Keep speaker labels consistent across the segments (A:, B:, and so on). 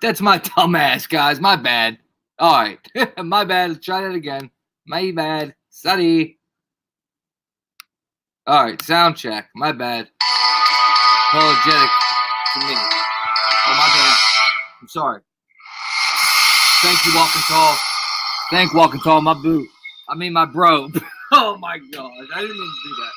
A: That's my dumb ass, guys. My bad. All right. My bad. Let's try that again. My bad. Sorry. All right. Sound check. My bad. Apologetic to me. Oh, my bad. I'm sorry. Thank you, Walking Tall. Thank Walking Tall. My boot. I mean, my bro. Oh, my God. I didn't mean to do that.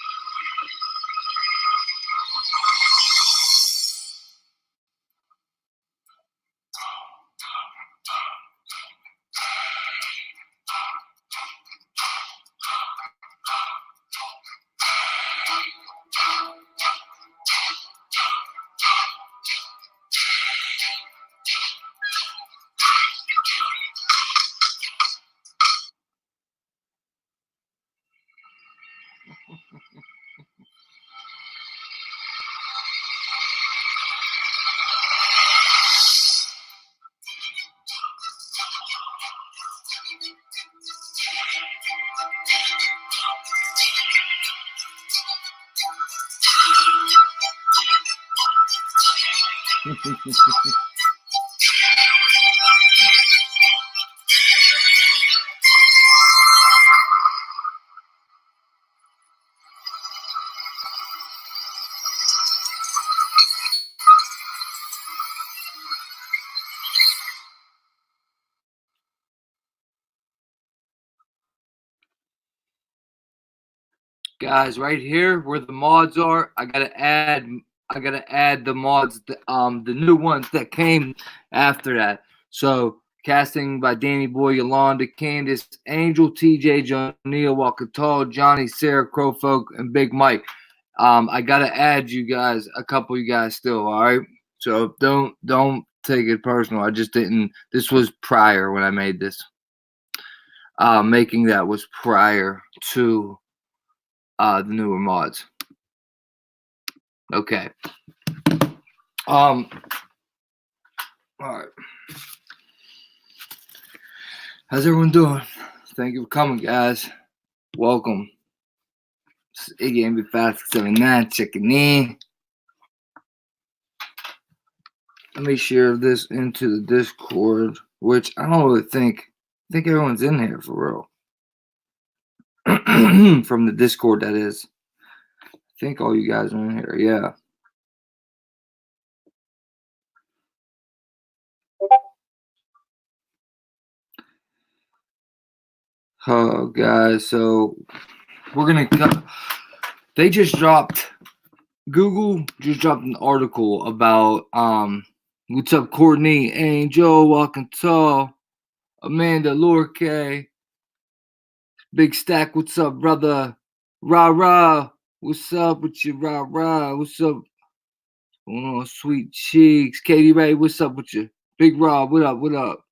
A: Guys, right here where the mods are, I gotta add the mods, the new ones that came after that. So casting by Danny Boy, Yolanda, Candace, Angel, TJ, Jonea, Walker Tall, Johnny, Sarah, Crowfolk, and Big Mike. I gotta add you guys, a couple of you guys still, all right? So don't take it personal. I just didn't. This was prior when I made this. Making that was prior to the newer mods. Okay. All right. How's everyone doing? Thank you for coming, guys. Welcome. This is Iggy MB579 checking in. Let me share this into the Discord, which I don't really think. I think everyone's in here for real. From the Discord, that is. I think all you guys are in here. Yeah. Oh, guys. So we're gonna come. They just dropped. Google just dropped an article about what's up, Courtney, Angel, Walking Tall, Amanda, Lorke, Big Stack, what's up, brother? Rah rah, what's up with you, rah rah, what's up? Oh, sweet cheeks, Katie Ray, what's up with you? Big Rob, what up, what up?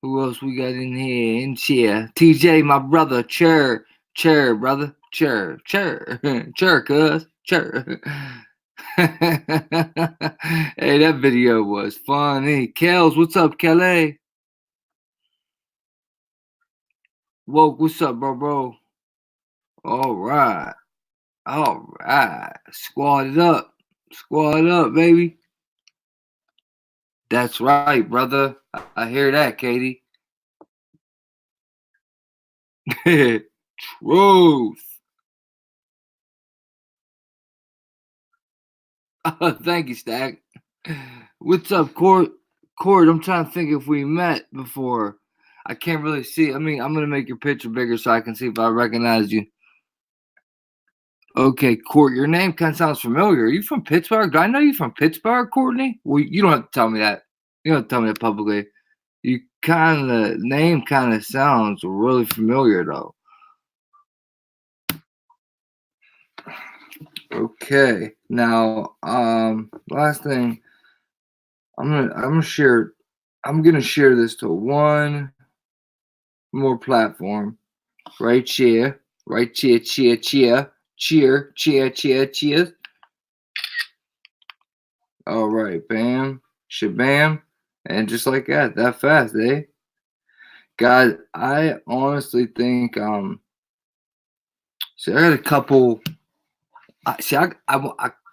A: Who else we got in here? In cheer, TJ, my brother, chair, brother, chair, chair, cuz, chair. Hey, that video was funny. Kels, what's up, Kelly? Woke, what's up, bro? All right. Squad it up. Squad up, baby. That's right, brother. I hear that, Katie. Truth. Thank you, Stack. What's up, Court? Court, I'm trying to think if we met before. I can't really see. I mean, I'm going to make your picture bigger so I can see if I recognize you. Okay, Court, your name kind of sounds familiar. Are you from Pittsburgh? Do I know you from Pittsburgh, Courtney? Well, you don't have to tell me that. You don't have to tell me that publicly. You name kind of sounds really familiar, though. Okay, now, last thing, I'm gonna share this to one more platform, right here, cheer. All right, bam, shabam, and just like that fast, eh? Guys, I honestly think, so I had a couple. I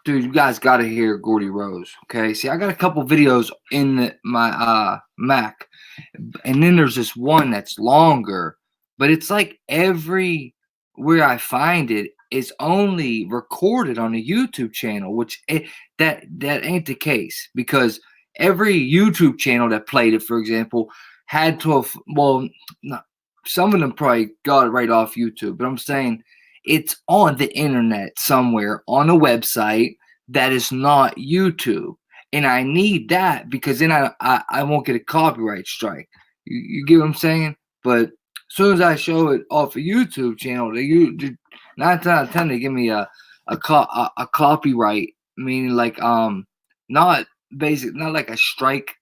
A: dude, you guys got to hear Gordy Rose. Okay, see, I got a couple videos in my Mac, and then there's this one that's longer, but it's like where I find it is only recorded on a YouTube channel, which that ain't the case, because every YouTube channel that played it, for example, had to have, well, not, some of them probably got it right off YouTube, but I'm saying it's on the internet somewhere on a website that is not YouTube. And I need that because then I won't get a copyright strike. You get what I'm saying? But as soon as I show it off a YouTube channel, they 9 times out of 10 they give me a copyright, meaning like not not like a strike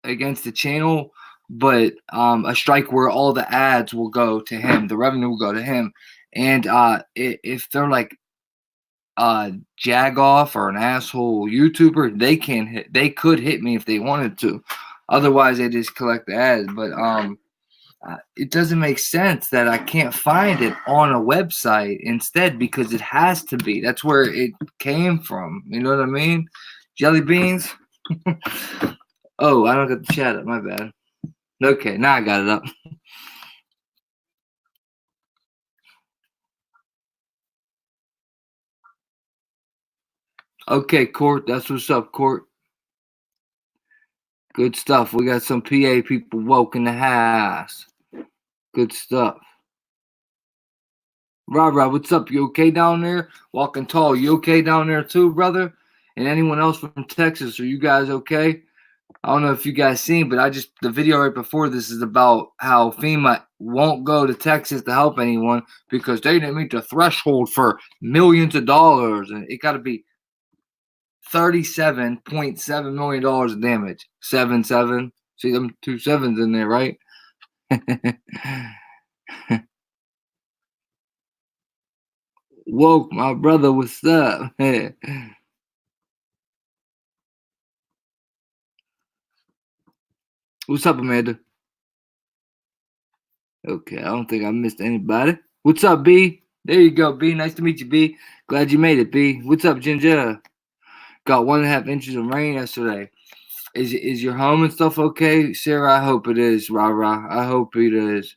A: against the channel, but a strike where all the ads will go to him, the revenue will go to him, and if they're like jagoff or an asshole YouTuber, they could hit me if they wanted to. Otherwise, they just collect the ads. But it doesn't make sense that I can't find it on a website instead, because it has to be. That's where it came from. You know what I mean? Jelly beans. Oh, I don't got the chat up. My bad. Okay, now I got it up. Okay, Court. That's what's up, Court. Good stuff. We got some PA people woke in the house. Good stuff. Rob, what's up? You okay down there? Walking tall. You okay down there too, brother? And anyone else from Texas? Are you guys okay? I don't know if you guys seen, but the video right before this is about how FEMA won't go to Texas to help anyone because they didn't meet the threshold for millions of dollars, and it got to be $37.7 million of damage. 7-7. See them 2 sevens in there, right? Woke, my brother, what's up? What's up, Amanda? Okay, I don't think I missed anybody. What's up, B? There you go, B. Nice to meet you, B. Glad you made it, B. What's up, Ginger? Got 1.5 inches of rain yesterday. Is your home and stuff okay, Sarah? I hope it is, Rah. I hope it is.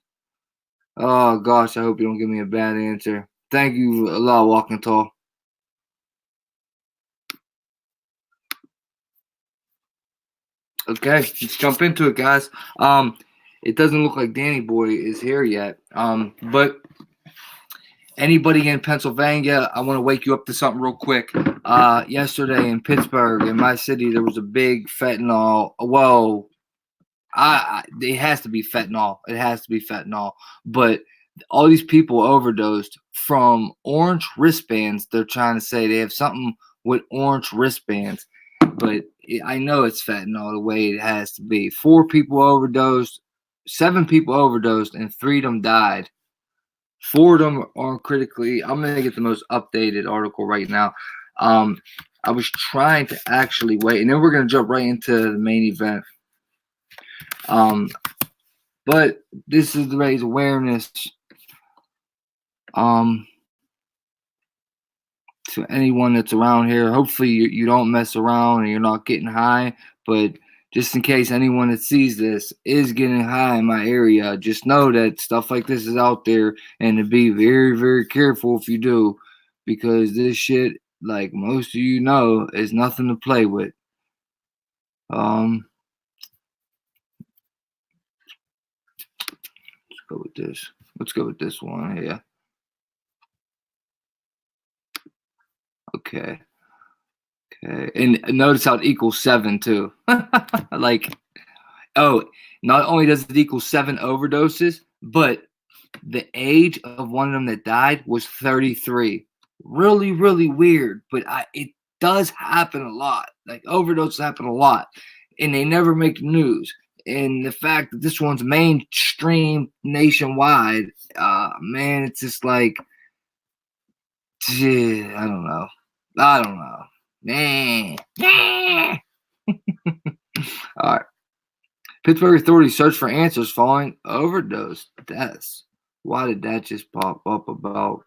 A: Oh gosh, I hope you don't give me a bad answer. Thank you a lot, Walking Tall. Okay, let's jump into it, guys. It doesn't look like Danny Boy is here yet. But anybody in Pennsylvania, I want to wake you up to something real quick. Yesterday in Pittsburgh, in my city, there was a big fentanyl. Well, it has to be fentanyl. It has to be fentanyl. But all these people overdosed from orange wristbands. They're trying to say they have something with orange wristbands, but I know it's fentanyl the way it has to be. 4 people overdosed, 7 people overdosed, and 3 of them died. 4 of them are critically. I'm gonna get the most updated article right now. I was trying to actually wait, and then we're gonna jump right into the main event. But this is to raise awareness to anyone that's around here. Hopefully you don't mess around and you're not getting high, but just in case anyone that sees this is getting high in my area, just know that stuff like this is out there, and to be very, very careful if you do, because this shit, like most of you know, is nothing to play with. Let's go with this. Let's go with this one here. Okay. And notice how it equals 7 too. Like, oh, not only does it equal 7 overdoses, but the age of one of them that died was 33. Really, really weird, but it does happen a lot. Like, overdoses happen a lot, and they never make the news. And the fact that this one's mainstream nationwide, man, it's just like, I don't know. Man. All right. Pittsburgh authorities search for answers following overdose deaths. Why did that just pop up about?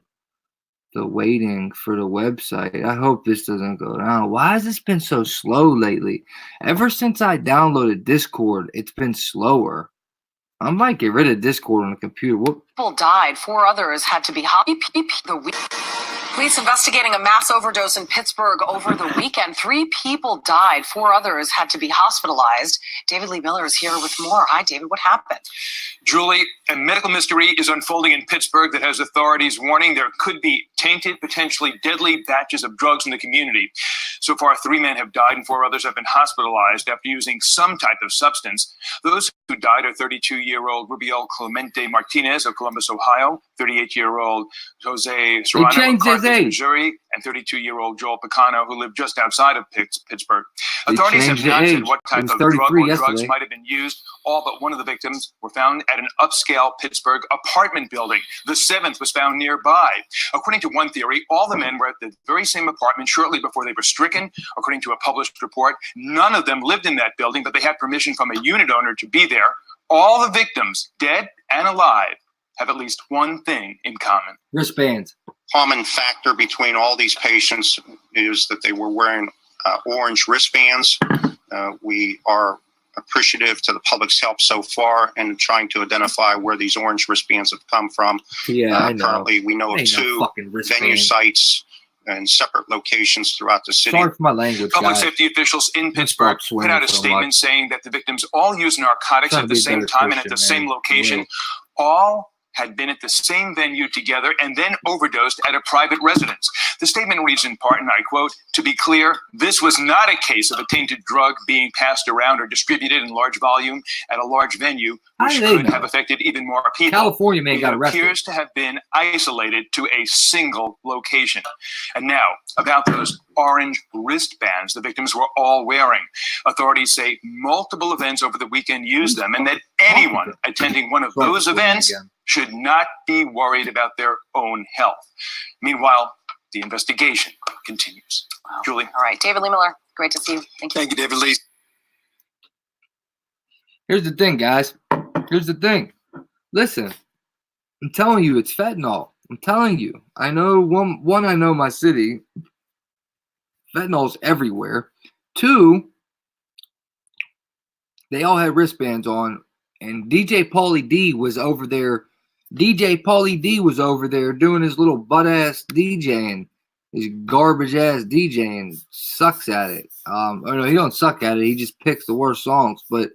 A: The waiting for the website. I hope this doesn't go down. Why has this been so slow lately? Ever since I downloaded Discord, it's been slower. I might get rid of Discord on the computer. What?
B: People died. 4 others had to be Police investigating a mass overdose in Pittsburgh over the weekend. 3 people died. 4 others had to be hospitalized. David Lee Miller is here with more. Hi, David. What happened?
C: Julie, a medical mystery is unfolding in Pittsburgh that has authorities warning there could be tainted, potentially deadly batches of drugs in the community. So far, 3 men have died and 4 others have been hospitalized after using some type of substance. Those who died are 32-year-old Rubiel Clemente Martinez of Columbus, Ohio, 38-year-old Jose Serrano of Carthage, Missouri, and 32-year-old Joel Picano, who lived just outside of Pittsburgh. Authorities have not said what type of drug or drugs might have been used. All but one of the victims were found at an upscale Pittsburgh apartment building. The 7th was found nearby. According to one theory, all the men were at the very same apartment shortly before they were stricken. According to a published report, none of them lived in that building, but they had permission from a unit owner to be there. All the victims, dead and alive, have at least one thing in common.
A: Wristbands.
D: Common factor between all these patients is that they were wearing orange wristbands. We are appreciative to the public's help so far in trying to identify where these orange wristbands have come from.
A: Yeah, I know.
D: Currently, we know of 2 venue sites and separate locations throughout the city.
A: Sorry for my language,
C: Public
A: guys.
C: safety officials in Pittsburgh put out a statement saying that the victims all used narcotics at the same time and at the same location. All had been at the same venue together and then overdosed at a private residence. The statement reads in part, and I quote, "To be clear, this was not a case of a tainted drug being passed around or distributed in large volume at a large venue, which could have affected even more people.
A: California man got arrested.
C: It appears to have been isolated to a single location." And now, about those orange wristbands the victims were all wearing. Authorities say multiple events over the weekend used them, and that anyone attending one of those events should not be worried about their own health. Meanwhile, the investigation continues.
B: Wow.
C: Julie.
B: All right. David Lee Miller, great to see you. Thank you.
D: Thank you, David Lee.
A: Here's the thing, guys. Here's the thing. Listen, I'm telling you, it's fentanyl. I'm telling you. I know one I know my city. Fentanyl's everywhere. 2, they all had wristbands on, and DJ Pauly D was over there. DJ Pauly D was over there doing his little butt-ass DJing, his garbage-ass DJing. Sucks at it. Oh no, he don't suck at it. He just picks the worst songs. But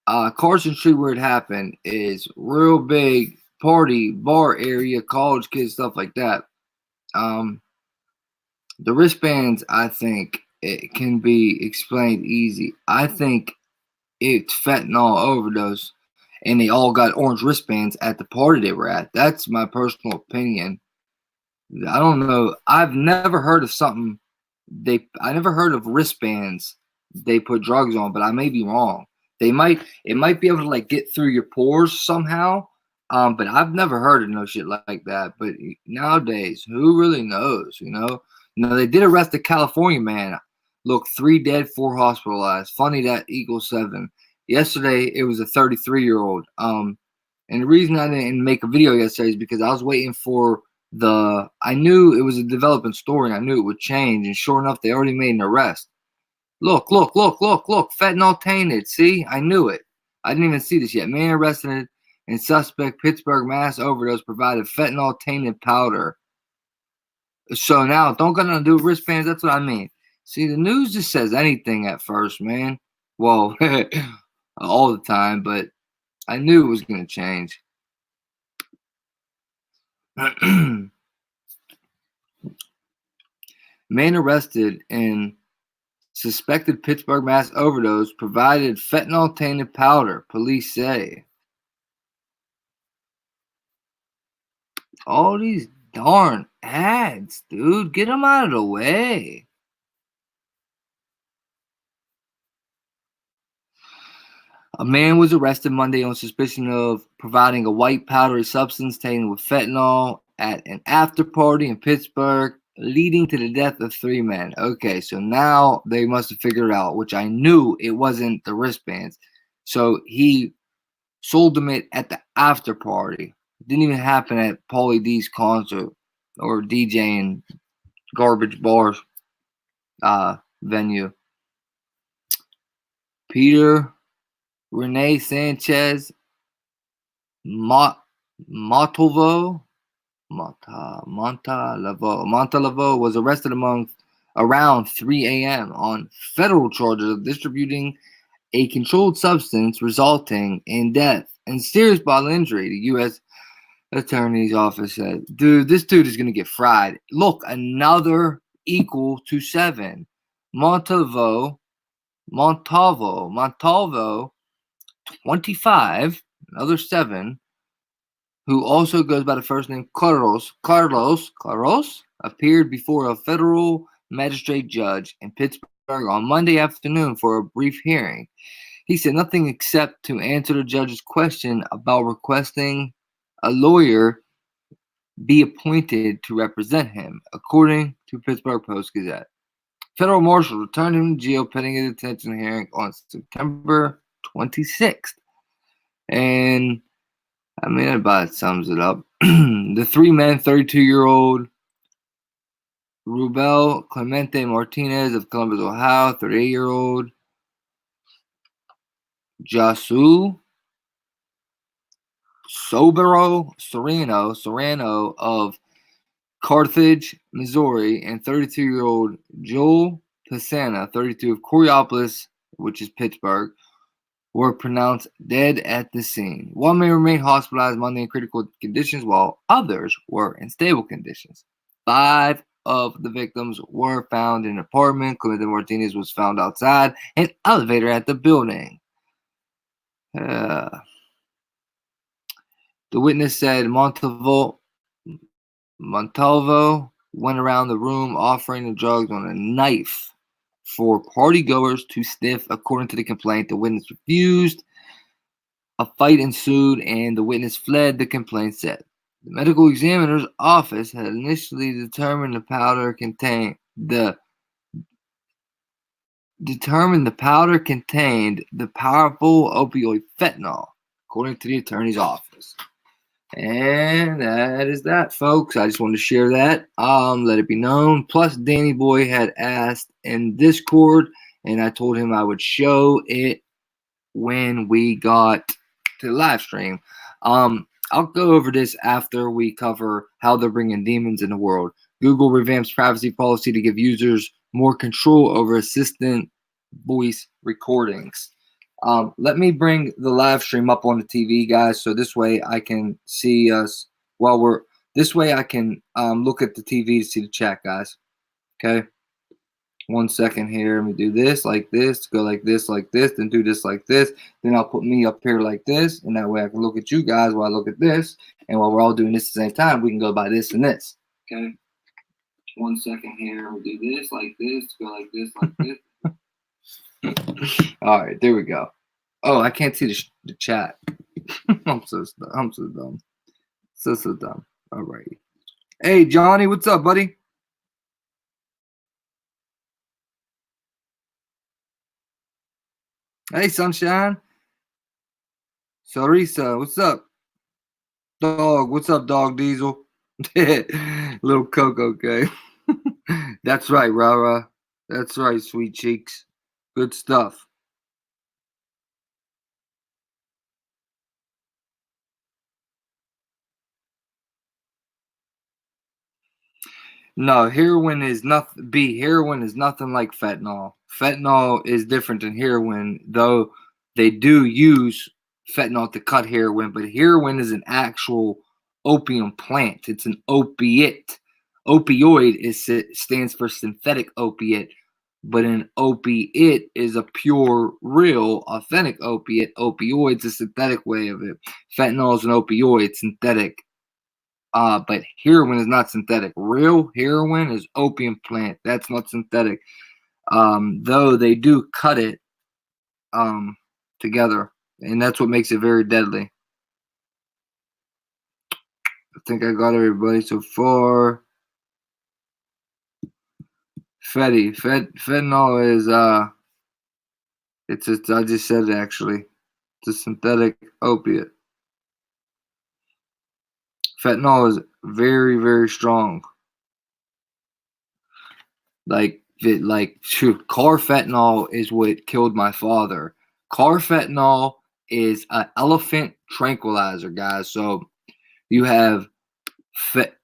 A: Carson Street, where it happened, is real big party, bar area, college kids, stuff like that. The wristbands, I think, it can be explained easy. I think it's fentanyl overdose, and they all got orange wristbands at the party they were at. That's my personal opinion. I don't know. I've never heard of something I never heard of wristbands they put drugs on, but I may be wrong. It might be able to like get through your pores somehow. But I've never heard of no shit like that. But nowadays, who really knows, you know? No, they did arrest a California man. Look, 3 dead, 4 hospitalized. Funny that equals 7. Yesterday, it was a 33-year-old. And the reason I didn't make a video yesterday is because I was waiting for I knew it was a developing story, and I knew it would change. And sure enough, they already made an arrest. Look. Fentanyl tainted. See? I knew it. I didn't even see this yet. Man arrested and suspect Pittsburgh mass overdose provided fentanyl tainted powder. So now, don't got nothing to do with wristbands. That's what I mean. See, the news just says anything at first, man. Well, all the time, but I knew it was going to change. Man arrested in suspected Pittsburgh mass overdose provided fentanyl tainted powder, police say. All these darn ads, dude. Get them out of the way. A man was arrested Monday on suspicion of providing a white powdery substance tainted with fentanyl at an after party in Pittsburgh, leading to the death of 3 men. Okay, so now they must have figured it out, which I knew it wasn't the wristbands. So he sold them it at the after party. It didn't even happen at Pauly D's concert. or DJing garbage bars venue. Peter Rene Sanchez Montalvo was arrested around 3 a.m. on federal charges of distributing a controlled substance resulting in death and serious bodily injury. The U.S. Attorney's Office said, dude, this dude is going to get fried. Look, another equal to 7. Montalvo, 25, another 7, who also goes by the first name Carlos, appeared before a federal magistrate judge in Pittsburgh on Monday afternoon for a brief hearing. He said nothing except to answer the judge's question about requesting a lawyer be appointed to represent him, according to Pittsburgh Post-Gazette. Federal marshals returned him to jail pending a detention hearing on September 26th. And I mean, that about sums it up. The 3 men, 32-year-old Rubel Clemente Martinez of Columbus, Ohio, 38-year-old Jasu Serrano of Carthage, Missouri, and 32-year-old Joel Pisana, 32, of Coriopolis, which is Pittsburgh, were pronounced dead at the scene. One may remain hospitalized Monday in critical conditions, while others were in stable conditions. 5 of the victims were found in an apartment. Clemente Martinez was found outside an elevator at the building. The witness said Montalvo went around the room offering the drugs on a knife for partygoers to sniff. According to the complaint, the witness refused. A fight ensued and the witness fled, the complaint said. The medical examiner's office had initially determined the powder contained the powerful opioid fentanyl, according to the attorney's office. And that is that, folks. I just wanted to share that. Let it be known. Plus, Danny Boy had asked in Discord, and I told him I would show it when we got to the live stream. I'll go over this after we cover how they're bringing demons in the world. Google revamps privacy policy to give users more control over assistant voice recordings. Let me bring the live stream up on the TV, guys, so this way I can see us while we're. This way I can look at the TV to see the chat, guys. Okay. 1 second here. Let me do this like this, go like this, then do this like this. Then I'll put me up here like this, and that way I can look at you guys while I look at this. And while we're all doing this at the same time, we can go by this and this. Okay. 1 second here. We'll do this like this, go like this, all right, there we go. Oh, I can't see the chat. I'm so dumb. So dumb. All right. Hey, Johnny, what's up, buddy? Hey, Sunshine. Sarisa, what's up? Dog, what's up, Dog Diesel? Little Coco, okay. That's right, Rara. That's right, sweet cheeks. Good stuff. No, heroin is nothing. Heroin is nothing like fentanyl. Fentanyl is different than heroin, though they do use fentanyl to cut heroin. But heroin is an actual opium plant. It's an opiate. Opioid stands for synthetic opiate, but an opiate is a pure, real, authentic opiate. Opioid's a synthetic way of it. Fentanyl is an opioid, synthetic. But heroin is not synthetic. Real heroin is opium plant. That's not synthetic. Though they do cut it together, and that's what makes it very deadly. I think I got everybody so far. Fentanyl is I just said it actually. It's a synthetic opiate. Fentanyl is very, very strong. Carfentanil is what killed my father. Carfentanil is an elephant tranquilizer, guys. So you have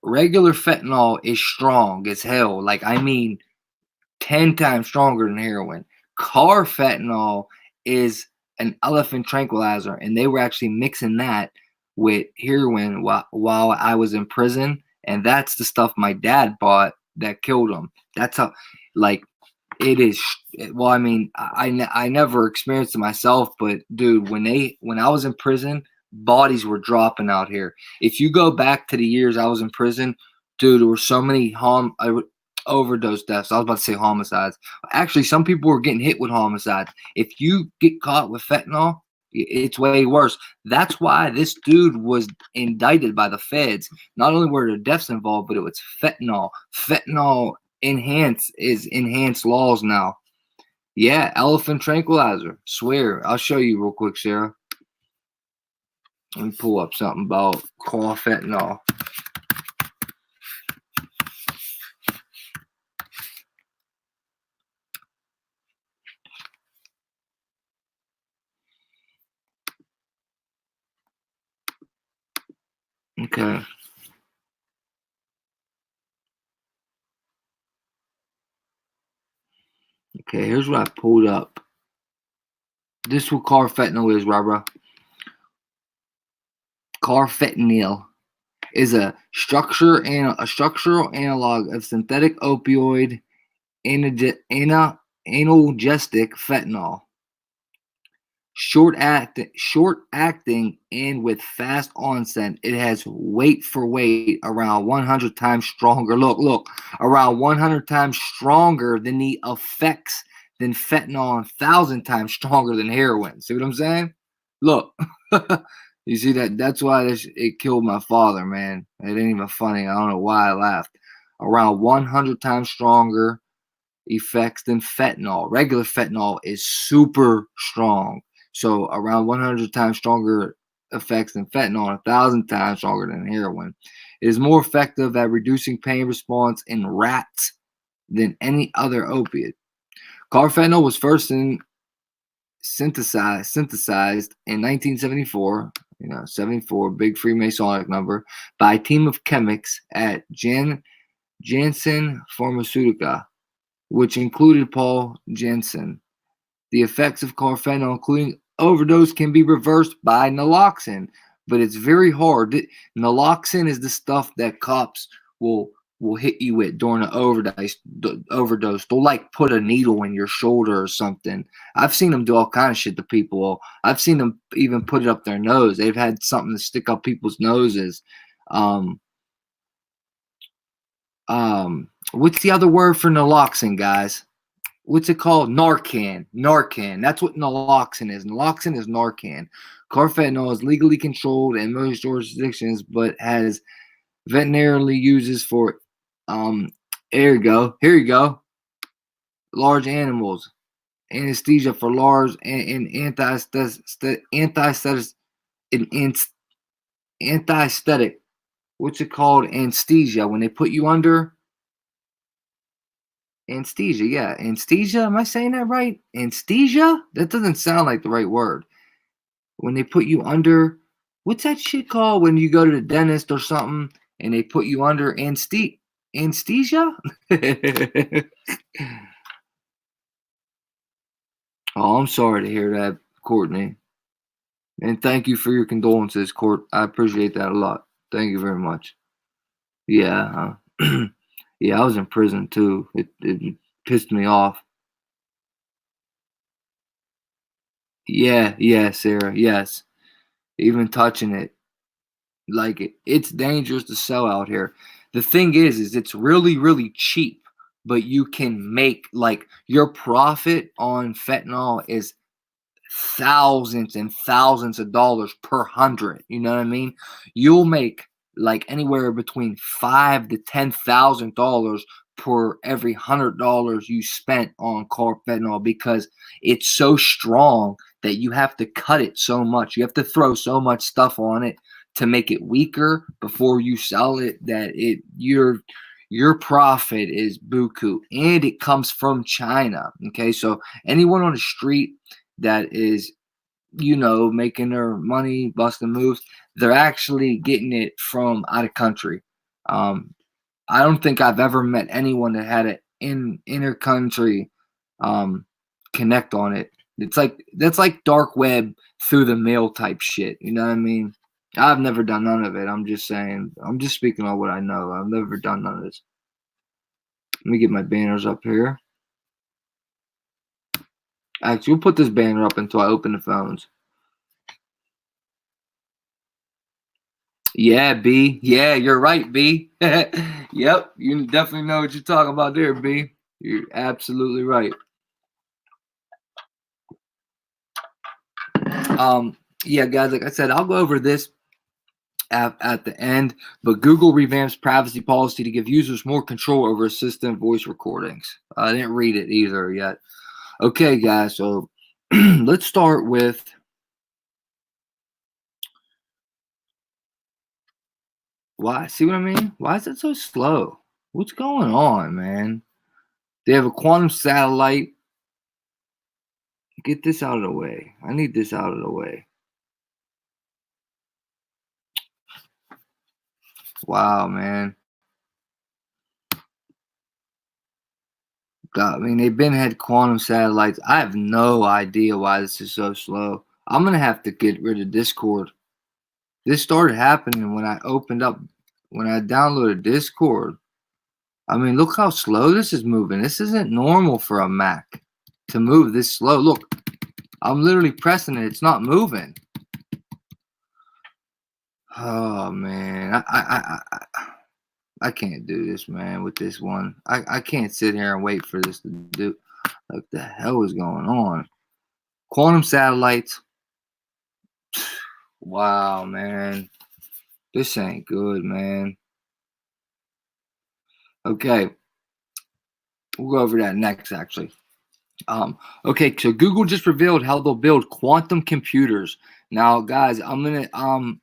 A: regular fentanyl is strong as hell. Like, I mean, 10 times stronger than heroin. Carfentanil is an elephant tranquilizer, and they were actually mixing that with heroin while I was in prison, and that's the stuff my dad bought that killed him. That's how, like, it is. Well, I mean, I never experienced it myself, but dude, when I was in prison, bodies were dropping out here. If you go back to the years I was in prison, dude, there were so many overdose deaths. I was about to say homicides. Actually, some people were getting hit with homicides. If you get caught with fentanyl, it's way worse. That's why this dude was indicted by the feds. Not only were there deaths involved, but it was fentanyl. Fentanyl enhanced laws now. Yeah, elephant tranquilizer. Swear. I'll show you real quick, Sarah. Let me pull up something about fentanyl. Okay. Okay, here's what I pulled up. This is what carfentanil is, Barbara. Carfentanil is a structural analog of synthetic opioid analgesic fentanyl. Short acting and with fast onset. It has weight for weight around 100 times stronger. Look, around 100 times stronger than the effects than fentanyl, and 1,000 times stronger than heroin. See what I'm saying? Look, you see that? That's why it killed my father, man. It ain't even funny. I don't know why I laughed. Around 100 times stronger effects than fentanyl. Regular fentanyl is super strong. So around 100 times stronger effects than fentanyl, and 1,000 times stronger than heroin. It is more effective at reducing pain response in rats than any other opiate. Carfentanil was first synthesized in 1974. 74, big Freemasonic number, by a team of chemists at Janssen Pharmaceutica, which included Paul Janssen. The effects of carfentanil, including overdose, can be reversed by naloxone, but it's very hard. Naloxone is the stuff that cops will hit you with during an overdose. They'll like put a needle in your shoulder or something. I've seen them do all kind of shit to people. I've seen them even put it up their nose. They've had something to stick up people's noses. What's the other word for naloxone, guys? What's it called? Narcan. That's what naloxone is. Naloxone is Narcan. Carfentanil is legally controlled in most jurisdictions, but has veterinarily uses for here you go. Large animals. Anesthesia for large and anti-aesthetic. What's it called? Anesthesia. When they put you under. Anesthesia, yeah. Anesthesia, am I saying that right? Anesthesia? That doesn't sound like the right word. When they put you under, what's that shit called when you go to the dentist or something and they put you under anesthesia? Oh, I'm sorry to hear that, Courtney. And thank you for your condolences, Court. I appreciate that a lot. Thank you very much. Yeah. Yeah, I was in prison too. It pissed me off. Yeah, Sarah. Yes. Even touching it. Like it's dangerous to sell out here. The thing is it's really, really cheap, but you can make like your profit on fentanyl is thousands and thousands of dollars per 100. You know what I mean? You'll make like anywhere between $5,000 to $10,000 per every $100 you spent on carfentanil, because it's so strong that you have to cut it so much. You have to throw so much stuff on it to make it weaker before you sell it, that your profit is buku, and it comes from China. Okay, so anyone on the street that is, making their money, busting moves, they're actually getting it from out of country. I don't think I've ever met anyone that had an inter-country connect on it. That's like dark web through the mail type shit. You know what I mean? I've never done none of it. I'm just saying. I'm just speaking on what I know. I've never done none of this. Let me get my banners up here. Actually, we'll put this banner up until I open the phones. Yeah, B. Yeah, you're right, B. Yep, you definitely know what you're talking about there, B. You're absolutely right. Yeah, guys, like I said, I'll go over this at the end, but Google revamps privacy policy to give users more control over assistant voice recordings. I didn't read it either yet. Okay, guys, so let's start with why. See what I mean? Why is it so slow? What's going on, man? They have a quantum satellite. Get this out of the way. I need this out of the way. Wow, man. God, I mean, they've had quantum satellites. I have no idea why this is so slow. I'm going to have to get rid of Discord. This started happening when I downloaded Discord. I mean, look how slow this is moving. This isn't normal for a Mac to move this slow. Look, I'm literally pressing it. It's not moving. Oh, man. I can't do this, man, with this one. I can't sit here and wait for this to do. What the hell is going on? Quantum satellites. Wow, man. This ain't good, man. Okay. We'll go over that next, actually. Okay, so Google just revealed how they'll build quantum computers. Now, guys, I'm gonna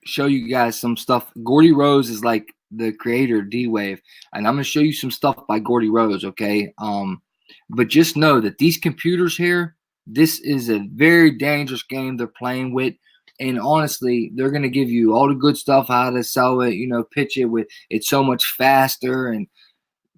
A: show you guys some stuff. Gordy Rose is like the creator of D-Wave, and I'm gonna show you some stuff by Gordy Rose, okay? But just know that these computers here, this is a very dangerous game they're playing with. And honestly, they're gonna give you all the good stuff, how to sell it, pitch it with it's so much faster. And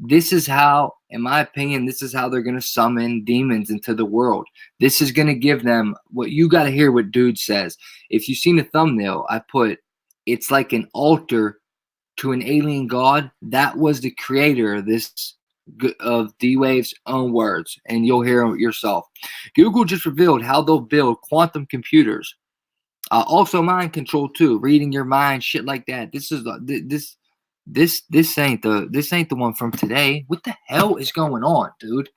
A: this is how, in my opinion, this is how they're going to summon demons into the world. This is going to give them what you got to hear what dude says. If you've seen the thumbnail, I put, it's like an altar to an alien god. That was the creator of this, of D-Wave's own words, and you'll hear them yourself. Google just revealed how they'll build quantum computers. Also mind control too, reading your mind, shit like that. This ain't the one from today. What the hell is going on, dude?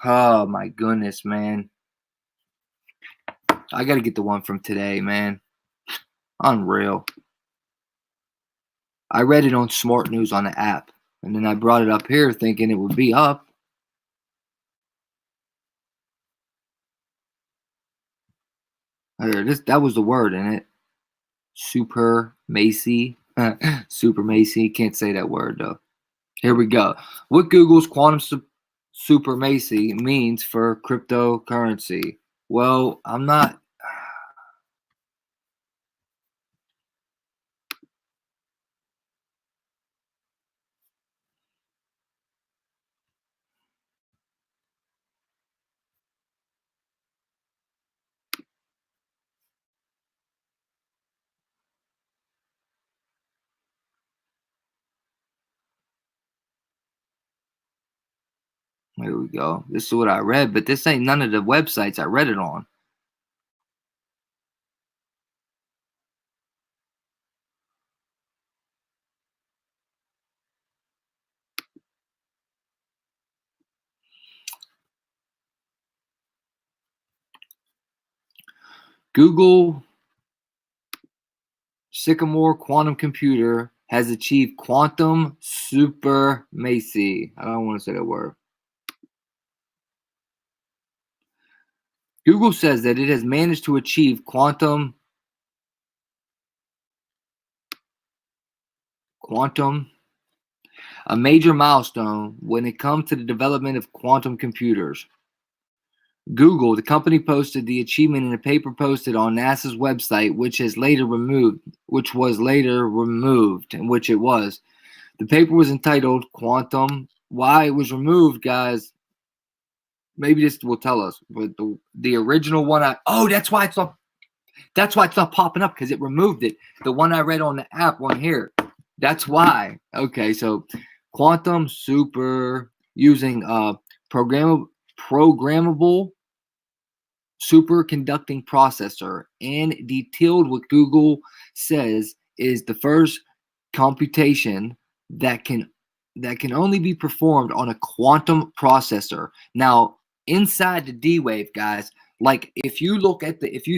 A: Oh my goodness, man. I gotta get the one from today, man. Unreal. I read it on Smart News on the app, and then I brought it up here thinking it would be up. That was the word in it. Super Macy. Super Macy. Can't say that word though. Here we go. What Google's quantum supremacy means for cryptocurrency. Well, I'm not. Here we go. This is what I read, but this ain't none of the websites I read it on. Google Sycamore quantum computer has achieved quantum supremacy. I don't want to say that word. Google says that it has managed to achieve quantum quantum, a major milestone when it comes to the development of quantum computers. Google, the company, posted the achievement in a paper posted on NASA's website, which was later removed, and which it was. The paper was entitled Quantum. Why it was removed, guys, maybe this will tell us. But the original one, that's why it's not popping up, because it removed it. The one I read on the app, one here. That's why. Okay, so quantum super using programmable superconducting processor, and detailed what Google says is the first computation that can only be performed on a quantum processor. Now, inside the D-Wave, guys, like if you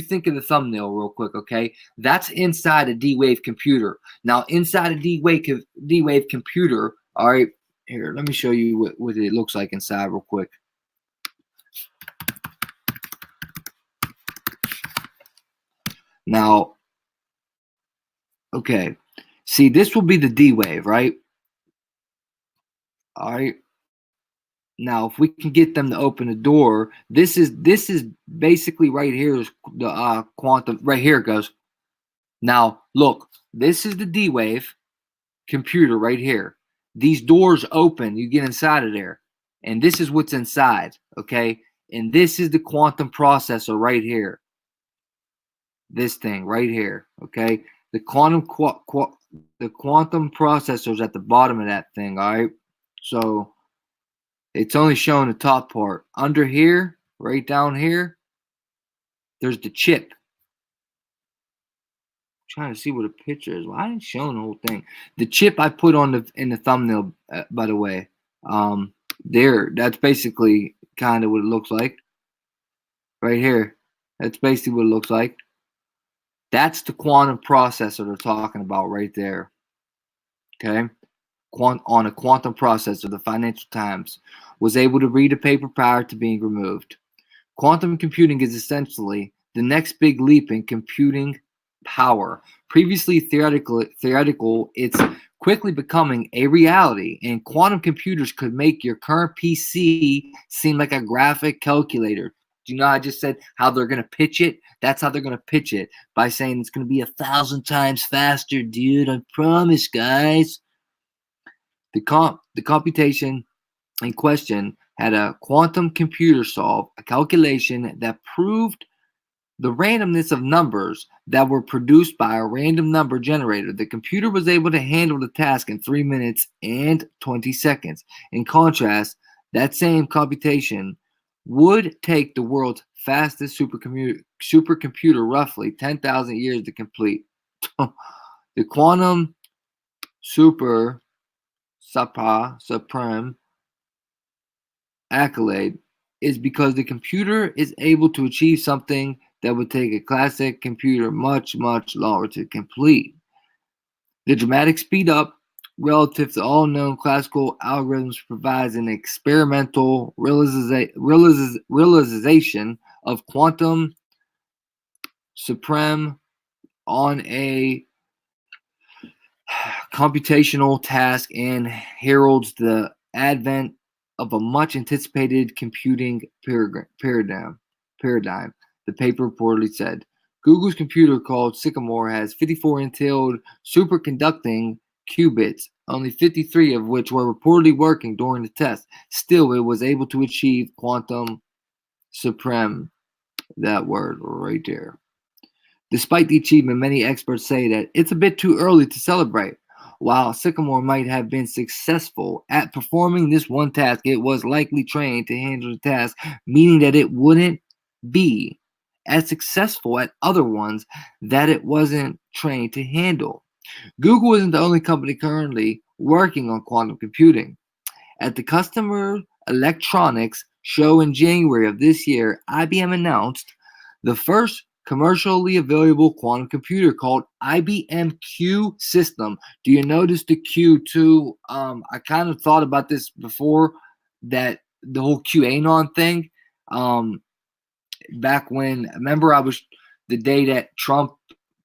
A: think of the thumbnail real quick, okay, that's inside a D-Wave computer. Now, inside a D-Wave computer, all right, here, let me show you what it looks like inside real quick. Now, okay, see, this will be the D-Wave, right? All right. Now, if we can get them to open the door, this is basically right here is the quantum. Right here it goes. Now, look, this is the D-Wave computer right here. These doors open, you get inside of there, and this is what's inside, okay? And this is the quantum processor right here. This thing right here, okay? The quantum processor's at the bottom of that thing, all right? So it's only showing the top part. Under here, right down here, there's the chip. I'm trying to see what a picture is. Well, I ain't showing the whole thing. The chip I put on in the thumbnail, by the way. There, that's basically kind of what it looks like. Right here, that's basically what it looks like. That's the quantum processor they're talking about right there. Okay, on a quantum processor, the Financial Times was able to read a paper prior to being removed. Quantum computing is essentially the next big leap in computing power. Previously theoretical, it's quickly becoming a reality, and quantum computers could make your current PC seem like a graphic calculator. Do you know I just said how they're going to pitch it? That's how they're going to pitch it, by saying it's going to be 1,000 times faster, dude. I promise, guys. The computation in question had a quantum computer solve a calculation that proved the randomness of numbers that were produced by a random number generator. The computer was able to handle the task in 3 minutes and 20 seconds. In contrast, that same computation would take the world's fastest supercomputer roughly 10,000 years to complete. The quantum supreme accolade is because the computer is able to achieve something that would take a classic computer much, much longer to complete. The dramatic speed up relative to all known classical algorithms provides an experimental realization of quantum supreme on a computational task and heralds the advent of a much anticipated computing paradigm, the paper reportedly said. Google's computer called Sycamore has 54 entailed superconducting qubits, only 53 of which were reportedly working during the test. Still, it was able to achieve quantum supreme, that word right there. Despite the achievement, many experts say that it's a bit too early to celebrate. While Sycamore might have been successful at performing this one task, it was likely trained to handle the task, meaning that it wouldn't be as successful at other ones that it wasn't trained to handle. Google isn't the only company currently working on quantum computing. At the Consumer Electronics Show in January of this year, IBM announced the first commercially available quantum computer called IBM Q system. Do you notice the Q too? I kind of thought about this before, that the whole QAnon thing. Back when, remember, the day that Trump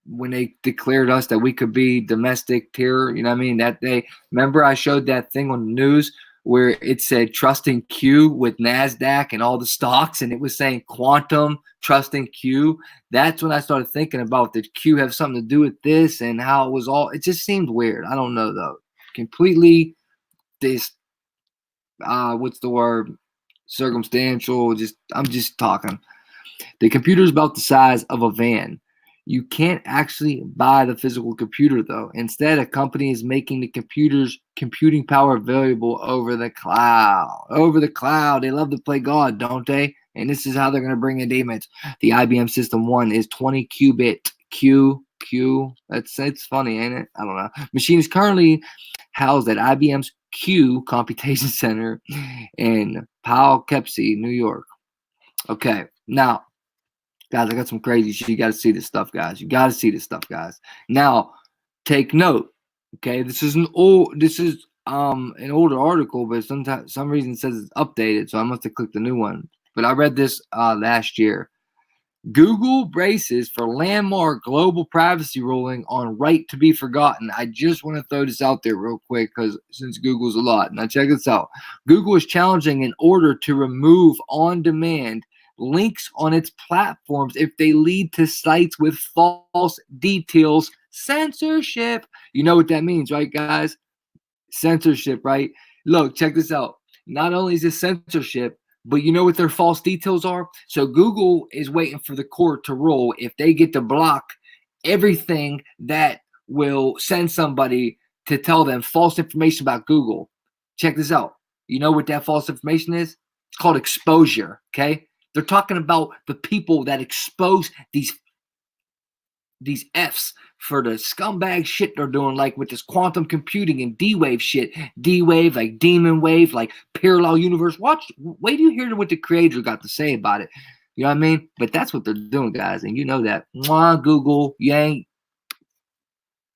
A: when they declared us that we could be domestic terror, you know what I mean? That day, remember I showed that thing on the news where it said trusting Q with NASDAQ and all the stocks, and it was saying quantum trusting Q. That's when I started thinking about, did Q have something to do with this and how it was all, it just seemed weird. I don't know though. Completely this, what's the word? Circumstantial, I'm just talking. The computer is about the size of a van. You can't actually buy the physical computer, though. Instead, a company is making the computer's computing power available over the cloud. Over the cloud. They love to play God, don't they? And this is how they're going to bring in demons. The IBM System 1 is 20 qubit. Q. It's funny, ain't it? I don't know. Machine is currently housed at IBM's Q Computation Center in Poughkeepsie, New York. Okay, now, guys, I got some crazy shit. You got to see this stuff, guys. You got to see this stuff, guys. Now, take note. Okay, this is an older article, but some reason it says it's updated, so I must have clicked the new one. But I read this last year. Google braces for landmark global privacy ruling on right to be forgotten. I just want to throw this out there real quick because since Google's a lot. Now check this out. Google is challenging an order to remove on-demand links on its platforms if they lead to sites with false details. Censorship. You know what that means, right, guys? Censorship, right? Look, check this out. Not only is it censorship, but you know what their false details are? So Google is waiting for the court to rule if they get to block everything that will send somebody to tell them false information about Google. Check this out. You know what that false information is? It's called exposure, okay? They're talking about the people that expose these Fs for the scumbag shit they're doing, like with this quantum computing and D-Wave shit. D-Wave, like Demon Wave, like parallel universe. Wait till you hear what the creator got to say about it. You know what I mean? But that's what they're doing, guys, and you know that. Mwah, Google, you ain't.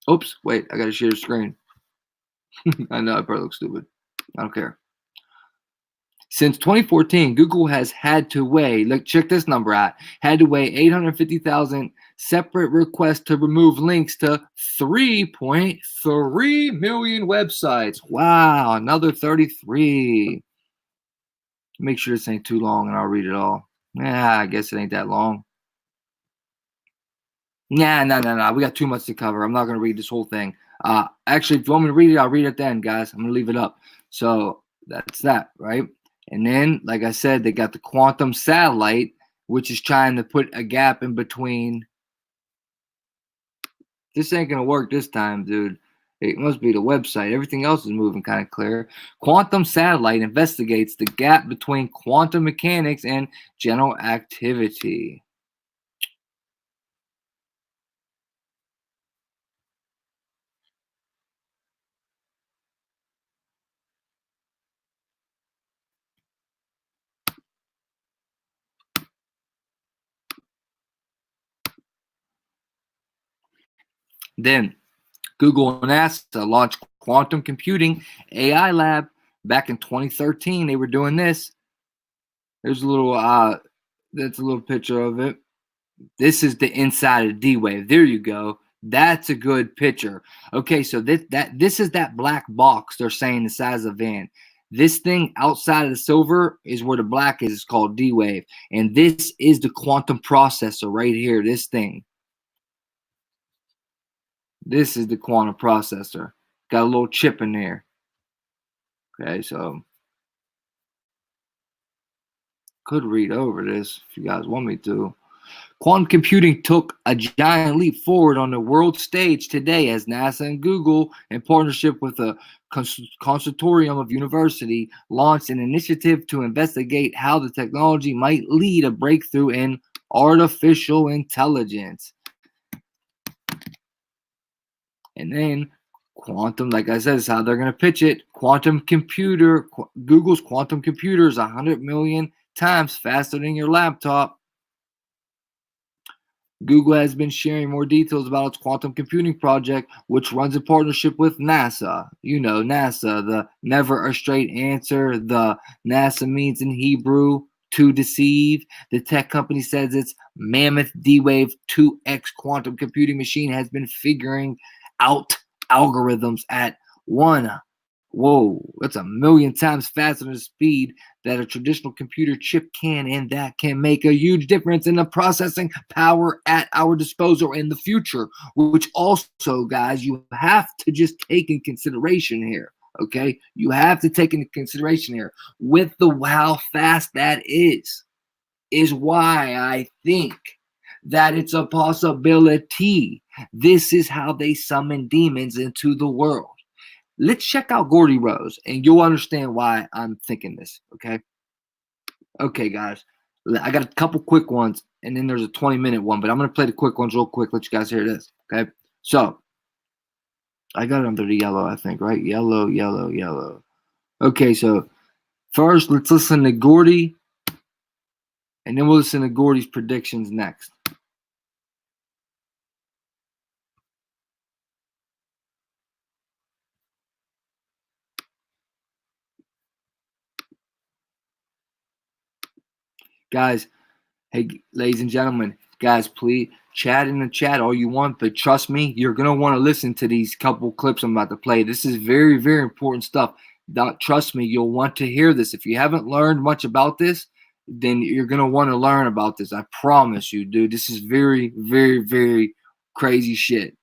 A: Oops, wait, I gotta share the screen. I know, I probably look stupid. I don't care. Since 2014, Google has had to weigh, look, check this number out, had to weigh 850,000 separate requests to remove links to 3.3 million websites. Wow, another 33. Make sure this ain't too long and I'll read it all. Yeah, I guess it ain't that long. Nah, no. We got too much to cover. I'm not going to read this whole thing. Actually, if you want me to read it, I'll read it then, guys. I'm going to leave it up. So that's that, right? And then, like I said, they got the quantum satellite, which is trying to put a gap in between. This ain't going to work this time, dude. It must be the website. Everything else is moving kind of clear. Quantum satellite investigates the gap between quantum mechanics and general activity. Then Google and NASA launched quantum computing AI lab back in 2013. They were doing this. There's a little that's a little picture of it. This is the inside of D-Wave. There you go. That's a good picture. Okay, so this is that black box they're saying the size of a van. This thing outside of the silver is where the black is. It's called D-Wave. And this is the quantum processor right here, this thing. This is the quantum processor. Got a little chip in there. Okay, so could read over this if you guys want me to. Quantum computing took a giant leap forward on the world stage today as NASA and Google, in partnership with a consortium of university, launched an initiative to investigate how the technology might lead a breakthrough in artificial intelligence. And then quantum, like I said, is how they're going to pitch it. Quantum computer, Google's quantum computer is 100 million times faster than your laptop. Google has been sharing more details about its quantum computing project, which runs in partnership with NASA. You know, NASA, the never a straight answer. The NASA means in Hebrew to deceive. The tech company says its mammoth D-Wave 2X quantum computing machine has been figuring out algorithms at that's 1,000,000 times faster than the speed that a traditional computer chip can, and that can make a huge difference in the processing power at our disposal in the future, which also, guys, you have to just take in consideration here. Okay, you have to take into consideration here with how fast that is why I think that it's a possibility. This is how they summon demons into the world. Let's check out Gordy Rose, and you'll understand why I'm thinking this, okay? Okay, guys. I got a couple quick ones, and then there's a 20-minute one, but I'm going to play the quick ones real quick, let you guys hear this, okay? So, I got it under the yellow, I think, right? Yellow, yellow, yellow. Okay, so first, let's listen to Gordy, and then we'll listen to Gordy's predictions next. Guys, hey, ladies and gentlemen, guys, please chat in the chat all you want, but trust me, you're going to want to listen to these couple clips I'm about to play. This is very, very important stuff. Trust me, you'll want to hear this. If you haven't learned much about this, then you're going to want to learn about this. I promise you, dude. This is very, very, very crazy shit.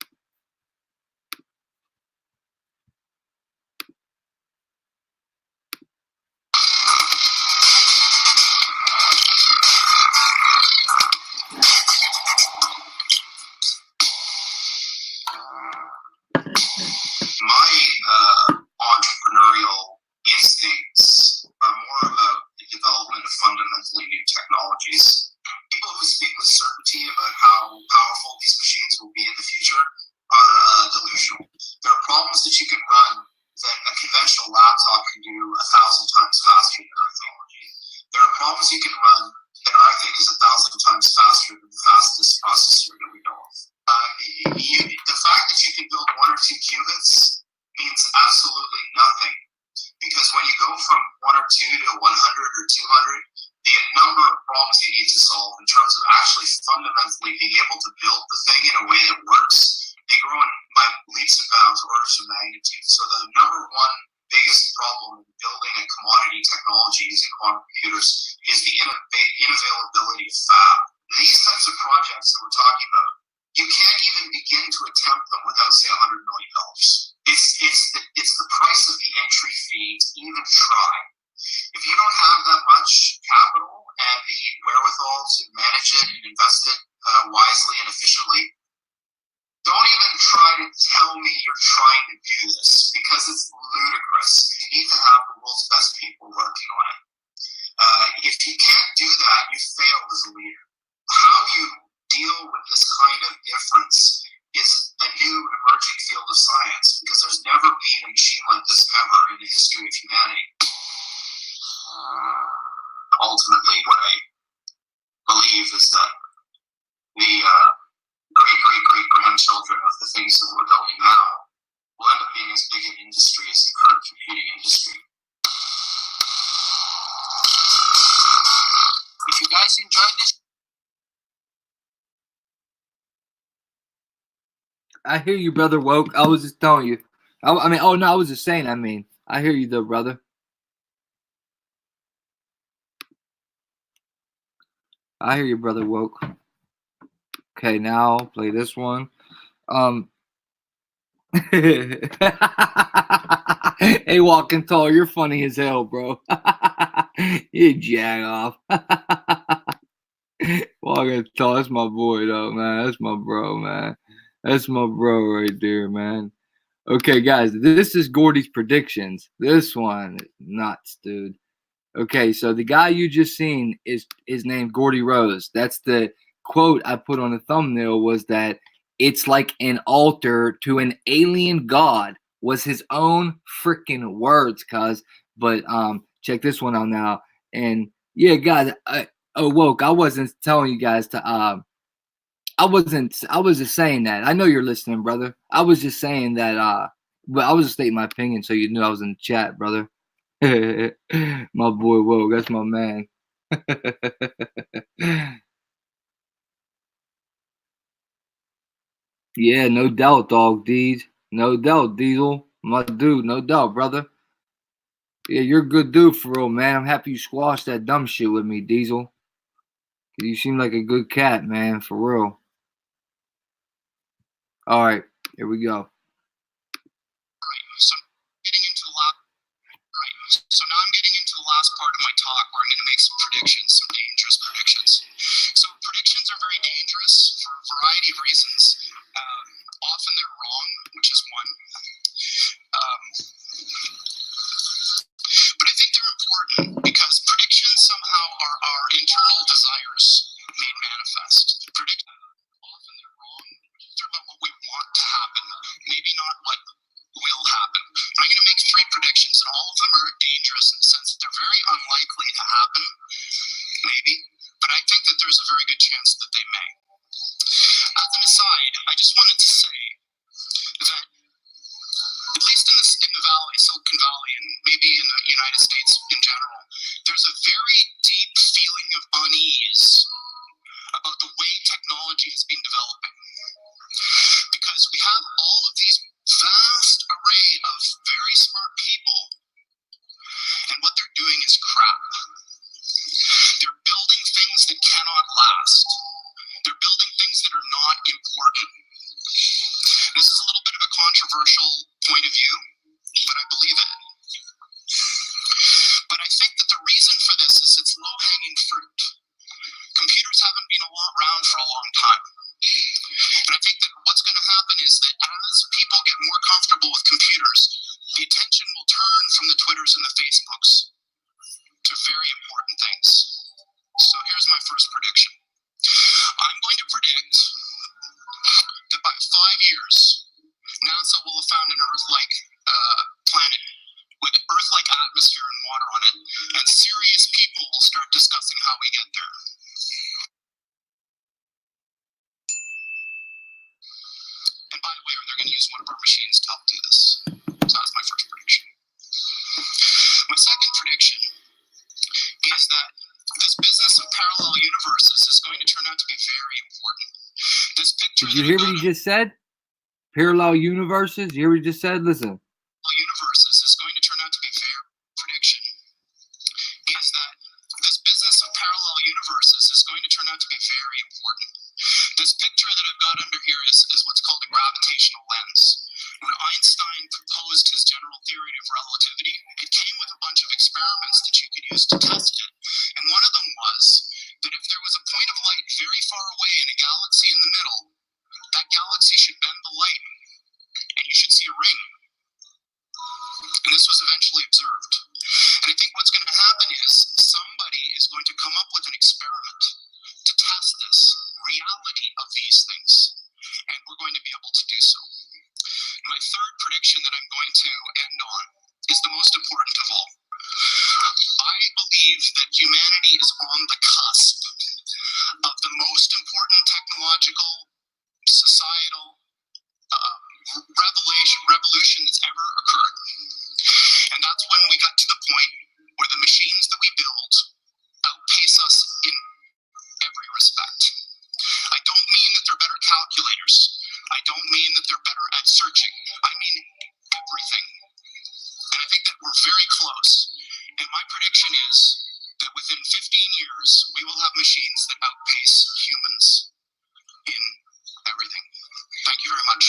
D: My entrepreneurial instincts are more about the development of fundamentally new technologies. People who speak with certainty about how powerful these machines will be in the future are delusional. There are problems that you can run that a conventional laptop can do 1,000 times faster than our technology. There are problems you can run that I think is 1,000 times faster than the fastest processor that we know of. The fact that you can build 1 or 2 qubits means absolutely nothing, because when you go from 1 or 2 to 100 or 200, the number of problems you need to solve in terms of actually fundamentally being able to build the thing in a way that works, they grow in by leaps and bounds, orders of magnitude. So the number one biggest problem in building a commodity technology using quantum computers is the inavailability of fab. These types of projects that we're talking about, you can't even begin to attempt them without, say, $100 million. It's the price of the entry fee to even try. If you don't have that much capital and the wherewithal to manage it and invest it wisely and efficiently, don't even try to tell me you're trying to do this, because it's ludicrous. You need to have the world's best people working on it. If you can't do that, you failed as a leader. How you deal with this kind of difference is a new emerging field of science, because there's never been a machine like this ever in the history of humanity. Ultimately, what I believe is that the great-great-great-grandchildren of the things that we're building now will end up being as big an industry as the current computing industry. If you guys enjoyed this,
A: I hear you, brother Woke. I was just telling you. I was just saying, I hear you though, brother. I hear you, brother Woke. Okay, now I'll play this one. Hey, Walking Tall, you're funny as hell, bro. You jag off. Walking Tall, that's my boy, though, man. That's my bro, man. That's my bro right there, man. Okay, guys, this is Gordy's predictions. This one is nuts, dude. Okay, so the guy you just seen is named Gordy Rose. That's the quote I put on the thumbnail, was that it's like an altar to an alien god, was his own freaking words, cuz. But check this one out now. And yeah, guys, Woke, I wasn't telling you guys to I was just saying that. I know you're listening, brother. I was just saying that but I was just stating my opinion so you knew I was in the chat, brother. My boy Woke, that's my man. Yeah, no doubt, dog, Deed. No doubt, Diesel. My dude, no doubt, brother. Yeah, you're a good dude for real, man. I'm happy you squashed that dumb shit with me, Diesel. You seem like a good cat, man, for real. All right, here we go.
D: So now I'm getting into the last part of my talk where I'm going to make some predictions, some dangerous predictions. So predictions are very dangerous for a variety of reasons. Often they're wrong, which is one. But I think they're important because predictions somehow are our internal desires made manifest. Often they're wrong. They're about what we want to happen, maybe not what will happen. I'm going to make 3 predictions, and all of them are dangerous in the sense that they're very unlikely to happen, maybe, but I think that there's a very good chance that they may. As an aside, I just wanted to say that, at least in the Valley, Silicon Valley, and maybe in the United States in general, there's a very deep feeling of unease about the way technology has been developing. Because we have all of these vast array of very smart people, and what they're doing is crap. They're building things that cannot last. They're building things that are not important. This is a little bit of a controversial point of view, but I believe it. But I think that the reason for this is it's low-hanging fruit. Computers haven't been around for a long time. And I think that what's going to happen is that as people get more comfortable with computers, the attention will turn from the Twitters and the Facebooks to very important things. So here's my first prediction. I'm going to predict that by 5 years, NASA will have found an Earth-like planet with Earth-like atmosphere and water on it, and serious people will start discussing how we get there. And by the way, they're going to use one of our machines to help do this. So that's my first prediction. My second prediction is that this business of parallel universes is going to turn out to be very important. This picture.
A: Did you hear what he just said? Parallel universes? You hear what he just said? Listen.
D: Universes is going to turn out to be very prediction. Is that this business of parallel universes is going to turn out to be very important. This picture that I've got under here is what's called a gravitational lens. When Einstein proposed his general theory of relativity, it came with a bunch of experiments that you could use to test it. And one of them was that if there was a point of light very far away in a galaxy in the middle, that galaxy should bend the light, and you should see a ring. And this was eventually observed. And I think what's going to happen is somebody is going to come up with an experiment to test this reality of these things, and we're going to be able to do so. My third prediction that I'm going to end on is the most important of all. I believe that humanity is on the cusp of the most important technological, societal revolution that's ever occurred. And that's when we got to the point where the machines that we build outpace us in every respect. I don't mean that they're better calculators. I don't mean that they're better at searching. I mean everything. And I think that we're very close. And my prediction is that within 15 years, we will have machines that outpace humans in everything. Thank you very much.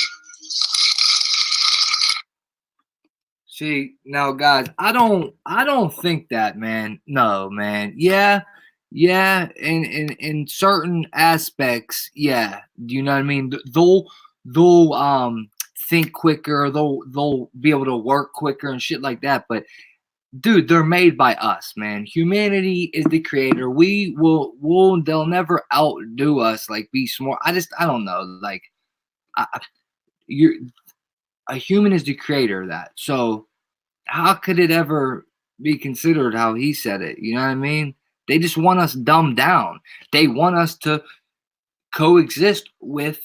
A: See, now guys, I don't think that, man. No, man. Yeah, in certain aspects, yeah. Do you know what I mean? They'll think quicker, they'll be able to work quicker and shit like that, but dude, they're made by us, man. Humanity is the creator. They'll never outdo us, like be smart. I don't know, like a human is the creator of that. So how could it ever be considered how he said it? You know what I mean? They just want us dumbed down. They want us to coexist with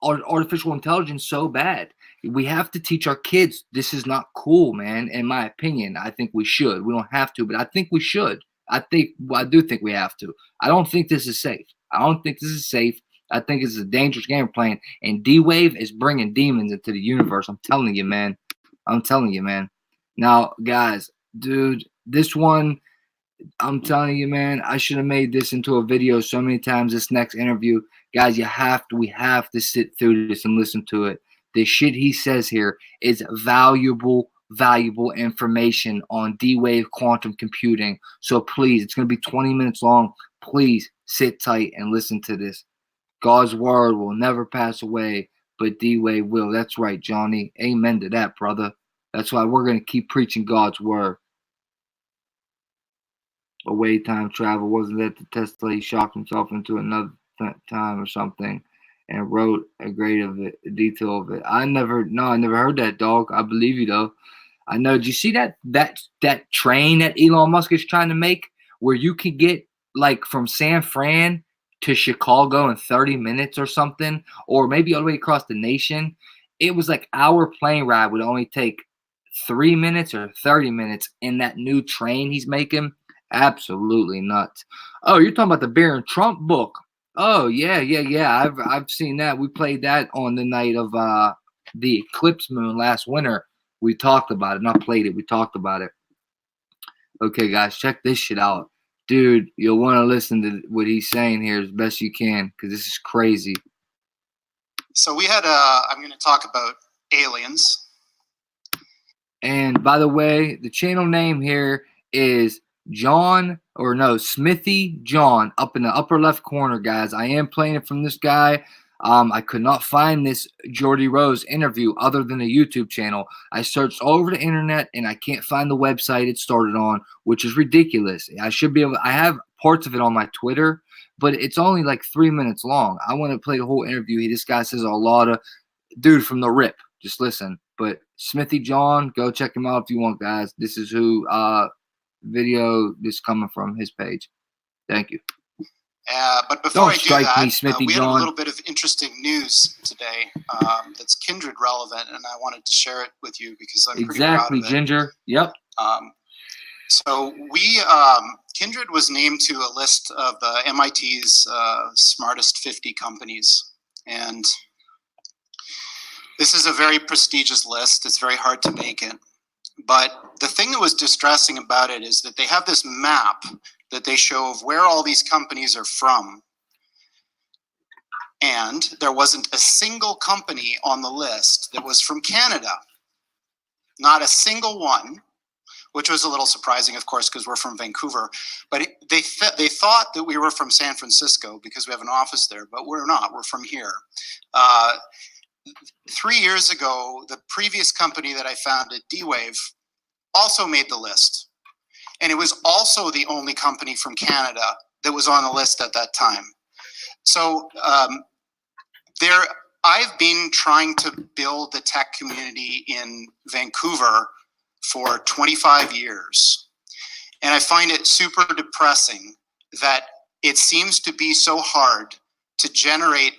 A: artificial intelligence so bad. We have to teach our kids this is not cool, man. In my opinion, I think we should. We don't have to, but I think we should. I do think we have to. I don't think this is safe. I don't think this is safe. I think it's a dangerous game we're playing. And D-Wave is bringing demons into the universe. I'm telling you, man. I'm telling you, man. Now, guys, dude, this one, I'm telling you, man, I should have made this into a video so many times. This next interview, guys, we have to sit through this and listen to it. The shit he says here is valuable information on D-Wave quantum computing. So please, it's going to be 20 minutes long. Please sit tight and listen to this. God's word will never pass away, but D-Wave will. That's right, Johnny. Amen to that, brother. That's why we're going to keep preaching God's word. Away time travel. Wasn't that the Tesla? He shocked himself into another time or something and wrote a grade of it, a detail of it. I never heard that, dog. I believe you, though. I know. Did you see that train that Elon Musk is trying to make where you can get like from San Fran to Chicago in 30 minutes or something, or maybe all the way across the nation? It was like our plane ride would only take 3 minutes or 30 minutes in that new train he's making. Absolutely nuts. Oh, you're talking about the Baron Trump book. Oh, yeah. I've seen that. We played that on the night of the eclipse moon last winter. We talked about it. Not played it. We talked about it. Okay, guys, check this shit out. Dude, you'll want to listen to what he's saying here as best you can, because this is crazy.
E: So we had I'm going to talk about aliens.
A: And by the way, the channel name here is Smithy John, up in the upper left corner, guys. I am playing it from this guy. I could not find this Jordy Rose interview other than a YouTube channel. I searched all over the internet and I can't find the website it started on, which is ridiculous. I have parts of it on my Twitter, but it's only like 3 minutes long. I want to play the whole interview. This guy says a lot of dude from the rip. Just listen. But Smithy John, go check him out if you want, guys. This is who video this coming from, his page. Thank you.
E: But before
A: Don't
E: I do
A: strike
E: that,
A: me, Smithy
E: we had
A: John.
E: a little bit of interesting news today that's kindred relevant, and I wanted to share it with you because I'm pretty proud of it.
A: Ginger. Yep.
E: So Kindred was named to a list of the MIT's smartest 50 companies, and this is a very prestigious list. It's very hard to make it. But the thing that was distressing about it is that they have this map that they show of where all these companies are from. And there wasn't a single company on the list that was from Canada. Not a single one, which was a little surprising, of course, because we're from Vancouver. But they thought that we were from San Francisco because we have an office there, but we're not. We're from here. 3 years ago, the previous company that I founded, D-Wave, also made the list. And it was also the only company from Canada that was on the list at that time. So I've been trying to build the tech community in Vancouver for 25 years. And I find it super depressing that it seems to be so hard to generate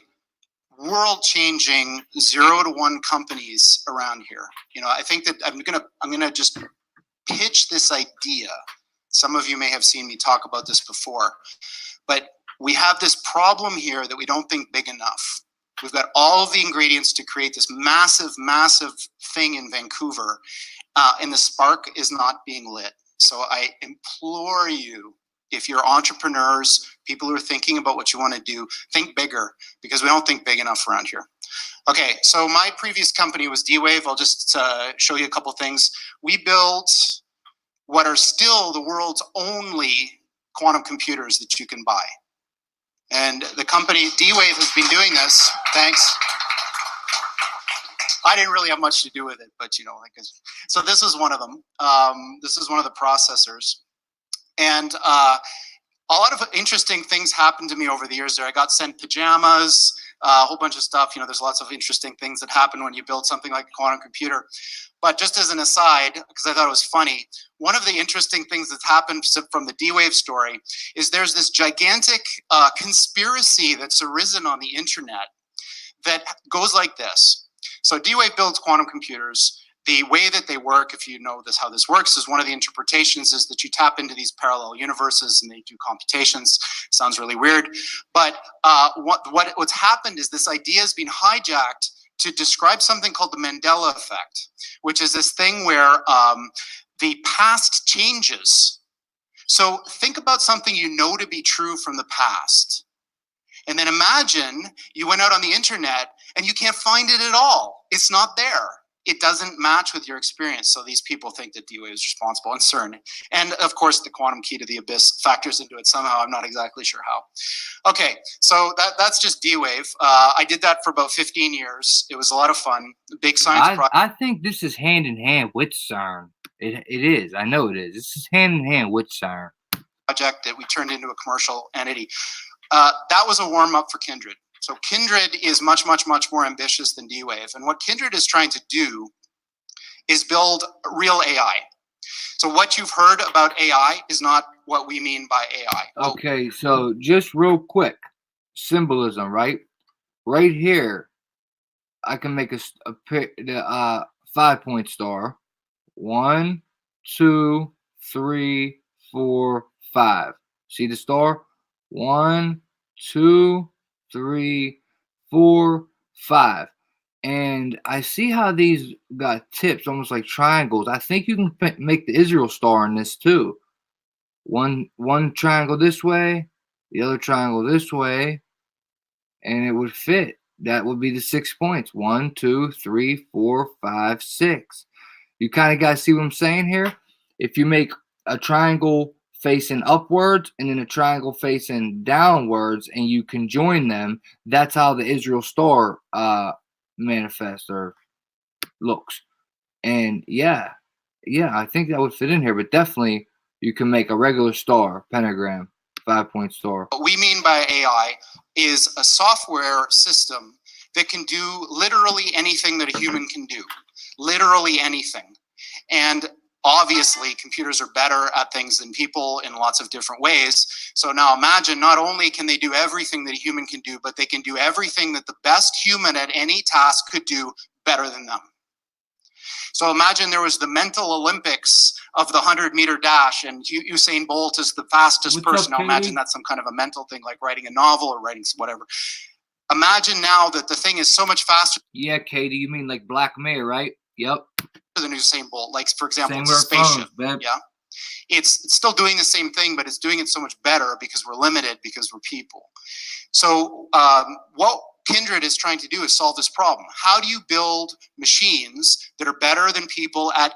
E: world-changing 0 to 1 companies around here. You know, I think that I'm gonna just pitch this idea. Some of you may have seen me talk about this before, but we have this problem here that we don't think big enough. We've got all of the ingredients to create this massive, massive thing in Vancouver, and the spark is not being lit. So I implore you, if you're entrepreneurs, people who are thinking about what you want to do, think bigger, because we don't think big enough around here. Okay, so my previous company was D-Wave. I'll just show you a couple things. We built what are still the world's only quantum computers that you can buy. And the company D-Wave has been doing this. Thanks. I didn't really have much to do with it, but you know, like, so this is one of them. This is one of the processors. And a lot of interesting things happened to me over the years there. I got sent pajamas, a whole bunch of stuff. You know, there's lots of interesting things that happen when you build something like a quantum computer. But just as an aside, because I thought it was funny, one of the interesting things that's happened from the D-Wave story is there's this gigantic conspiracy that's arisen on the internet that goes like this. So D-Wave builds quantum computers. the way that they work, if you know this, how this works, is one of the interpretations is that you tap into these parallel universes and they do computations. Sounds really weird, but what's happened is this idea has been hijacked to describe something called the Mandela effect, which is this thing where the past changes. So think about something you know to be true from the past. And then imagine you went out on the internet and you can't find it at all. It's not there. It doesn't match with your experience. So these people think that D-Wave is responsible, and CERN. And of course, the quantum key to the abyss factors into it somehow. I'm not exactly sure how. Okay, so that's just D-Wave. I did that for about 15 years. It was a lot of fun. Big science project.
A: I think this is hand in hand with CERN. It is. I know it is. This is hand in hand with CERN.
E: Project that we turned into a commercial entity. That was a warm-up for Kindred. So Kindred is much, much, much more ambitious than D-Wave. And what Kindred is trying to do is build real AI. So what you've heard about AI is not what we mean by AI.
A: Okay, so just real quick, symbolism, right? Right here, I can make a 5-point star. 1, 2, 3, 4, 5. See the star? 1, 2, 3, 4, 5. And I see how these got tips, almost like triangles. I think you can make the Israel star in this too. One triangle this way, the other triangle this way, and it would fit. That would be the 6 points. 1, 2, 3, 4, 5, 6. You kind of got to see what I'm saying here. If you make a triangle facing upwards and then a triangle facing downwards and you can join them, that's how the Israel star manifests or looks. And yeah, I think that would fit in here, but definitely you can make a regular star, pentagram, 5-point star.
E: What we mean by AI is a software system that can do literally anything that a human can do. Literally anything. And obviously, computers are better at things than people in lots of different ways. So now imagine, not only can they do everything that a human can do, but they can do everything that the best human at any task could do better than them. So imagine there was the mental Olympics of the 100-meter dash, and Usain Bolt is the fastest person. Now imagine that's some kind of a mental thing, like writing a novel or writing whatever. Imagine now that the thing is so much faster.
A: Yeah, Katie, you mean like Black Mirror, right? Yep.
E: Than Usain Bolt, like for example,
A: Same
E: it's a spaceship.
A: Phones,
E: yeah, it's still doing the same thing, but it's doing it so much better because we're limited, because we're people. So what Kindred is trying to do is solve this problem. How do you build machines that are better than people at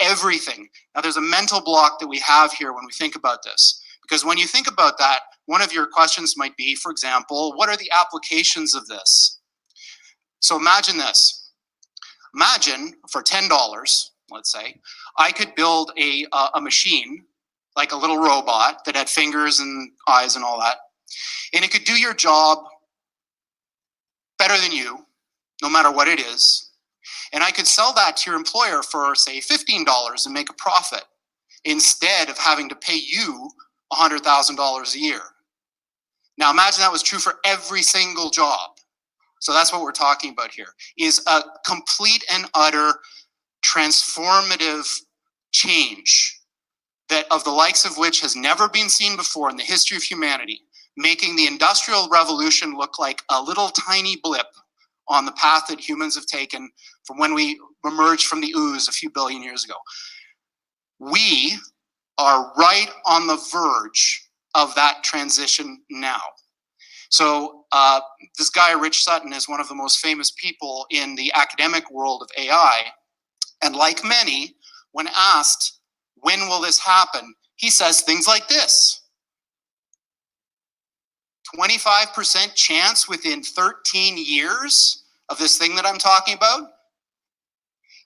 E: everything? Now, there's a mental block that we have here when we think about this, because when you think about that, one of your questions might be, for example, what are the applications of this? So imagine this. Imagine for $10, let's say, I could build a machine, like a little robot that had fingers and eyes and all that, and it could do your job better than you, no matter what it is. And I could sell that to your employer for, say, $15 and make a profit, instead of having to pay you $100,000 a year. Now imagine that was true for every single job. So that's what we're talking about here, is a complete and utter transformative change that of the likes of which has never been seen before in the history of humanity, making the Industrial Revolution look like a little tiny blip on the path that humans have taken from when we emerged from the ooze a few billion years ago. We are right on the verge of that transition now. So this guy, Rich Sutton, is one of the most famous people in the academic world of AI. And like many, when asked, when will this happen? He says things like this. 25% chance within 13 years of this thing that I'm talking about.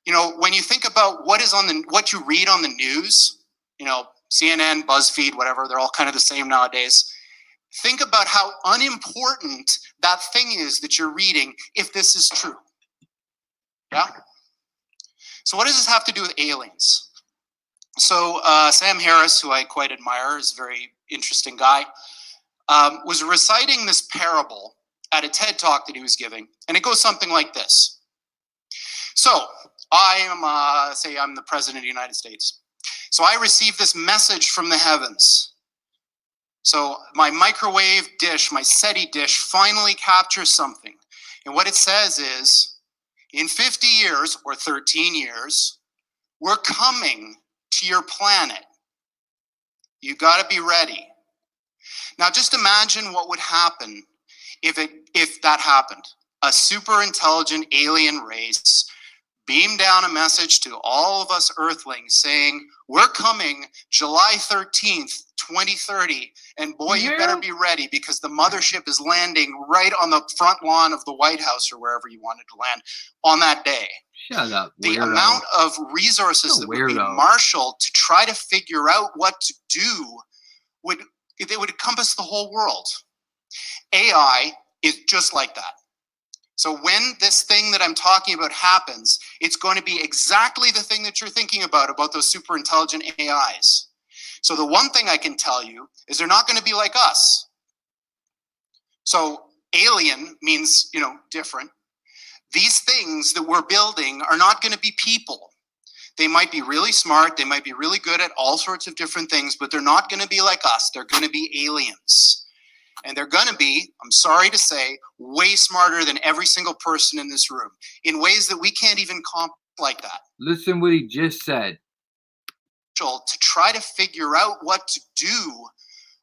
E: You know, when you think about what you read on the news, you know, CNN, BuzzFeed, whatever, they're all kind of the same nowadays. Think about how unimportant that thing is that you're reading if this is true. Yeah? So what does this have to do with aliens? So Sam Harris, who I quite admire, is a very interesting guy, was reciting this parable at a TED Talk that he was giving, and it goes something like this. So say I'm the president of the United States. So I receive this message from the heavens. So my microwave dish, my SETI dish, finally captures something. And what it says is, in 50 years or 13 years, we're coming to your planet. You got to be ready. Now just imagine what would happen if that happened. A super intelligent alien race beamed down a message to all of us earthlings saying, we're coming July 13th, 2030, and boy, you better be ready because the mothership is landing right on the front lawn of the White House or wherever you wanted to land on that day.
A: Shut up,
E: The
A: weirdo.
E: amount of resources that would be marshaled to try to figure out what to do would encompass the whole world. AI is just like that. So when this thing that I'm talking about happens, it's going to be exactly the thing that you're thinking about those super intelligent AIs. So the one thing I can tell you is they're not going to be like us. So alien means, different. These things that we're building are not going to be people. They might be really smart. They might be really good at all sorts of different things, but they're not going to be like us. They're going to be aliens. And they're going to be, I'm sorry to say, way smarter than every single person in this room in ways that we can't even comprehend like that.
A: Listen what he just said.
E: To try to figure out what to do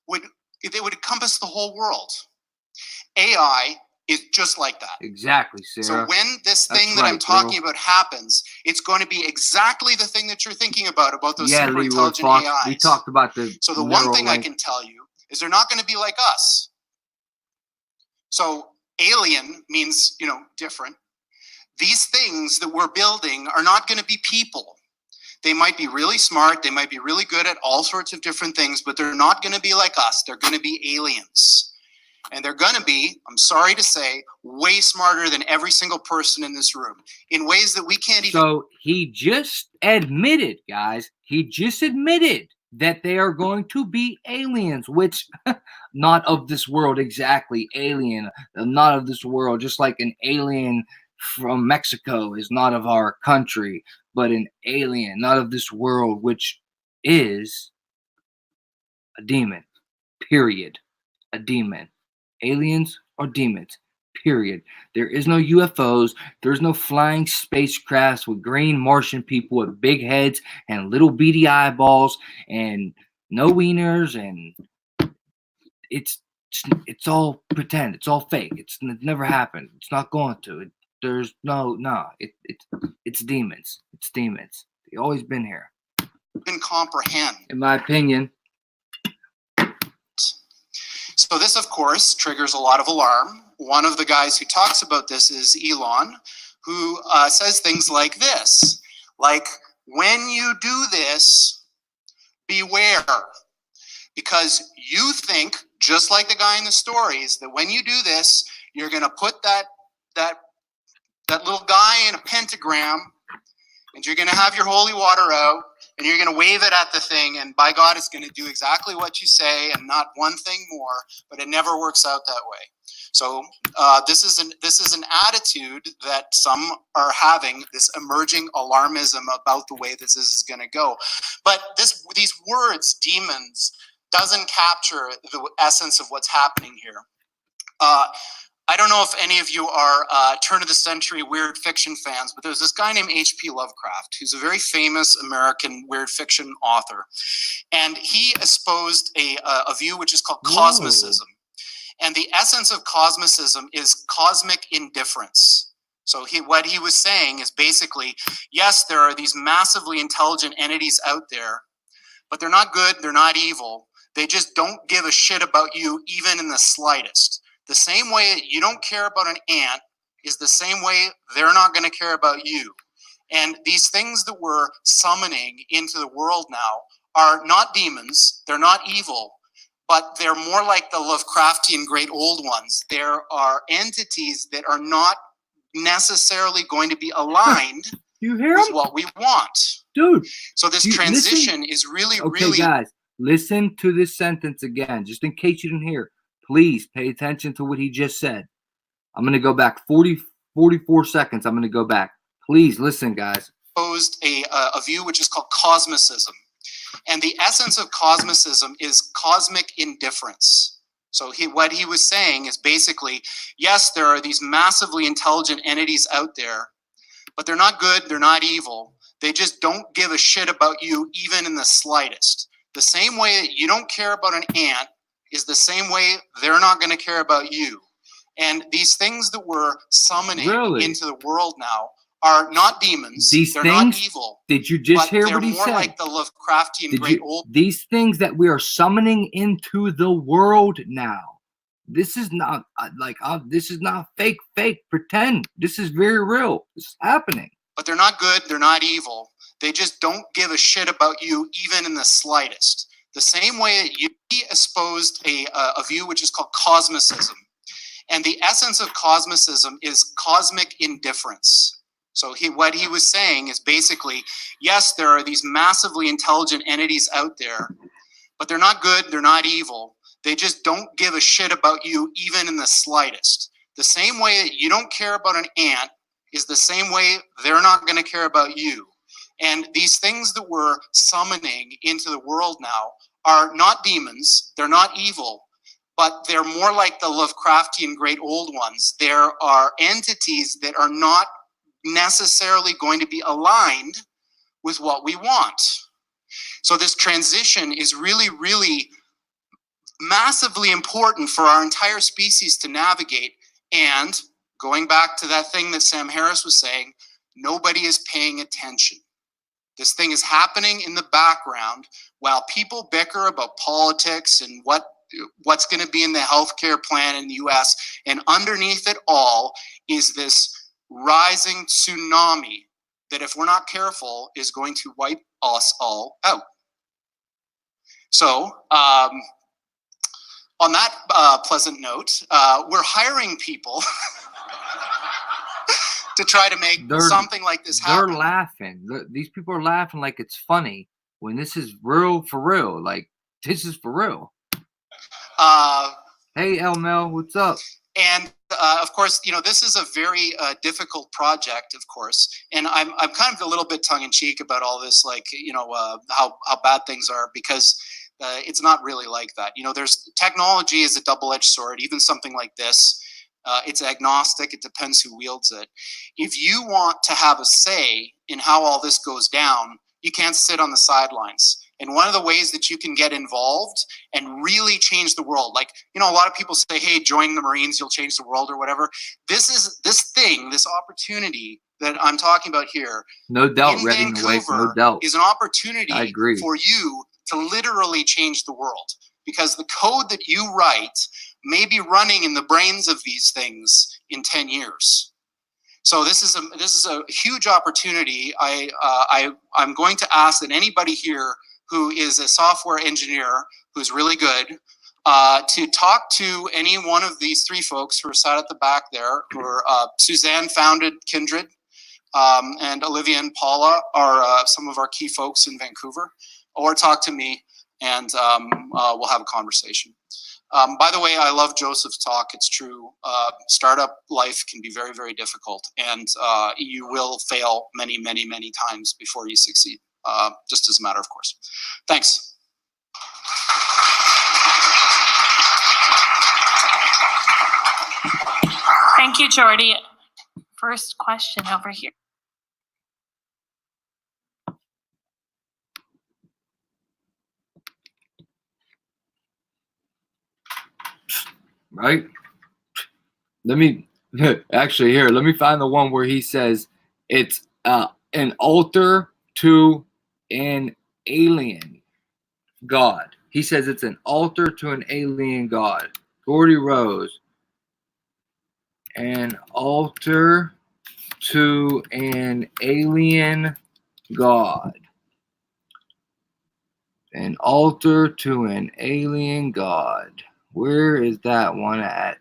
E: would encompass the whole world. AI is just like that.
A: Exactly, Sarah.
E: So when this thing that I'm talking about happens, it's going to be exactly the thing that you're thinking about those super intelligent AIs.
A: We talked about the
E: So the one thing I can tell you is they're not going to be like us. So alien means, different. These things that we're building are not going to be people. They might be really smart. They might be really good at all sorts of different things, but they're not going to be like us. They're going to be aliens. And they're going to be, I'm sorry to say, way smarter than every single person in this room in ways that we can't even.
A: So he just admitted, guys, that they are going to be aliens, which not of this world exactly, alien, not of this world, just like an alien from Mexico is not of our country, but an alien, not of this world, which is a demon, period, a demon. Aliens or demons, period. There is no UFOs. There's no flying spacecrafts with green Martian people with big heads and little beady eyeballs and no wieners, and it's all pretend. It's all fake. It never happened. It's not going to. It's demons. It's demons. They've always been here.
E: Can comprehend.
A: In my opinion.
E: So this, of course, triggers a lot of alarm. One of the guys who talks about this is Elon, who says things like this, like, when you do this, beware, because you think, just like the guy in the stories, that when you do this, you're going to put that little guy in a pentagram, and you're going to have your holy water out, and you're going to wave it at the thing, and by God, it's going to do exactly what you say and not one thing more, but it never works out that way. So this is an attitude that some are having, this emerging alarmism about the way this is going to go. But these words, demons, doesn't capture the essence of what's happening here. I don't know if any of you are turn of the century weird fiction fans, but there's this guy named H.P. Lovecraft, who's a very famous American weird fiction author. And he espoused a view which is called cosmicism. And the essence of cosmicism is cosmic indifference. So what he was saying is basically, yes, there are these massively intelligent entities out there, but they're not good, they're not evil. They just don't give a shit about you even in the slightest. The same way you don't care about an ant is the same way they're not going to care about you. And these things that we're summoning into the world now are not demons, they're not evil, but they're more like the Lovecraftian great old ones. There are entities that are not necessarily going to be aligned with what we want.
A: Dude.
E: So this transition is really, really...
A: guys, listen to this sentence again, just in case you didn't hear. Please pay attention to what he just said. I'm going to go back 44 seconds. I'm going to go back. Please listen, guys.
E: exposed a view which is called cosmicism. And the essence of cosmicism is cosmic indifference. So what he was saying is basically, yes, there are these massively intelligent entities out there, but they're not good, they're not evil. They just don't give a shit about you even in the slightest. The same way that you don't care about an ant is the same way they're not going to care about you. And these things that we're summoning into the world now are not demons. They're not evil.
A: Did you just hear what he said?
E: They're more like the Lovecraftian great old.
A: These things that we are summoning into the world now. This is not this is not fake pretend. This is very real. This is happening.
E: But they're not good. They're not evil. They just don't give a shit about you even in the slightest. The same way that you exposed a view which is called cosmicism. And the essence of cosmicism is cosmic indifference. So what he was saying is basically, yes, there are these massively intelligent entities out there, but they're not good, they're not evil. They just don't give a shit about you even in the slightest. The same way that you don't care about an ant is the same way they're not going to care about you. And these things that we're summoning into the world now are not demons, they're not evil, but they're more like the Lovecraftian great old ones. There are entities that are not necessarily going to be aligned with what we want. So this transition is really, really massively important for our entire species to navigate. And going back to that thing that Sam Harris was saying, nobody is paying attention. This thing is happening in the background while people bicker about politics and what's going to be in the healthcare plan in the US. And underneath it all is this rising tsunami that, if we're not careful, is going to wipe us all out. So on that pleasant note, we're hiring people to try to make something like this happen.
A: They're laughing. These people are laughing like it's funny when this is real for real. Like, this is for real. Hey, Elmel, what's up?
E: And of course, this is a very difficult project, of course. And I'm kind of a little bit tongue in cheek about all this, like, how bad things are, because it's not really like that. There's technology is a double-edged sword. Even something like this, it's agnostic. It depends who wields it. If you want to have a say in how all this goes down, you can't sit on the sidelines. And one of the ways that you can get involved and really change the world, like, a lot of people say, hey, join the Marines, you'll change the world or whatever. This opportunity that I'm talking about here,
A: no doubt,
E: in Vancouver,
A: no doubt,
E: is an opportunity for you to literally change the world. Because the code that you write may be running in the brains of these things in 10 years. So this is a huge opportunity. I'm going to ask that anybody here who is a software engineer who's really good to talk to any one of these three folks who are sat at the back there. Who are, Suzanne founded Kindred, and Olivia and Paula are some of our key folks in Vancouver. Or talk to me, and we'll have a conversation. By the way, I love Joseph's talk. It's true. Startup life can be very, very difficult, and you will fail many, many, many times before you succeed, just as a matter of course. Thanks.
F: Thank you, Jordy. First question over here.
A: Right? Let me actually here. Let me find the one where he says it's an altar to an alien god. He says it's an altar to an alien god. Gordy Rose. An altar to an alien god. An altar to an alien god. Where is that one at?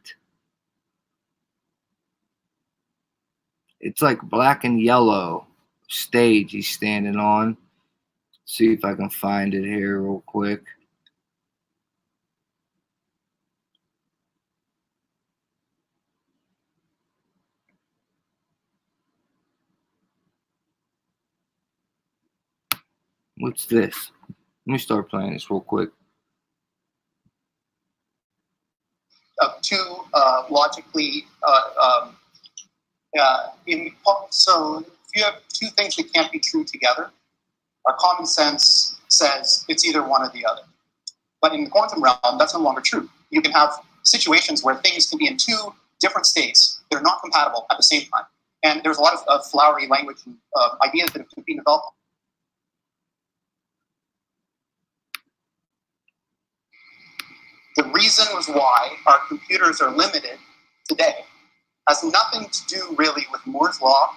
A: It's like black and yellow stage he's standing on. See if I can find it here real quick. What's this? Let me start playing this real quick.
E: Two logically so if you have two things that can't be true together, our common sense says it's either one or the other. But in the quantum realm, that's no longer true. You can have situations where things can be in two different states that are not compatible at the same time. And there's a lot of flowery language and ideas that have been developed. The reason was why our computers are limited today has nothing to do really with Moore's Law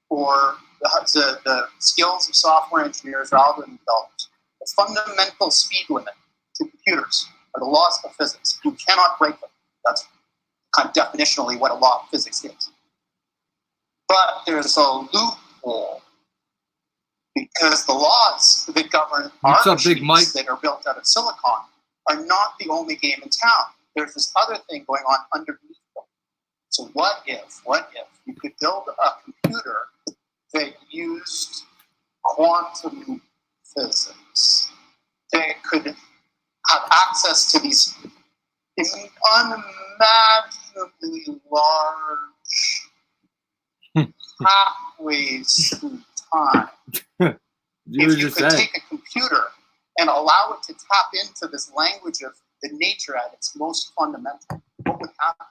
E: or the skills of software engineers or algorithm developers. The fundamental speed limit to computers are the laws of physics. You cannot break them. That's kind of definitionally what a law of physics is. But there's a loophole because the laws that govern our machines that are built out of silicon are not the only game in town. There's this other thing going on underneath them. So what if you could build a computer that used quantum physics, that could have access to these unimaginably large pathways through time. If you could take a computer and allow it to tap into this language of the nature at its most fundamental, what would happen?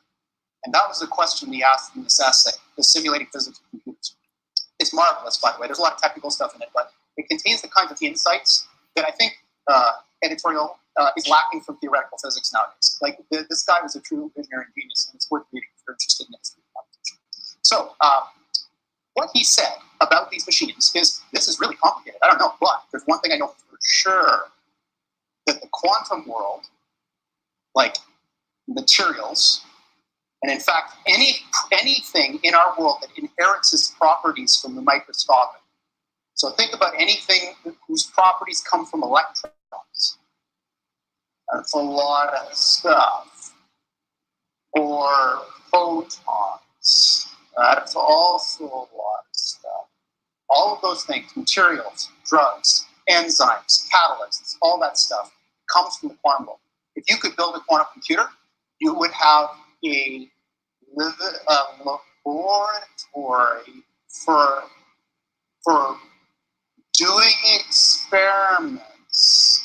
E: And that was the question we asked in this essay, the simulating physics of computers. It's marvelous, by the way. There's a lot of technical stuff in it, but it contains the kinds of insights that I think editorial is lacking from theoretical physics nowadays. Like, this guy was a true engineering genius, and it's worth reading if you're interested in it. So, what he said about these machines is, this is really complicated. I don't know, but there's one thing I know for sure, that the quantum world, like materials, and in fact, anything in our world that inherits its properties from the microscopic. So think about anything whose properties come from electrons. That's a lot of stuff. Or photons. That's also a lot of stuff. All of those things, materials, drugs, enzymes, catalysts, all that stuff comes from the quantum world. If you could build a quantum computer, you would have a laboratory for doing experiments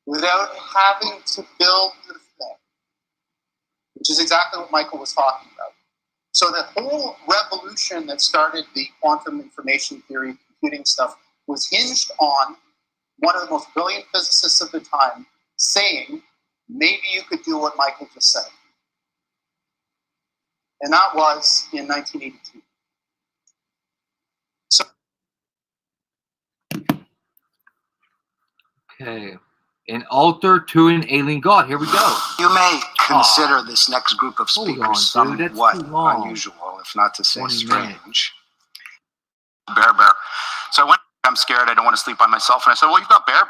E: without having to build the thing, which is exactly what Michael was talking about. So the whole revolution that started the quantum information theory computing stuff was hinged on one of the most brilliant physicists of the time saying, maybe you could do what Michael just said. And that was in 1982. So,
A: okay. An altar to an alien god. Here we go.
G: You may consider this next group of speakers somewhat unusual, if not to say strange. Bear. So I went, I'm scared, I don't want to sleep by myself. And I said, well, you've got Bear.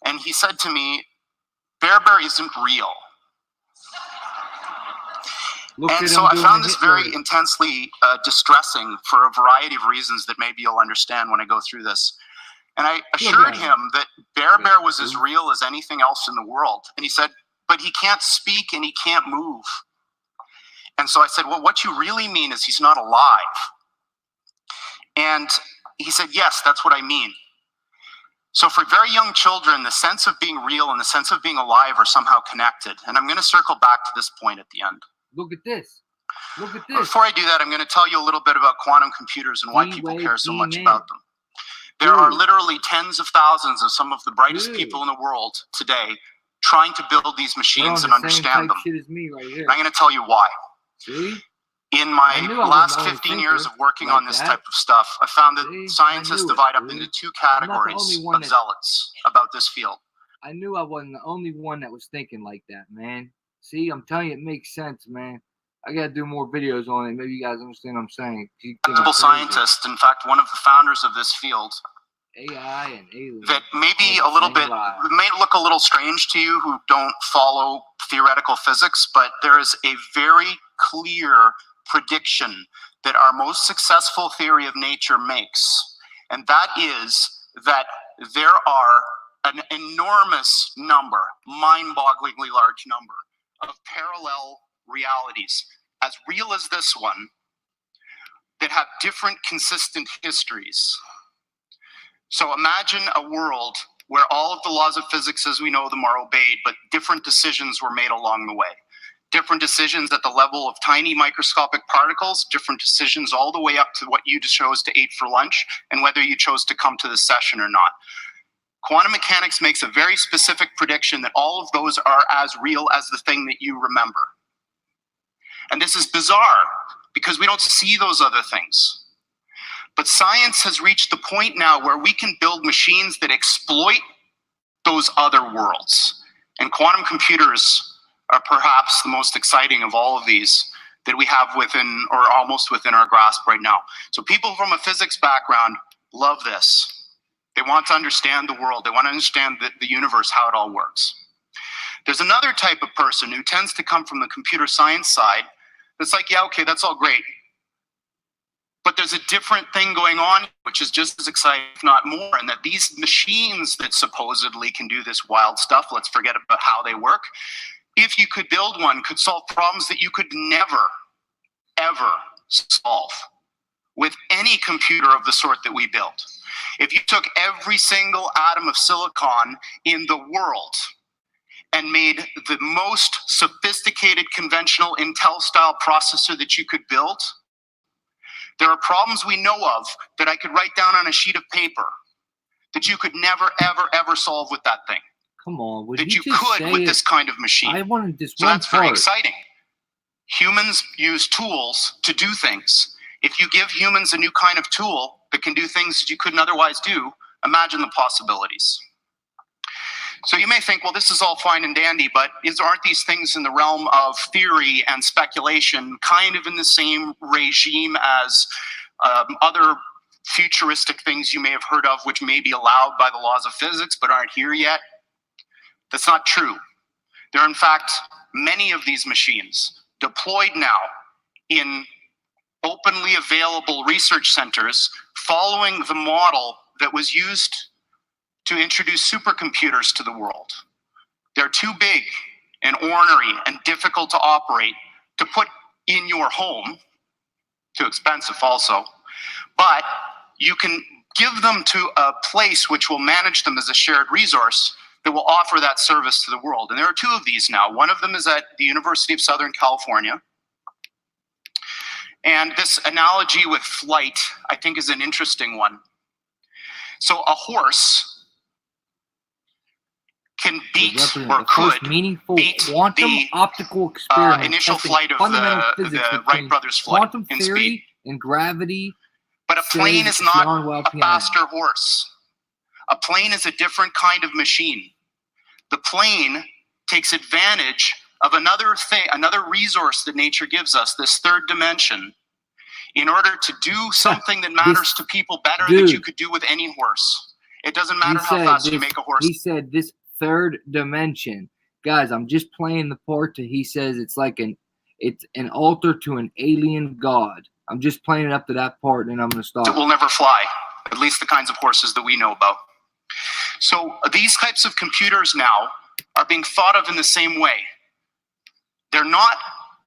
G: And he said to me, Bear isn't real. And so I found this very intensely distressing for a variety of reasons that maybe you'll understand when I go through this. And I assured him that Bear was as real as anything else in the world. And he said, but he can't speak and he can't move. And so I said, well, what you really mean is he's not alive. And he said, yes, that's what I mean. So for very young children, the sense of being real and the sense of being alive are somehow connected. And I'm going to circle back to this point at the end.
A: Look at this. Look at this.
G: Before I do that, I'm going to tell you a little bit about quantum computers and why people care so much about them. There are literally tens of thousands of some of the brightest people in the world today trying to build these machines and understand them. I'm going to tell you why.
A: See?
G: In my last 15 years of working on this type of stuff, I found that scientists divide up into two categories of zealots about this field.
A: I knew I wasn't the only one that was thinking like that, man. See, I'm telling you, it makes sense, man. I gotta do more videos on it. Maybe you guys understand what I'm saying.
G: Principal scientist, in fact, one of the founders of this field.
A: AI and aliens.
G: That maybe a little bit, may look a little strange to you who don't follow theoretical physics, but there is a very clear prediction that our most successful theory of nature makes. And that is that there are an enormous number, mind-bogglingly large number, of parallel realities, as real as this one, that have different consistent histories. So imagine a world where all of the laws of physics as we know them are obeyed, but different decisions were made along the way. Different decisions at the level of tiny microscopic particles, different decisions all the way up to what you chose to eat for lunch and whether you chose to come to the session or not. Quantum mechanics makes a very specific prediction that all of those are as real as the thing that you remember. And this is bizarre because we don't see those other things. But science has reached the point now where we can build machines that exploit those other worlds. And quantum computers are perhaps the most exciting of all of these that we have within, or almost within, our grasp right now. So people from a physics background love this. They want to understand the world. They want to understand the universe, how it all works. There's another type of person who tends to come from the computer science side that's like, yeah, okay, that's all great. But there's a different thing going on, which is just as exciting, if not more, and that these machines that supposedly can do this wild stuff, let's forget about how they work, if you could build one, could solve problems that you could never, ever solve with any computer of the sort that we built. If you took every single atom of silicon in the world and made the most sophisticated conventional Intel-style processor that you could build, there are problems we know of that I could write down on a sheet of paper that you could never, ever, ever solve with that thing.
A: Come on, would
G: that
A: you
G: you
A: just
G: could
A: say
G: with
A: it?
G: this kind of machine.
A: I wanted this
G: So
A: one
G: that's very
A: part.
G: exciting. Humans use tools to do things. If you give humans a new kind of tool that can do things that you couldn't otherwise do, imagine the possibilities. So you may think, well, this is all fine and dandy, but aren't these things in the realm of theory and speculation kind of in the same regime as other futuristic things you may have heard of, which may be allowed by the laws of physics but aren't here yet? That's not true. There are, in fact, many of these machines deployed now in openly available research centers following the model that was used to introduce supercomputers to the world. They're too big and ornery and difficult to operate to put in your home, too expensive also, but you can give them to a place which will manage them as a shared resource that will offer that service to the world. And there are two of these now. One of them is at the University of Southern California. And this analogy with flight, I think, is an interesting one. So a horse can beat or could
A: meaningful
G: beat
A: quantum
G: the
A: optical experiment
G: initial
A: testing
G: flight of
A: fundamental
G: the
A: physics
G: Wright
A: between
G: brothers' flight
A: quantum
G: in
A: theory
G: speed.
A: and gravity.
G: But a plane is not a
A: piano.
G: faster horse. A plane is a different kind of machine. The plane takes advantage of another thing, another resource that nature gives us, this third dimension, in order to do something that matters to people better than you could do with any horse. It doesn't matter how fast you make a horse.
A: He said this third dimension. Guys, I'm just playing the part that he says it's like it's an altar to an alien god. I'm just playing it up to that part, and I'm going to stop.
G: It will never fly, at least the kinds of horses that we know about. So these types of computers now are being thought of in the same way. They're not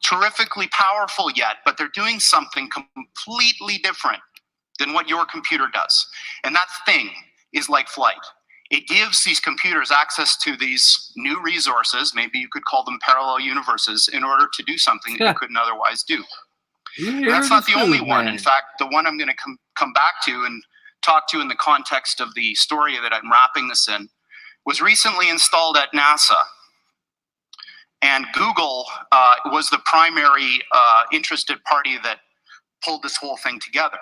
G: terrifically powerful yet, but they're doing something completely different than what your computer does. And that thing is like flight. It gives these computers access to these new resources, maybe you could call them parallel universes, in order to do something that you couldn't otherwise do. And that's not the only one. In fact, the one I'm going to come back to and talk to in the context of the story that I'm wrapping this in was recently installed at NASA. And Google was the primary interested party that pulled this whole thing together.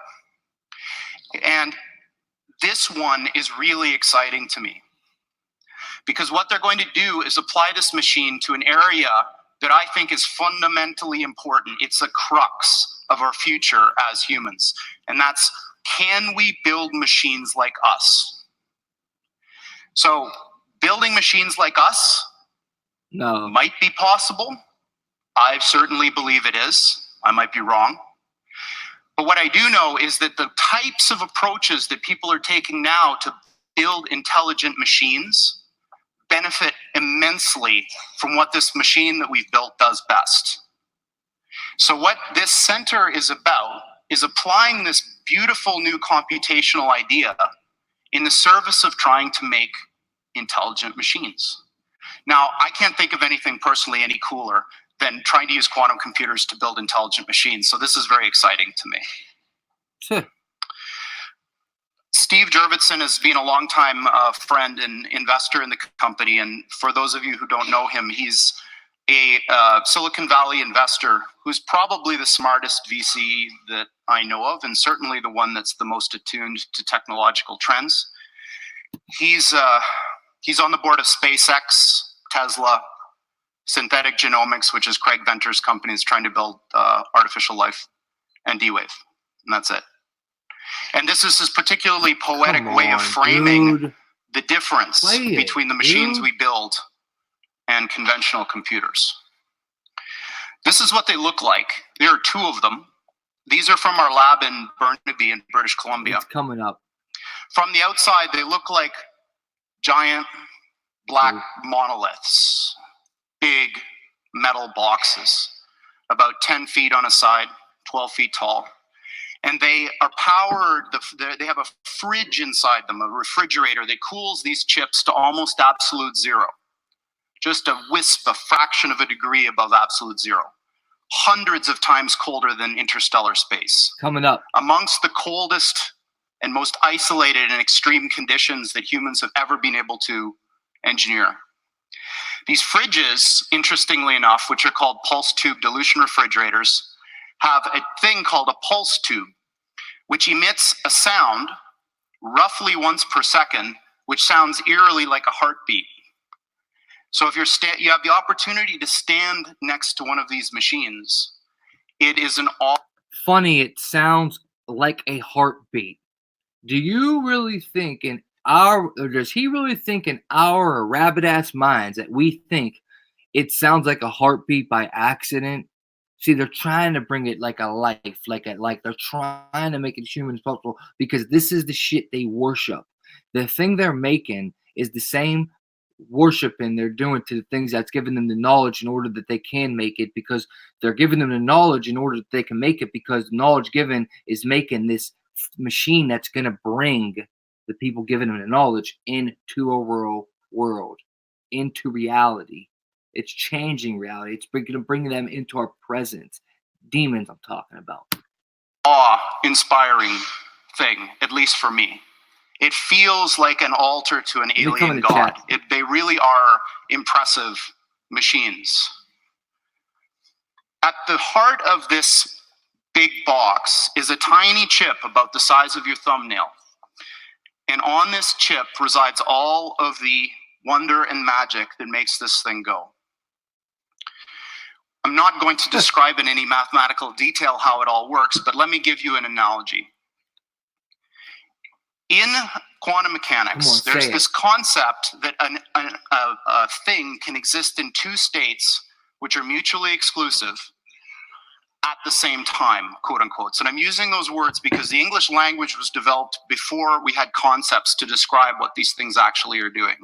G: And this one is really exciting to me because what they're going to do is apply this machine to an area that I think is fundamentally important. It's a crux of our future as humans. And that's, can we build machines like us? So building machines like us might be possible. I certainly believe it is. I might be wrong. But what I do know is that the types of approaches that people are taking now to build intelligent machines benefit immensely from what this machine that we've built does best. So what this center is about is applying this beautiful new computational idea in the service of trying to make intelligent machines. Now, I can't think of anything personally any cooler than trying to use quantum computers to build intelligent machines. So this is very exciting to me.
A: Sure.
G: Steve Jurvetson has been a longtime friend and investor in the company. And for those of you who don't know him, he's a Silicon Valley investor who's probably the smartest VC that I know of, and certainly the one that's the most attuned to technological trends. He's on the board of SpaceX, Tesla, Synthetic Genomics, which is Craig Venter's company, is trying to build artificial life, and D-Wave, and that's it. And this is his particularly poetic way of framing the difference between the machines we build and conventional computers. This is what they look like. There are two of them. These are from our lab in Burnaby in British Columbia.
A: It's coming up.
G: From the outside, they look like giant black monoliths, big metal boxes, about 10 feet on a side, 12 feet tall. And they are powered, they have a fridge inside them, a refrigerator that cools these chips to almost absolute zero. Just a wisp, a fraction of a degree above absolute zero. Hundreds of times colder than interstellar space.
A: Coming up.
G: Amongst the coldest and most isolated and extreme conditions that humans have ever been able to engineer. These fridges, interestingly enough, which are called pulse tube dilution refrigerators, have a thing called a pulse tube, which emits a sound roughly once per second, which sounds eerily like a heartbeat. So if you have the opportunity to stand next to one of these machines, it is an
A: funny. It sounds like a heartbeat. Do you really think or does he really think in our rabbit ass minds that we think it sounds like a heartbeat by accident? See, they're trying to bring it like a life, like they're trying to make it human as possible, because this is the shit they worship. The thing they're making is the same worshiping they're doing to the things that's giving them the knowledge in order that they can make it, because they're giving them the knowledge in order that they can make it, because the knowledge given is making this machine that's going to bring the people giving them the knowledge into a real world, into reality. It's changing reality. It's going to bring them into our presence. Demons I'm talking about.
G: Awe-inspiring thing, at least for me. It feels like an altar to an alien god. They really are impressive machines. At the heart of this big box is a tiny chip about the size of your thumbnail. And on this chip resides all of the wonder and magic that makes this thing go. I'm not going to describe in any mathematical detail how it all works, but let me give you an analogy. In quantum mechanics, there's this concept that a thing can exist in two states which are mutually exclusive at the same time, quote unquote. And I'm using those words because the English language was developed before we had concepts to describe what these things actually are doing.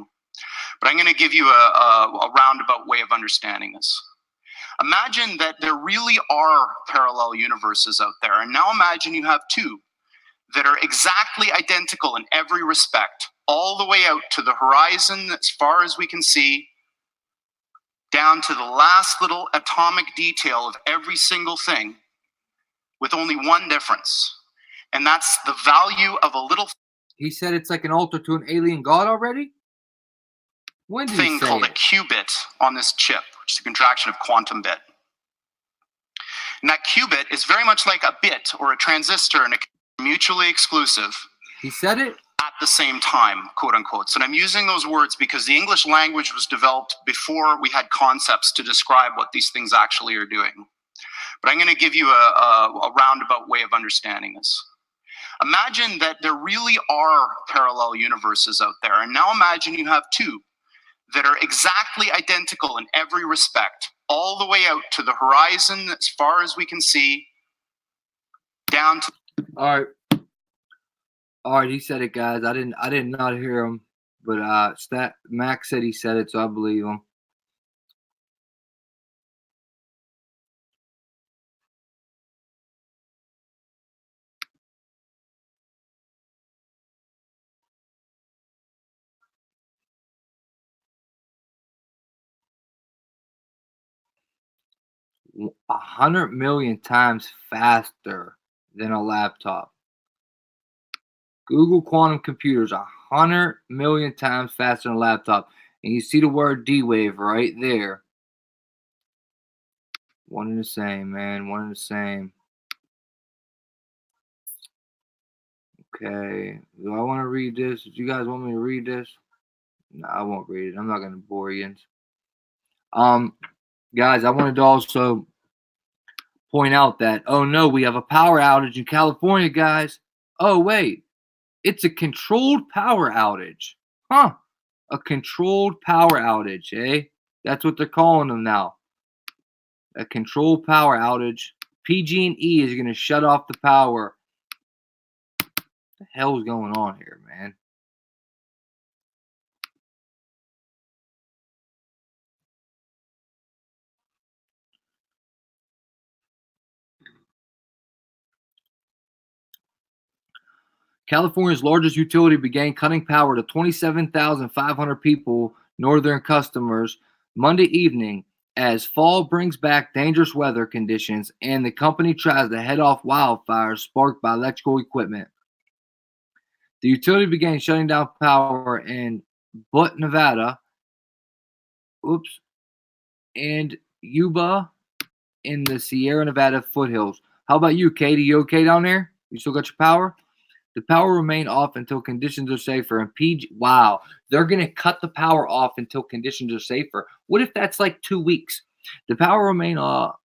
G: But I'm going to give you a roundabout way of understanding this. Imagine that there really are parallel universes out there. And now imagine you have two that are exactly identical in every respect, all the way out to the horizon as far as we can see, down to the last little atomic detail of every single thing, with only one difference. And that's the value of a little
A: He said it's like an altar to an alien god already? When did
G: thing called a qubit on this chip, which is a contraction of quantum bit. And that qubit is very much like a bit or a transistor, and it's mutually exclusive.
A: He said it?
G: At the same time, quote unquote. And I'm using those words because the English language was developed before we had concepts to describe what these things actually are doing. But I'm going to give you a roundabout way of understanding this. Imagine that there really are parallel universes out there. And now imagine you have two that are exactly identical in every respect, all the way out to the horizon as far as we can see, down to...
A: All right. All right, he said it, guys. I did not hear him, but Max said he said it, so I believe him. $100 million times faster than a laptop. Google quantum computers 100 million times faster than a laptop. And you see the word D-Wave right there. One and the same, man. One and the same. Okay. Do I want to read this? Do you guys want me to read this? No, I won't read it. I'm not going to bore you. Guys, I wanted to also point out that, oh no, we have a power outage in California, guys. Oh, wait. It's a controlled power outage. Huh. A controlled power outage, eh? That's what they're calling them now. A controlled power outage. PG&E is going to shut off the power. What the hell is going on here, man? California's largest utility began cutting power to 27,500 people, northern customers, Monday evening as fall brings back dangerous weather conditions and the company tries to head off wildfires sparked by electrical equipment. The utility began shutting down power in Butte, Nevada, and Yuba in the Sierra Nevada foothills. How about you, Katie? You okay down there? You still got your power? The power remained off until conditions are safer. And wow, they're going to cut the power off until conditions are safer. What if that's like 2 weeks? The power remained off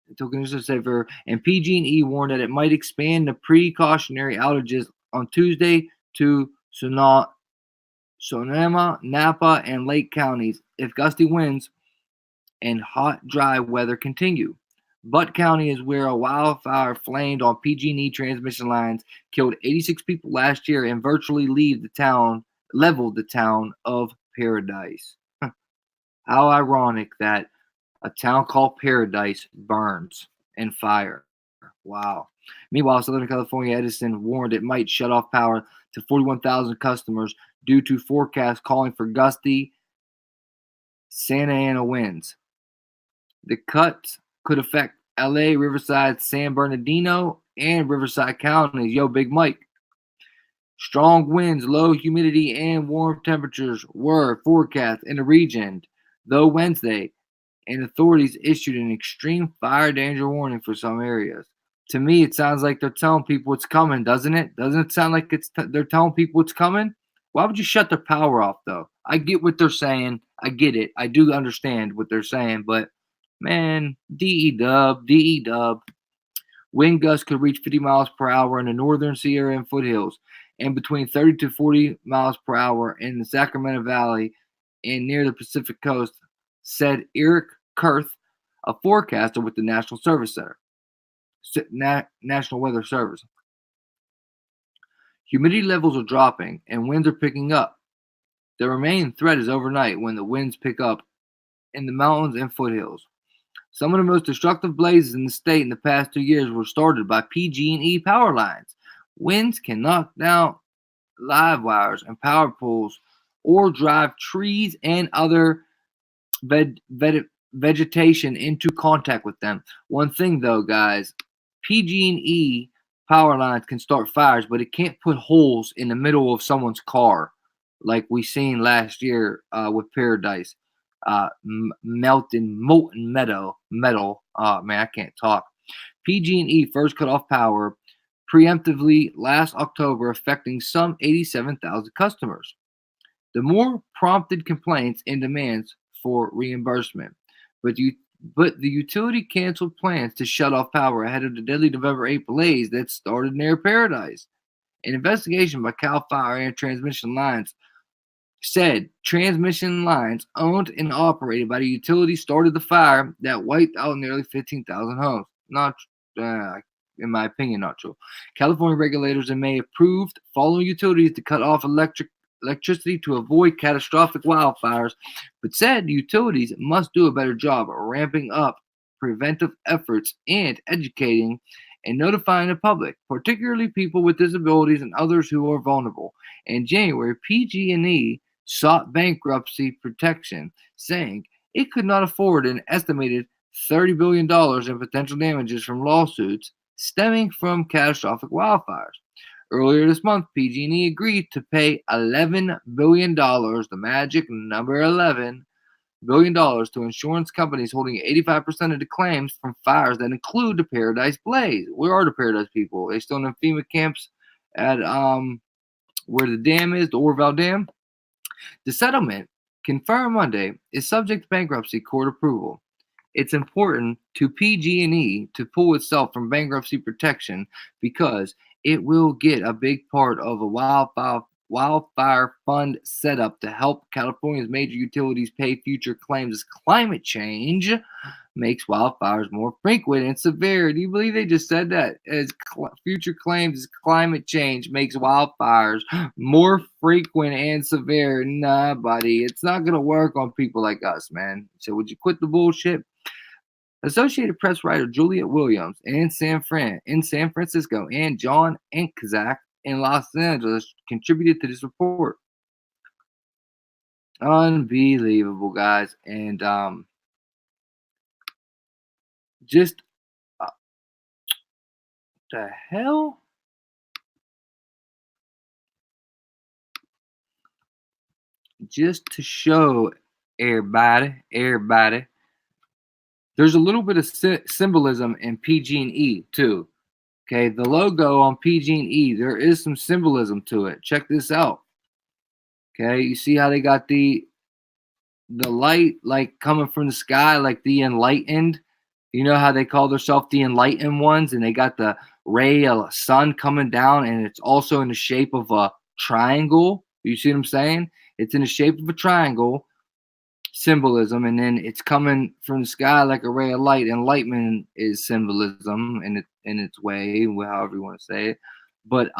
A: until conditions are safer. And PG&E warned that it might expand the precautionary outages on Tuesday to Sonoma, Napa, and Lake counties if gusty winds and hot, dry weather continue. Butte County is where a wildfire flamed on PG&E transmission lines, killed 86 people last year, and virtually leveled the town of Paradise. How ironic that a town called Paradise burns in fire. Wow. Meanwhile, Southern California Edison warned it might shut off power to 41,000 customers due to forecasts calling for gusty Santa Ana winds. The cuts could affect LA, Riverside, San Bernardino, and Riverside counties. Yo, Big Mike. Strong winds, low humidity, and warm temperatures were forecast in the region, though Wednesday, and authorities issued an extreme fire danger warning for some areas. To me, it sounds like they're telling people it's coming, doesn't it? Doesn't it sound like they're telling people it's coming? Why would you shut their power off, though? I get what they're saying. I get it. I do understand what they're saying, but man, DE-dub. Wind gusts could reach 50 miles per hour in the northern Sierra and foothills, and between 30 to 40 miles per hour in the Sacramento Valley and near the Pacific Coast, said Eric Kurth, a forecaster with the National Weather Service. Humidity levels are dropping and winds are picking up. The remaining threat is overnight when the winds pick up in the mountains and foothills. Some of the most destructive blazes in the state in the past 2 years were started by PG&E power lines. Winds can knock down live wires and power poles or drive trees and other vegetation into contact with them. One thing though, guys, PG&E power lines can start fires, but it can't put holes in the middle of someone's car like we seen last year with Paradise. Molten metal. Oh man, I can't talk. PG&E first cut off power preemptively last October, affecting some 87,000 customers. The more prompted complaints and demands for reimbursement, but the utility canceled plans to shut off power ahead of the deadly November 8 blaze that started near Paradise. An investigation by CAL FIRE and Transmission Lines said transmission lines owned and operated by the utility started the fire that wiped out nearly 15,000 homes. in my opinion, not true. California regulators in May approved following utilities to cut off electricity to avoid catastrophic wildfires, but said utilities must do a better job of ramping up preventive efforts and educating and notifying the public, particularly people with disabilities and others who are vulnerable. In January, PG&E sought bankruptcy protection, saying it could not afford an estimated $30 billion in potential damages from lawsuits stemming from catastrophic wildfires. Earlier this month, PG&E agreed to pay $11 billion, the magic number $11 billion, to insurance companies holding 85% of the claims from fires that include the Paradise Blaze. Where are the Paradise people? They still in FEMA camps at where the dam is, the Orville Dam? The settlement, confirmed Monday, is subject to bankruptcy court approval. It's important to PG&E to pull itself from bankruptcy protection because it will get a big part of a wildfire fund set up to help California's major utilities pay future claims as climate change makes wildfires more frequent and severe. Do you believe they just said that? As future claims as climate change makes wildfires more frequent and severe. Nah, buddy, it's not going to work on people like us, man. So would you quit the bullshit? Associated Press writer Juliet Williams in San Francisco and John Ankazak in Los Angeles contributed to this report. Unbelievable, guys. And just the hell? Just to show everybody, there's a little bit of symbolism in PG&E too. Okay, the logo on PG&E, there is some symbolism to it. Check this out. Okay, you see how they got the light like coming from the sky, like the enlightened. You know how they call themselves the enlightened ones, and they got the ray of sun coming down, and it's also in the shape of a triangle. You see what I'm saying? It's in the shape of a triangle, symbolism, and then it's coming from the sky like a ray of light. Enlightenment is symbolism in its way, however you want to say it. But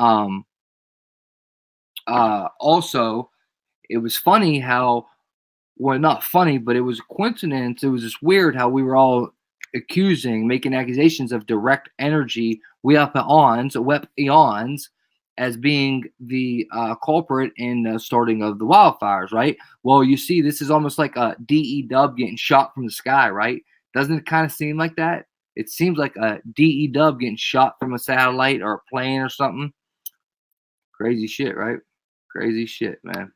A: also, it was funny how, well, not funny, but it was a coincidence. It was just weird how we were all making accusations of direct energy weapons as being the culprit in the starting of the wildfires, right? Well, you see, this is almost like a DE-dub getting shot from the sky, right? Doesn't it kind of seem like that? It seems like a DE-dub getting shot from a satellite or a plane or something. Crazy shit, right? Crazy shit, man.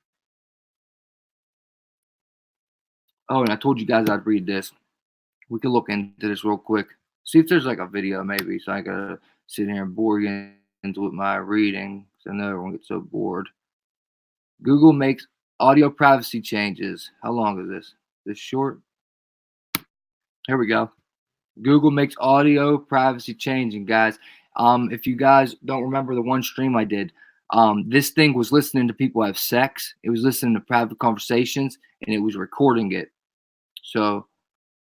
A: Oh, and I told you guys I'd read this. We could look into this real quick. See if there's like a video maybe, so I gotta sit here and bore you into with my reading. So I know everyone gets so bored. Google makes audio privacy changes. How long is this? This short? Here we go. Google makes audio privacy changing, guys. If you guys don't remember the one stream I did, this thing was listening to people have sex. It was listening to private conversations, and it was recording it. So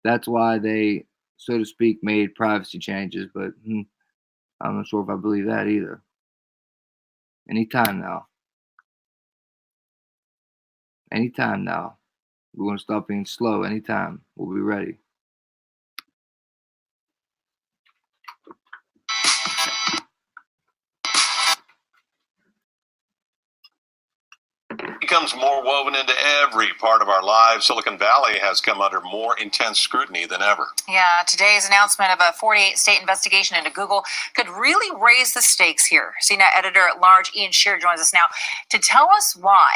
A: that's why they, so to speak, made privacy changes. But I'm not sure if I believe that either. Anytime now. Anytime now. We're going to stop being slow. Anytime. We'll be ready.
H: Becomes more woven into every part of our lives. Silicon Valley has come under more intense scrutiny than ever.
B: Yeah, today's announcement of a 48-state investigation into Google could really raise the stakes here. CNET editor-at-large Ian Shear joins us now to tell us why.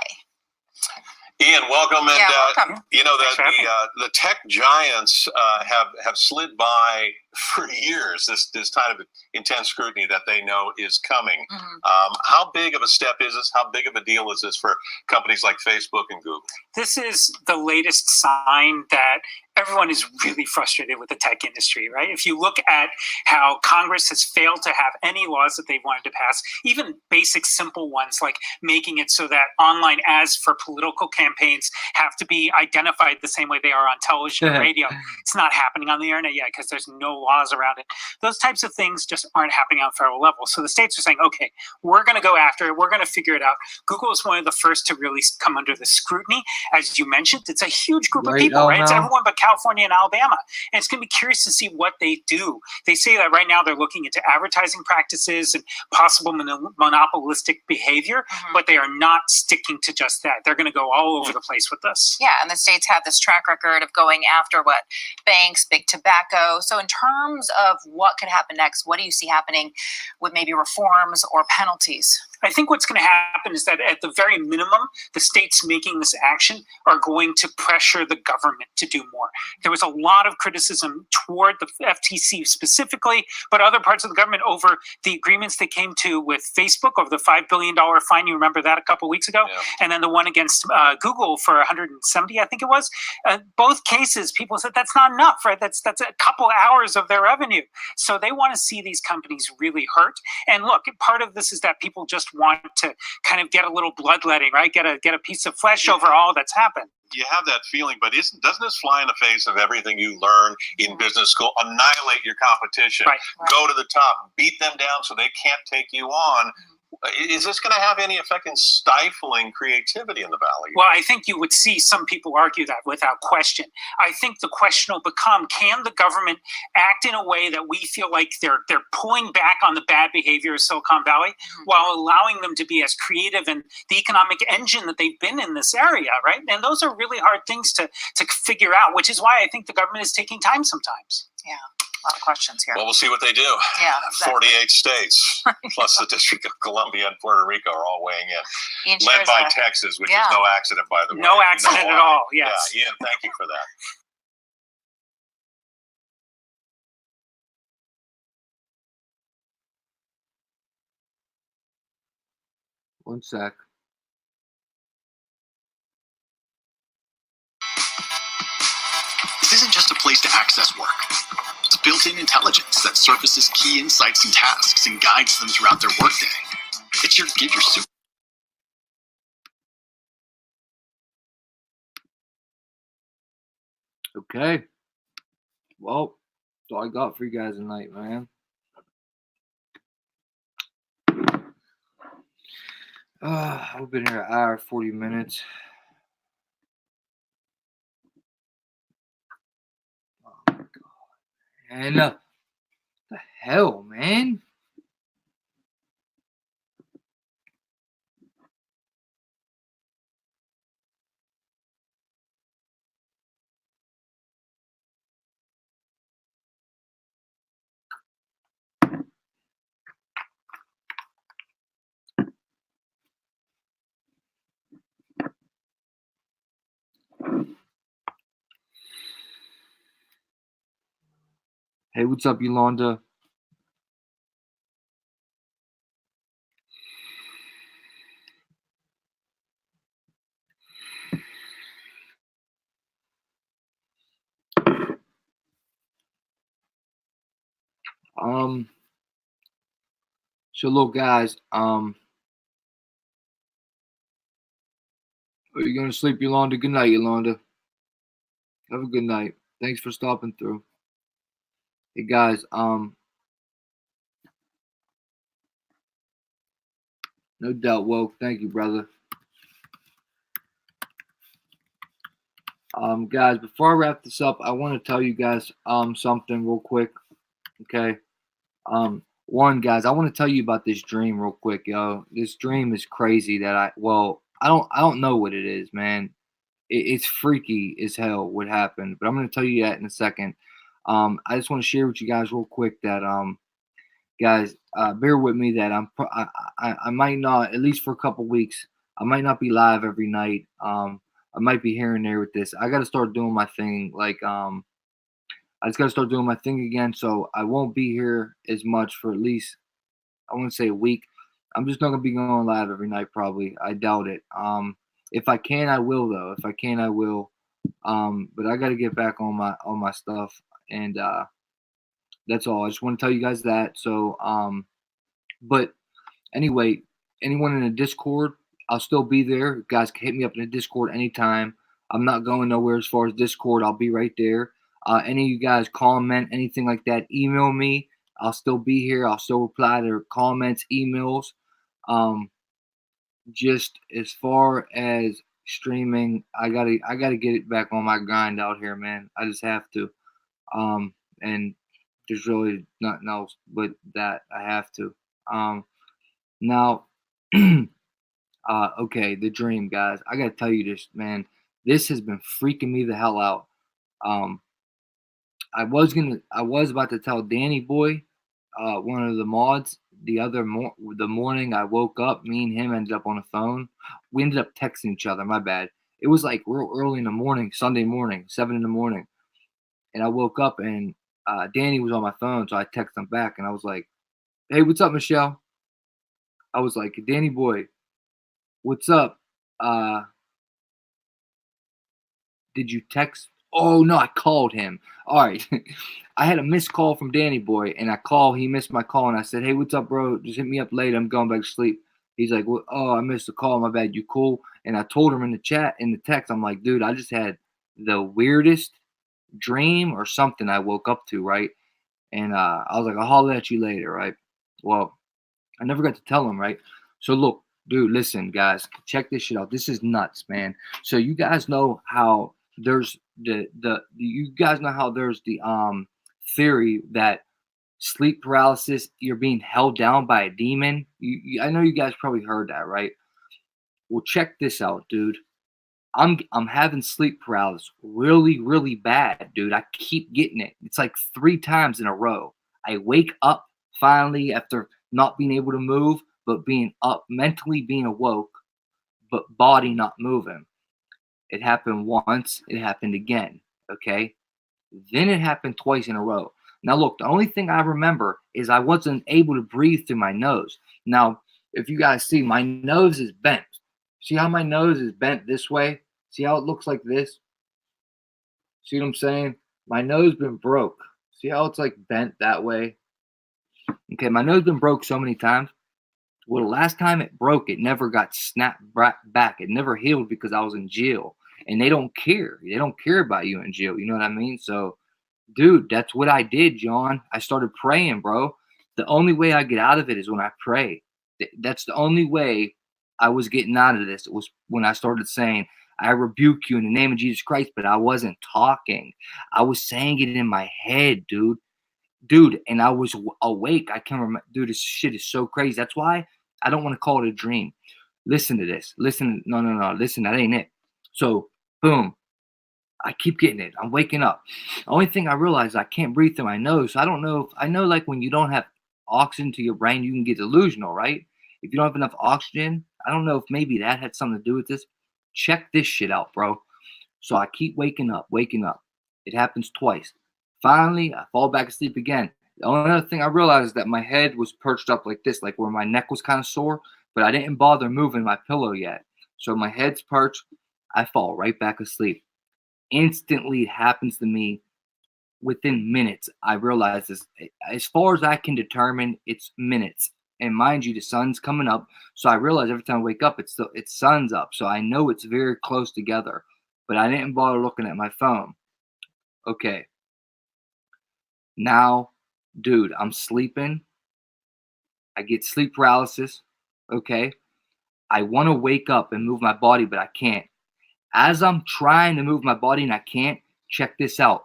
H: Ian, welcome. And
B: welcome.
H: You know that the tech giants have slid by for years. This kind of intense scrutiny that they know is coming.
B: Mm-hmm.
H: How big of a step is this? How big of a deal is this for companies like Facebook and Google?
I: This is the latest sign that everyone is really frustrated with the tech industry, right? If you look at how Congress has failed to have any laws that they wanted to pass, even basic simple ones like making it so that online ads for political campaigns have to be identified the same way they are on television and radio. It's not happening on the internet yet because there's no laws around it. Those types of things just aren't happening on federal level. So the states are saying, okay, we're going to go after it. We're going to figure it out. Google is one of the first to really come under the scrutiny. As you mentioned, it's a huge group of people, right? It's everyone but California and Alabama. And it's going to be curious to see what they do. They say that right now they're looking into advertising practices and possible monopolistic behavior, but they are not sticking to just that. They're going to go all over the place with this.
B: Yeah, and the states have this track record of going after banks, big tobacco. So in terms of what could happen next, what do you see happening with maybe reforms or penalties?
I: I think what's going to happen is that at the very minimum, the states making this action are going to pressure the government to do more. There was a lot of criticism toward the FTC specifically, but other parts of the government over the agreements they came to with Facebook over the $5 billion fine. You remember that a couple of weeks ago? Yeah. And then the one against Google for 170, I think it was. Both cases, people said that's not enough, right? That's a couple hours of their revenue. So they want to see these companies really hurt. And look, part of this is that people just want to kind of get a little bloodletting, right? Get a piece of flesh over all that's happened.
H: You have that feeling, but doesn't this fly in the face of everything you learn in business school? Annihilate your competition.
I: Right.
H: Go to the top. Beat them down so they can't take you on. Is this going to have any effect in stifling creativity in the Valley?
I: Well, I think you would see some people argue that without question. I think the question will become, can the government act in a way that we feel like they're pulling back on the bad behavior of Silicon Valley while allowing them to be as creative and the economic engine that they've been in this area, right? And those are really hard things to figure out, which is why I think the government is taking time sometimes.
B: Yeah. A lot of questions here.
H: Well, we'll see what they do.
B: Yeah, exactly.
H: 48 states, plus the District of Columbia and Puerto Rico are all weighing in. Led by Texas, which is no accident, by the way.
I: No accident at all, yes.
H: Yeah, Ian, thank you for that.
A: One sec.
J: This isn't just a place to access work. It's built-in intelligence that surfaces key insights and tasks and guides them throughout their workday. It should give your super.
A: Okay. Well, that's all I got for you guys tonight, man. I've been here an hour, 40 minutes. Oh my God. And what the hell, man? Hey, what's up, Yolanda? So look, guys, are you gonna sleep, Yolanda? Good night, Yolanda. Have a good night. Thanks for stopping through. Hey guys, no doubt, woke. Thank you, brother. Guys, before I wrap this up, I want to tell you guys something real quick. Okay. One, guys, I want to tell you about this dream real quick, yo. This dream is crazy that I don't know what it is, man. It's freaky as hell what happened, but I'm going to tell you that in a second. I just want to share with you guys real quick that, guys, bear with me that I might not, at least for a couple weeks, I might not be live every night. I might be here and there with this. I got to start doing my thing. Like, I just got to start doing my thing again. So I won't be here as much for at least, I want to say a week. I'm just not going to be going live every night, probably. I doubt it. If I can, I will, though. If I can, I will. But I got to get back on my stuff. And that's all. I just want to tell you guys that. So, but anyway, anyone in the Discord, I'll still be there. You guys can hit me up in the Discord anytime. I'm not going nowhere as far as Discord. I'll be right there. Any of you guys comment, anything like that, email me. I'll still be here. I'll still reply to comments, emails. Just as far as streaming, I gotta get it back on my grind out here, man. I just have to. And there's really nothing else but that. I have to. Now, okay, the dream, guys. I gotta tell you this, man. This has been freaking me the hell out. I was about to tell Danny Boy, one of the mods, the morning I woke up. Me and him ended up on the phone. We ended up texting each other. My bad. It was like real early in the morning, Sunday morning, 7 in the morning, and I woke up and Danny was on my phone, so I texted him back and I was like, "Hey, what's up, Michelle?" I was like, "Danny Boy, what's up? Did you text?" Oh no, I called him. All right. I had a missed call from Danny Boy, and he missed my call, and I said, "Hey, what's up, bro? Just hit me up later. I'm going back to sleep." He's like, "Well, oh, I missed the call. My bad. You cool?" And I told him in the text, I'm like, "Dude, I just had the weirdest dream or something I woke up to, right?" And I was like, "I'll holler at you later," right? Well, I never got to tell him, right? So look, dude, listen, guys, check this shit out. This is nuts, man. So you guys know how there's the theory that sleep paralysis, you're being held down by a demon. I know you guys probably heard that, right? Well, check this out, dude. I'm having sleep paralysis really, really bad, dude. I keep getting it. It's like 3 times in a row. I wake up finally after not being able to move, but being up, mentally being awoke, but body not moving. It happened once. It happened again. Okay. Then it happened twice in a row. Now, look, the only thing I remember is I wasn't able to breathe through my nose. Now, if you guys see, my nose is bent. See how my nose is bent this way? See how it looks like this? See what I'm saying? My nose been broke. See how it's like bent that way? Okay, my nose been broke so many times. Well, the last time it broke, it never got snapped back. It never healed because I was in jail. And they don't care. They don't care about you in jail. You know what I mean? So, dude, that's what I did, John. I started praying, bro. The only way I get out of it is when I pray. That's the only way I was getting out of this. It was when I started saying, "I rebuke you in the name of Jesus Christ," but I wasn't talking. I was saying it in my head, dude. And I was awake. I can't remember. Dude, this shit is so crazy. That's why I don't want to call it a dream. Listen to this. Listen. No. Listen, that ain't it. So, boom. I keep getting it. I'm waking up. The only thing I realize is I can't breathe through my nose. So I don't know I know like when you don't have oxygen to your brain, you can get delusional, right? If you don't have enough oxygen, I don't know if maybe that had something to do with this. Check this shit out, bro. So I keep waking up. It happens twice. Finally, I fall back asleep again. The only other thing I realized is that my head was perched up like this, like where my neck was kind of sore, but I didn't bother moving my pillow yet. So my head's perched. I fall right back asleep. Instantly, it happens to me within minutes. I realize this. As far as I can determine, it's minutes. And mind you, the sun's coming up. So I realize every time I wake up, it's sun's up. So I know it's very close together. But I didn't bother looking at my phone. Okay. Now, dude, I'm sleeping. I get sleep paralysis. Okay. I want to wake up and move my body, but I can't. As I'm trying to move my body and I can't, check this out.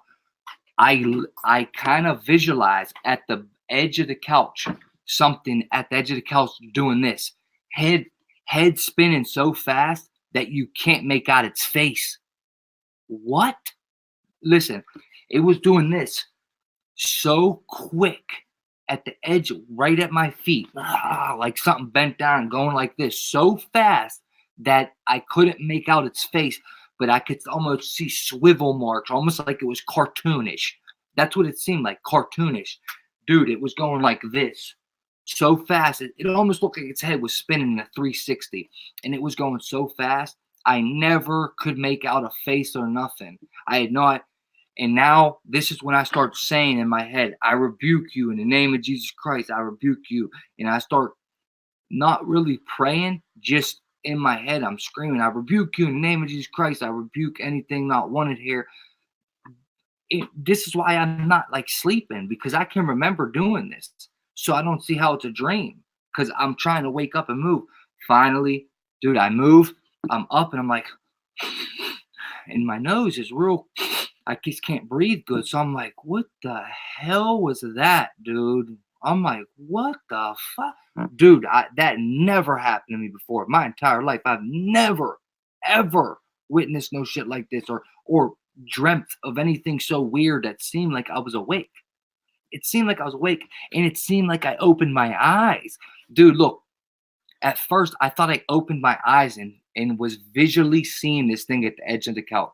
A: I kind of visualize at the edge of the couch, something at the edge of the couch doing this. Head spinning so fast that you can't make out its face. What? Listen, it was doing this so quick at the edge, right at my feet, like something bent down, going like this so fast that I couldn't make out its face, but I could almost see swivel marks, almost like it was cartoonish. That's what it seemed like, cartoonish. Dude, it was going like this so fast. It almost looked like its head was spinning in a 360, and it was going so fast. I never could make out a face or nothing. I had not. And now this is when I start saying in my head, "I rebuke you in the name of Jesus Christ. I rebuke you." And I start not really praying, just in my head, I'm screaming, "I rebuke you in the name of Jesus Christ. I rebuke anything not wanted here." this is why I'm not like sleeping, because I can remember doing this. So I don't see how it's a dream, because I'm trying to wake up and move. Finally, dude, I move. I'm up and I'm like, and my nose is real. I just can't breathe good. So I'm like, what the hell was that, dude? I'm like, what the fuck? Dude, that never happened to me before. My entire life, I've never, ever witnessed no shit like this, or dreamt of anything so weird that seemed like I was awake. It seemed like I was awake, and it seemed like I opened my eyes. Dude, look, at first I thought I opened my eyes and was visually seeing this thing at the edge of the couch.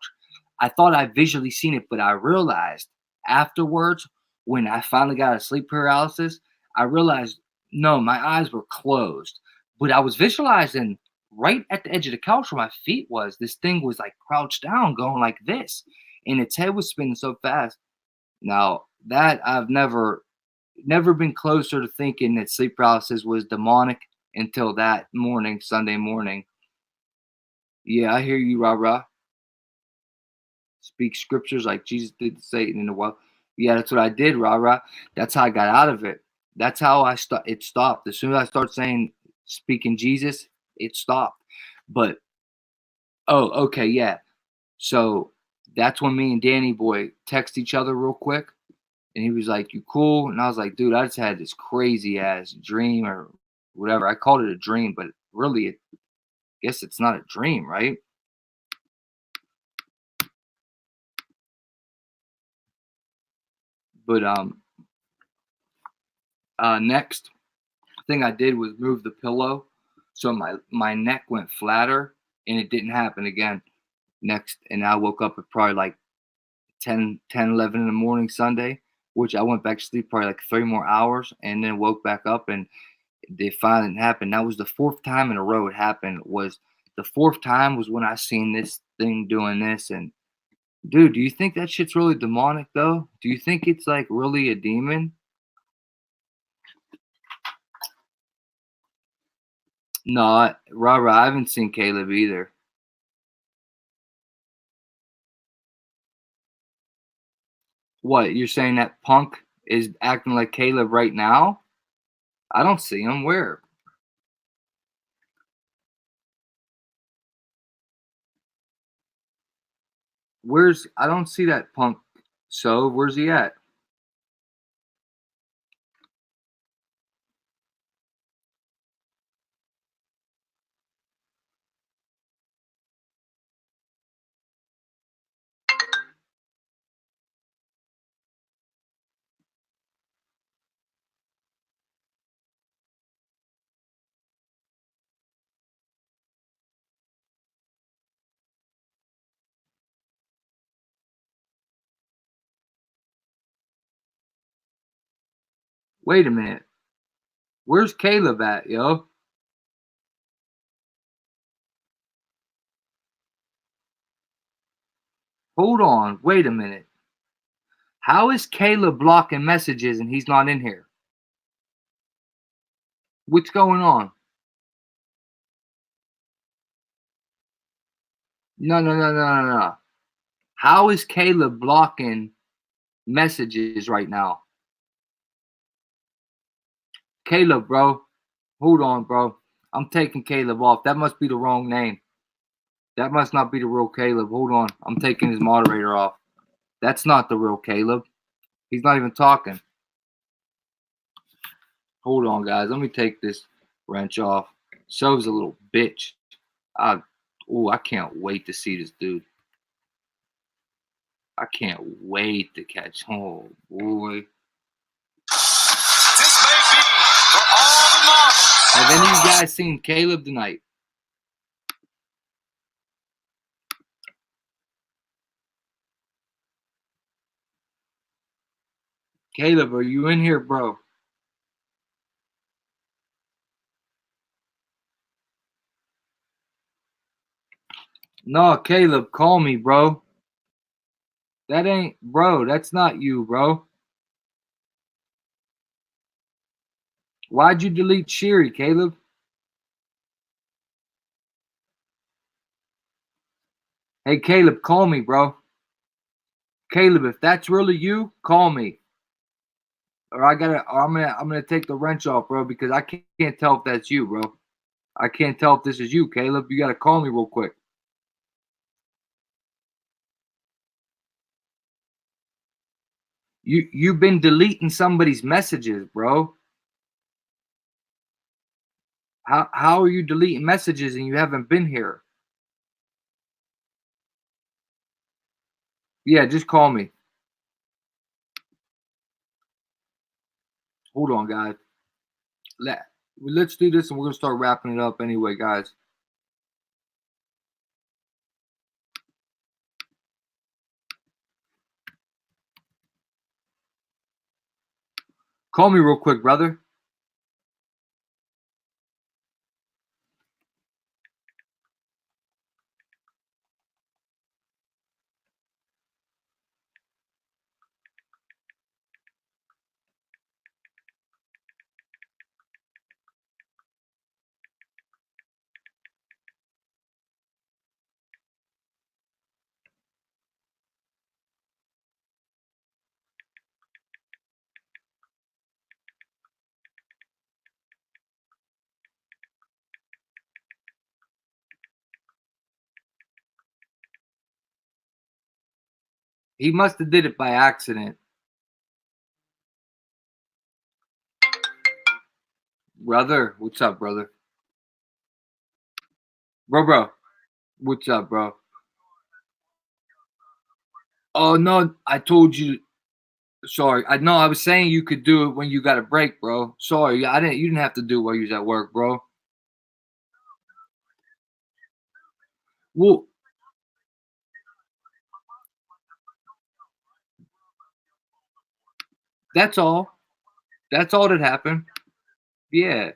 A: I thought I visually seen it, but I realized afterwards, when I finally got a sleep paralysis, I realized, no, my eyes were closed, but I was visualizing right at the edge of the couch where my feet was. This thing was like crouched down, going like this, and its head was spinning so fast. Now that I've never been closer to thinking that sleep paralysis was demonic until that morning, Sunday morning. Yeah, I hear you, rah. Speak scriptures like Jesus did to Satan in the world. Yeah, that's what I did, rah. That's how I got out of it. That's how it stopped. As soon as I start saying, speaking Jesus, it stopped. But, oh, okay, yeah. So that's when me and Danny Boy text each other real quick. And he was like, you cool? And I was like, dude, I just had this crazy ass dream or whatever. I called it a dream, but really, I guess it's not a dream, right? But next thing I did was move the pillow, so my neck went flatter, and it didn't happen again. Next, and I woke up at probably like 10, 11 in the morning Sunday, which I went back to sleep probably like 3 more hours, and then woke back up, and it finally happened. That was the 4th time in a row it happened. The 4th time was when I seen this thing doing this. And dude, do you think that shit's really demonic though? Do you think it's like really a demon? No, I haven't seen Caleb either. What, you're saying that Punk is acting like Caleb right now? I don't see him. Where? I don't see that Punk. So where's he at? Wait a minute. Where's Caleb at, yo? Hold on. Wait a minute. How is Caleb blocking messages and he's not in here? What's going on? No. How is Caleb blocking messages right now? Caleb, bro. Hold on, bro. I'm taking Caleb off. That must be the wrong name. That must not be the real Caleb. Hold on. I'm taking his moderator off. That's not the real Caleb. He's not even talking. Hold on, guys. Let me take this wrench off. So's a little bitch. I can't wait to see this dude. I can't wait to catch. Oh, boy.
J: This may be for all the marbles.
A: Have any of you guys seen Caleb tonight? Caleb, are you in here, bro? No, Caleb, call me, bro. That ain't, bro, that's not you, bro. Why'd you delete Sherry, Caleb? Hey, Caleb, call me, bro. Caleb, if that's really you, call me. Or I'm gonna take the wrench off, bro, because I can't tell if that's you, bro. I can't tell if this is you, Caleb. You gotta call me real quick. You've been deleting somebody's messages, bro. How are you deleting messages and you haven't been here? Yeah, just call me. Hold on, guys. Let's do this and we're gonna start wrapping it up anyway, guys. Call me real quick, brother. He must have did it by accident. Brother, what's up, brother? Bro. What's up, bro? Oh no, I told you. Sorry, I know. I was saying you could do it when you got a break, bro. Sorry, I didn't. You didn't have to do it while you was at work, bro. Well, that's all. That's all that happened. Yeah,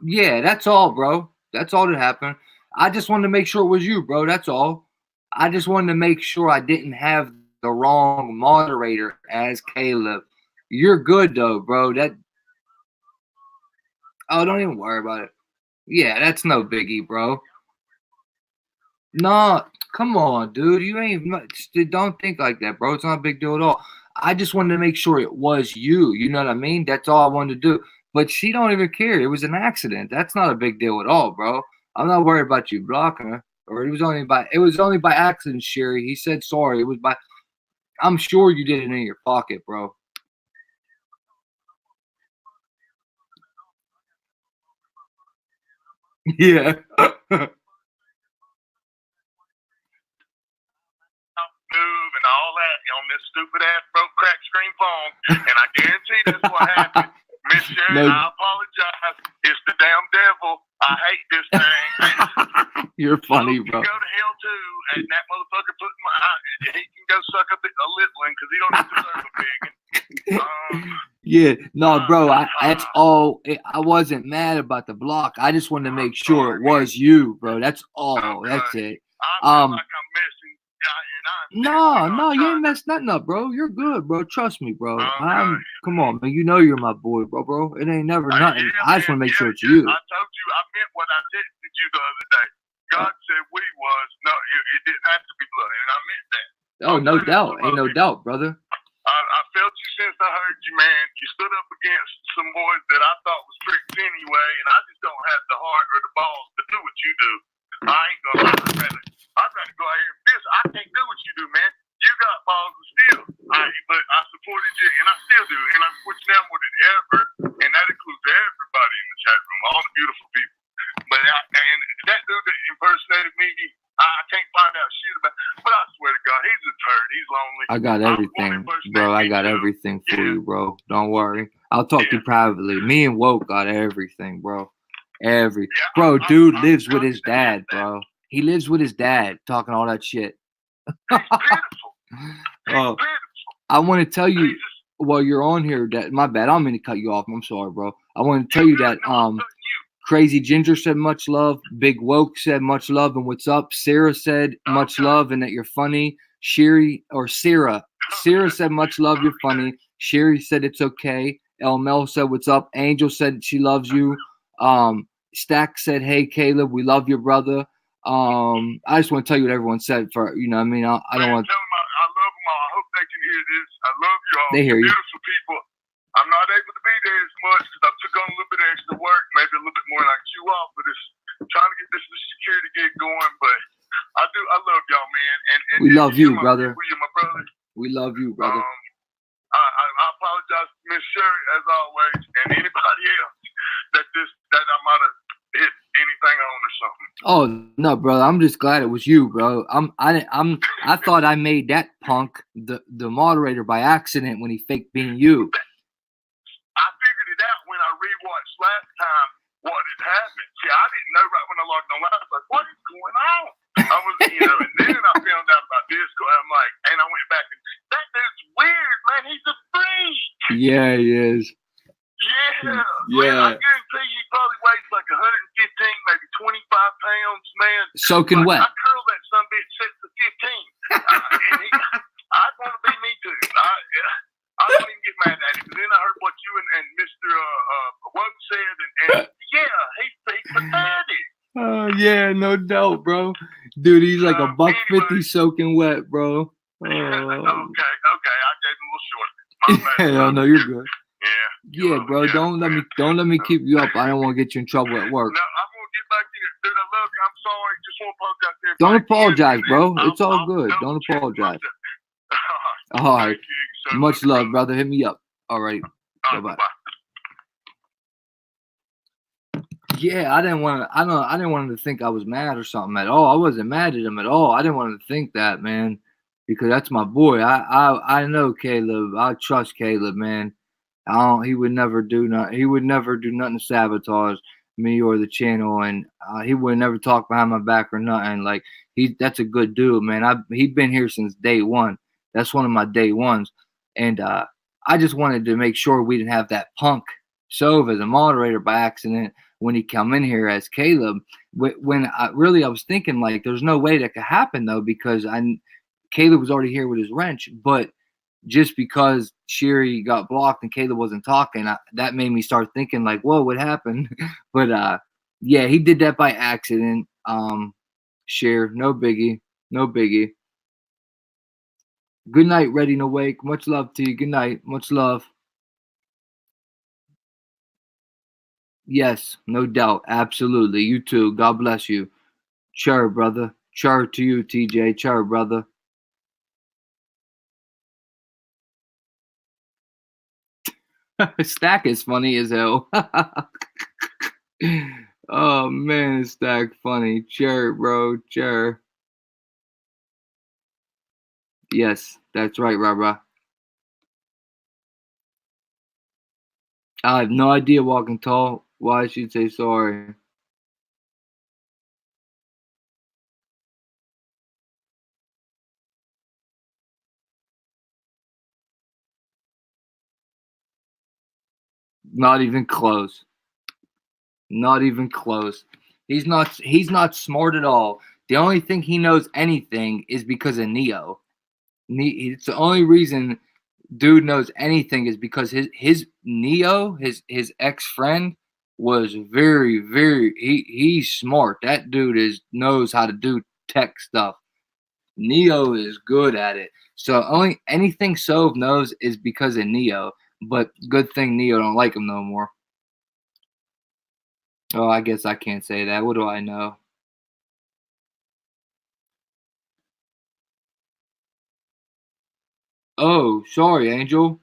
A: yeah. That's all, bro. That's all that happened. I just wanted to make sure it was you, bro. That's all. I just wanted to make sure I didn't have the wrong moderator as Caleb. You're good though, bro. Oh, don't even worry about it. Yeah, that's no biggie, bro. No, come on, dude. You ain't don't think like that, bro. It's not a big deal at all. I just wanted to make sure it was you. You know what I mean? That's all I wanted to do. But she don't even care. It was an accident. That's not a big deal at all, bro. I'm not worried about you blocking her. Or it was only by accident, Sherry. He said sorry. It was by I'm sure you did it in your pocket, bro. Yeah.
K: Move and all that on this stupid ass broke crack screen phone, and I guarantee that's what happened. Miss Sherry,
A: No.
K: I apologize. It's the damn devil. I hate this thing.
A: You're funny, bro.
K: He can go to hell too, and that motherfucker put he can go suck a little one because he don't deserve a big one.
A: Yeah, no, bro. That's all. I wasn't mad about the block. I just wanted to make sure it was you, bro. That's all.
K: Okay.
A: That's it.
K: I feel like I'm messing.
A: No, you ain't messed nothing up, bro. You're good, bro. Trust me, bro. Come on, man. You know you're my boy, bro. It ain't never nothing.
K: Yeah,
A: I just want to make sure it's
K: I
A: you.
K: told you, I meant what I texted you the other day. God said we was. No, it didn't have to be blood, and I meant that.
A: Oh, no doubt. Ain't no doubt, brother.
K: I felt you since I heard you, man. You stood up against some boys that I thought was tricks anyway, and I just don't have the heart or the balls to do what you do. I ain't gonna lie. I'd rather go out here and fist. I can't do what you do, man. You got balls to steal. But I supported you, and I still do. And I support you now more than ever. And that includes everybody in the chat room, all the beautiful people. But and that dude that impersonated me, I can't find out shit about. But I swear to God, he's a turd. He's lonely.
A: I got everything, bro. I got everything for you, bro. Don't worry. I'll talk to you privately. Me and Woke got everything, bro. Bro, dude lives with his dad, bro. He lives with his dad, talking all that shit. Oh, I want to tell you while you're on here that my bad. I don't mean to cut you off. I'm sorry, bro. I want to tell you that Crazy Ginger said much love. Big Woke said much love and what's up. Sarah said much love and that you're funny. Sarah said much love. You're funny. Sherry said it's okay. El Mel said what's up. Angel said she loves you. Stack said, hey Caleb, we love your brother. I just want to tell you what everyone said for, you know what I mean? I don't want.
K: Tell him I
A: They hear you.
K: Beautiful people. I'm not able to be there as much because I took on a little bit of extra work, maybe a little bit more like you off, but it's trying to get this security gig going. But I love y'all, man. And
A: We love you, brother.
K: You're my brother.
A: We love you, brother.
K: I apologize to Miss Sherry as always, and anybody else that I might have hit anything on or something.
A: Oh no, brother. I'm just glad it was you, bro. I thought I made that punk the moderator by accident when he faked being you.
K: I figured it out when I rewatched last time what had happened. See, I didn't know right when I logged on. I was like, what is going on? I was, and then I found out about Discord. I'm like, and I went back and that dude's weird, man. He's a freak.
A: Yeah, he is.
K: Yeah.
A: Yeah.
K: Man, I guarantee he probably weighs like 115, maybe 25 pounds, man.
A: Soaking wet.
K: I curled that son bitch set to 15. I want to be me too. I don't even get mad at him. But then I heard what you and Mr. Woke said, and yeah, he's pathetic.
A: Oh yeah, no doubt, bro. Dude, he's like a $1.50
K: anyway.
A: soaking wet, bro. Oh.
K: Okay, I gave him a little short. My bad.
A: No, you're good.
K: Yeah.
A: Yeah, bro. Don't let me keep you up. I don't want to get you in trouble at work.
K: No, I'm gonna get back in it, dude. I love you. I'm sorry. Just want to apologize to everybody.
A: Don't apologize, bro. It's all
K: I'll
A: good.
K: double
A: Don't
K: check
A: apologize.
K: myself.
A: All right.
K: Thank you. So
A: Much love, brother. Hit me up. All right.
K: All right,
A: Bye-bye.
K: bye.
A: Yeah, I didn't want him to think I was mad or something at all. I wasn't mad at him at all. I didn't want him to think that, man, because that's my boy. I know Caleb. I trust Caleb, man. He would never do nothing. He would never do nothing to sabotage me or the channel, and he would never talk behind my back or nothing. Like that's a good dude, man. He's been here since day one. That's one of my day ones, and I just wanted to make sure we didn't have that punk Sove as a moderator by accident when he come in here as Caleb. When I was thinking like, there's no way that could happen though, because Caleb was already here with his wrench, but just because Sherry got blocked and Caleb wasn't talking, that made me start thinking like, whoa, what happened? But yeah, he did that by accident. Sherry, no biggie. Good night, Ready and Awake. Much love to you. Good night. Much love. Yes, no doubt. Absolutely. You too. God bless you. Chur, brother. Chur to you, TJ. Chur, brother. Stack is funny as hell. Oh, man, Stack funny. Chur, bro. Chur. Yes, that's right, Rara. I have no idea, Walking Tall, why I should say sorry. Not even close. Not even close. He's not smart at all. The only thing he knows anything is because of Neo. It's the only reason dude knows anything is because his Neo, his ex-friend, was very, very he's smart. That dude knows how to do tech stuff. Neo is good at it. So only anything Sove knows is because of Neo. But good thing Neo don't like him no more. Oh, I guess I can't say that. What do I know? Oh, sorry, Angel.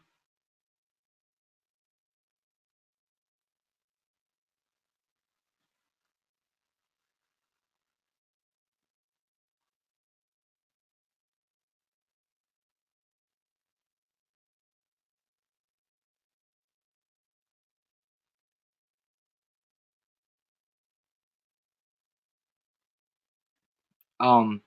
A: Um,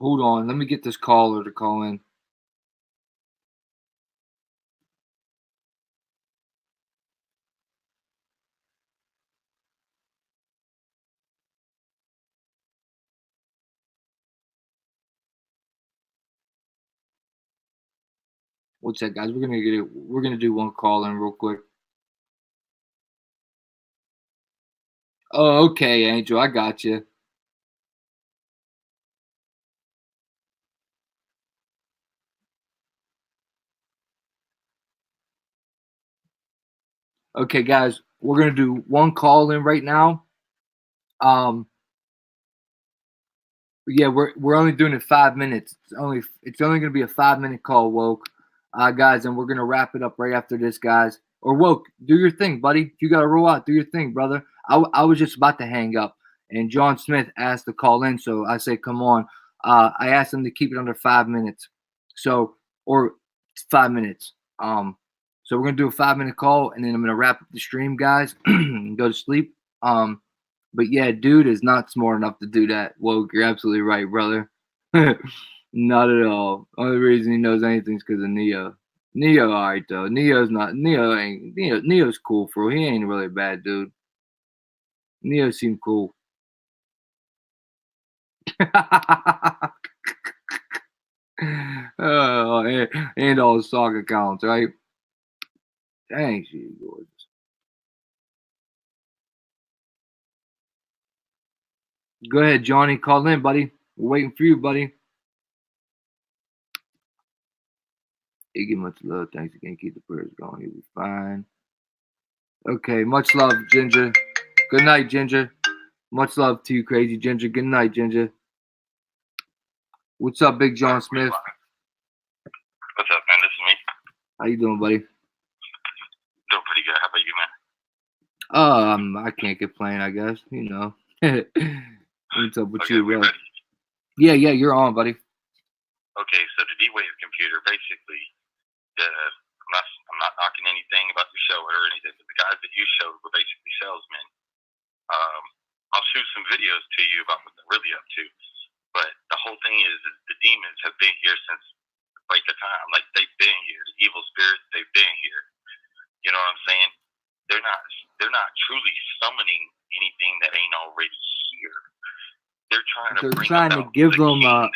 A: Hold on. Let me get this caller to call in. What's that, guys? We're gonna get it. We're gonna do one call in real quick. Oh, okay, Angel. I got you. Okay, guys. We're gonna do one call in right now. Yeah, we're only doing it 5 minutes. It's only gonna be a 5-minute call, Woke, guys, and we're gonna wrap it up right after this, guys. Or Woke, do your thing, buddy. You gotta roll out. Do your thing, brother. I was just about to hang up, and John Smith asked to call in, so I say, come on. I asked him to keep it under 5 minutes, or 5 minutes. So we're gonna do a 5-minute call, and then I'm gonna wrap up the stream, guys, and go to sleep. But yeah, dude is not smart enough to do that. Woke, you're absolutely right, brother. Not at all. Only reason he knows anything is because of Neo. Neo, alright though. Neo's cool, bro. He ain't really a bad dude. Neo seemed cool. Oh, and all his stock accounts, right? Thanks, you gorgeous. Go ahead, Johnny. Call in, buddy. We're waiting for you, buddy. You give much love. Thanks again. Keep the prayers going. You'll be fine. Okay. Much love, Ginger. Good night, Ginger. Much love to you, Crazy Ginger. Good night, Ginger. What's up, Big John Smith?
L: What's up, man? This is me.
A: How you doing, buddy?
L: Doing pretty good. How about you, man?
A: I can't complain, I guess. You know. What's up with
L: Okay,
A: you,
L: we
A: bro?
L: ready?
A: Yeah, you're on, buddy.
L: Okay, so the D-Wave computer, basically, I'm not knocking anything about the show or anything, but the guys that you showed were basically salesmen. I'll shoot some videos to you about what they're really up to. But the whole thing is the demons have been here since like the time. Like, they've been here. The evil spirits, they've been here. You know what I'm saying? They're not truly summoning anything that ain't already here. They're trying to
A: give them
L: a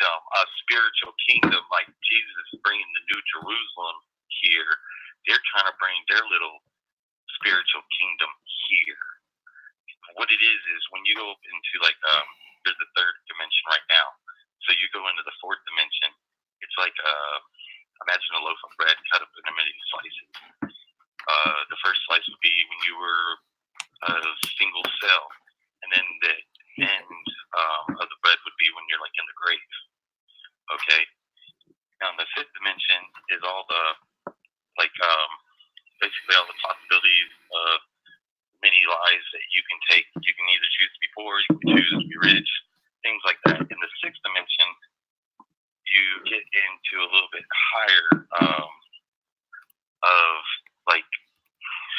L: spiritual kingdom, like Jesus is bringing the New Jerusalem here. They're trying to bring their little spiritual kingdom here. What it is when you go up into there's the third dimension right now. So you go into the fourth dimension. It's like imagine a loaf of bread cut up into many slices. The first slice would be when you were a single cell, and then the end of the bread would be when you're like in the grave. Okay. Now the fifth dimension is all the basically all the possibilities of many lives that you can take. You can either choose to be poor, you can choose to be rich, things like that. In the sixth dimension, you get into a little bit higher of like,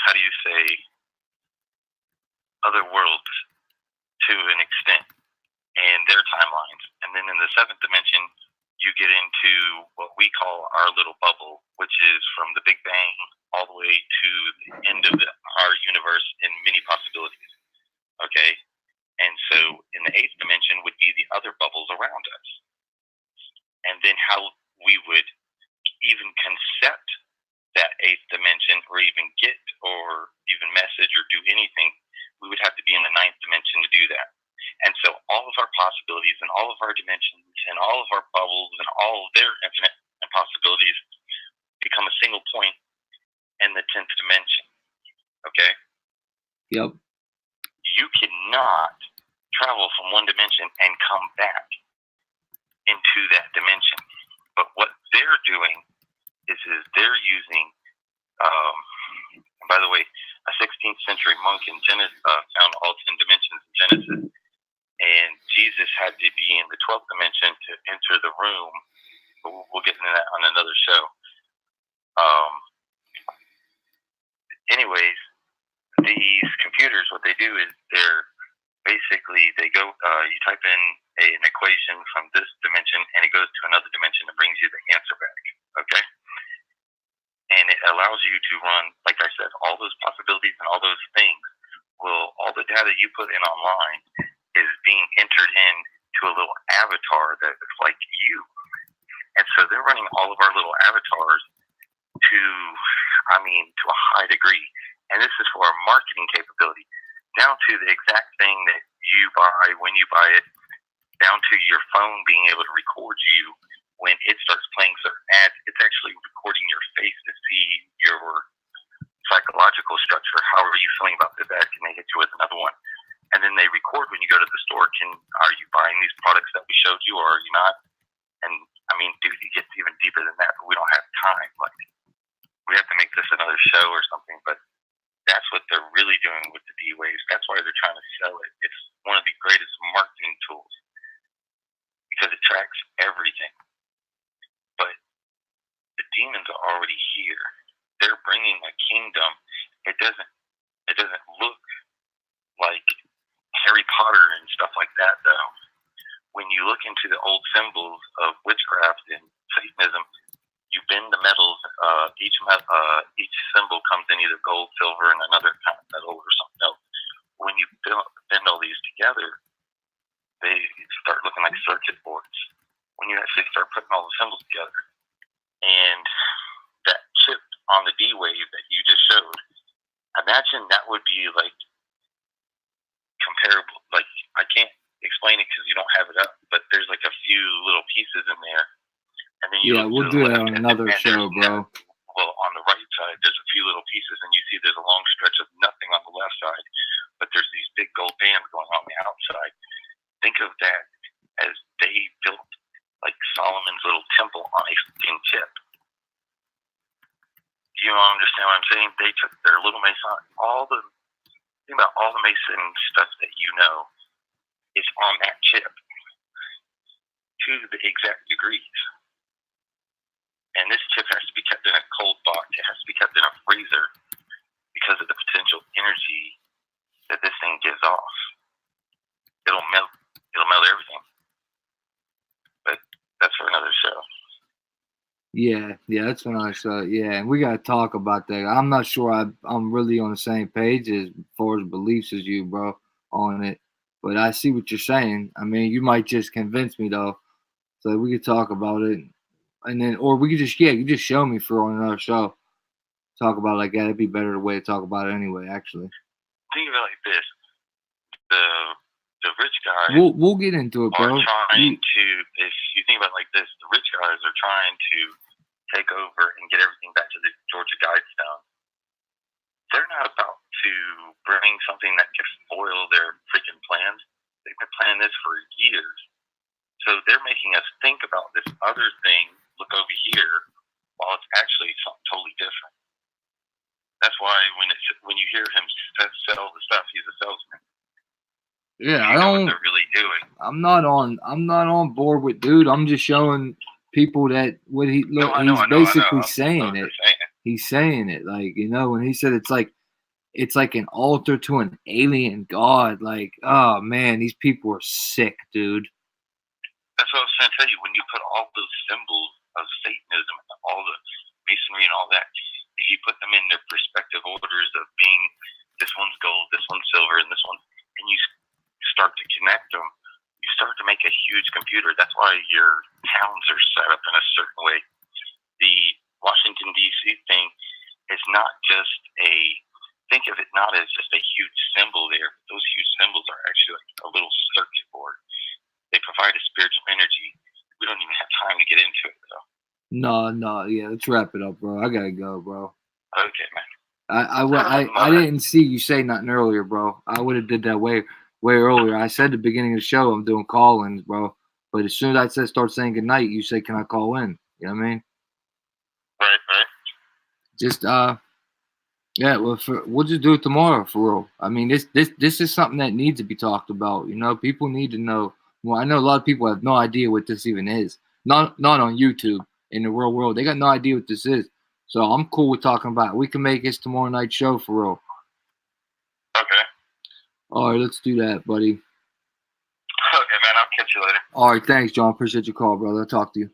L: how do you say, other worlds to an extent and their timelines. And then in the seventh dimension, you get into what we call our little bubble, which is from the Big Bang all the way to the end of our universe in many possibilities. Okay? And so in the eighth dimension would be the other bubbles around us. And then how we would even concept that eighth dimension or even get or even message or do anything, we would have to be in the ninth dimension to do that. And so all of our possibilities and all of our dimensions and all of our bubbles and all of their infinite possibilities become a single point in the 10th dimension. Okay?
A: Yep.
L: You cannot travel from one dimension and come back into that dimension. But what they're doing is they're using, and by the way, a 16th century monk in Genesis found all 10 dimensions in Genesis, and Jesus had to be in the 12th dimension to enter the room. But we'll get into that on another show. Anyways, these computers, what they do is they're basically they go, you type in an equation from this dimension and it goes to another dimension and brings you the answer back. Okay? And it allows you to run, like I said, all those possibilities and all those things. Well, all the data you put in online is being entered in to a little avatar that is like you. And so they're running all of our little avatars to a high degree. And this is for our marketing capability, down to the exact thing that you buy, when you buy it, down to your phone being able to record you when it starts playing certain ads. It's actually recording your face to see your psychological structure. How are you feeling about this ad? Can they hit you with another one? And then they record when you go to the store. Are you buying these products that we showed you, or are you not? And I mean, dude, it gets even deeper than that, but we don't have time. Like, we have to make this another show or something. But that's what they're really doing with the D-Waves. That's why they're trying to sell it. It's one of the greatest marketing tools because it tracks everything. But the demons are already here. They're bringing a kingdom. It doesn't look like Harry Potter and stuff like that, though. When you look into the old symbols of witchcraft and Satanism, you bend the metals. Each symbol comes in either gold, silver, and another kind of metal or something else. When you bend all these together, they start looking like circuit boards. When you actually start putting all the symbols together, and that chip on the D-Wave that you just showed, imagine that would be like comparable. Like, I can't explain it because you don't have it up, but there's like a few little pieces in there. And then
A: we'll do that on another show, bro.
L: Well, on the right side, there's a few little pieces, and you see there's a long stretch of nothing on the left side, but there's these big gold bands going on the outside. Think of that as they built like Solomon's little temple on a thin chip. You understand what I'm saying? They took their little Mason, think about all the Mason stuff that you know is on that chip to the exact degrees. And this chip has to be kept in a cold box. It has to be kept in a freezer because of the potential energy that this thing gives off. It'll melt everything. But that's for another show.
A: Yeah, that's what I said. Yeah, and we gotta talk about that. I'm not sure I'm really on the same page as far as beliefs as you, bro, on it. But I see what you're saying. I mean, you might just convince me though, so we could talk about it, and then, or we could just, you just show me for on another show. Talk about it like that. It'd be better way to talk about it anyway. Actually,
L: think of it like this: the rich guys.
A: We'll get into it, bro.
L: Trying to, if you think about it like this, the rich guys are trying to take over and get everything back to the Georgia Guidestone. They're not about to bring something that could spoil their freaking plans. They've been planning this for years. So they're making us think about this other thing, look over here, while it's actually something totally different. That's why when you hear him sell the stuff, he's a salesman.
A: Yeah,
L: I don't know what they're really doing.
A: I'm not on board with dude. I'm just showing people that what he look. He's basically saying it. He's saying it like, you know, when he said it's like an altar to an alien god. Like, oh man, these people are sick, dude.
L: That's what I was trying to tell you. When you put all those symbols of Satanism and all the masonry and all that, if you put them in their respective orders of being this one's gold, this one's silver, and this one, and you start to connect them, you start to make a huge computer. That's why your towns are set up in a certain way. The Washington, D.C. thing is not just think of it not as just a huge symbol there. Those huge symbols are actually like a little circuit board. They provide a spiritual energy. We don't even have time to get into it, though.
A: No, yeah, let's wrap it up, bro. I gotta go, bro.
L: Okay, man.
A: I didn't see you say nothing earlier, bro. I would have did that way earlier. I said at the beginning of the show I'm doing call-ins, bro. But as soon as I said start saying goodnight, you say, can I call in? You know what I mean?
L: Right.
A: Just yeah, we'll just do it tomorrow for real. I mean, this is something that needs to be talked about. You know, people need to know. Well, I know a lot of people have no idea what this even is. Not on YouTube, in the real world. They got no idea what this is. So I'm cool with talking about it. We can make this tomorrow night show for real.
L: Okay.
A: All right, let's do that, buddy.
L: Okay, man. I'll catch you later.
A: All right, thanks, John. Appreciate your call, brother. I'll talk to you.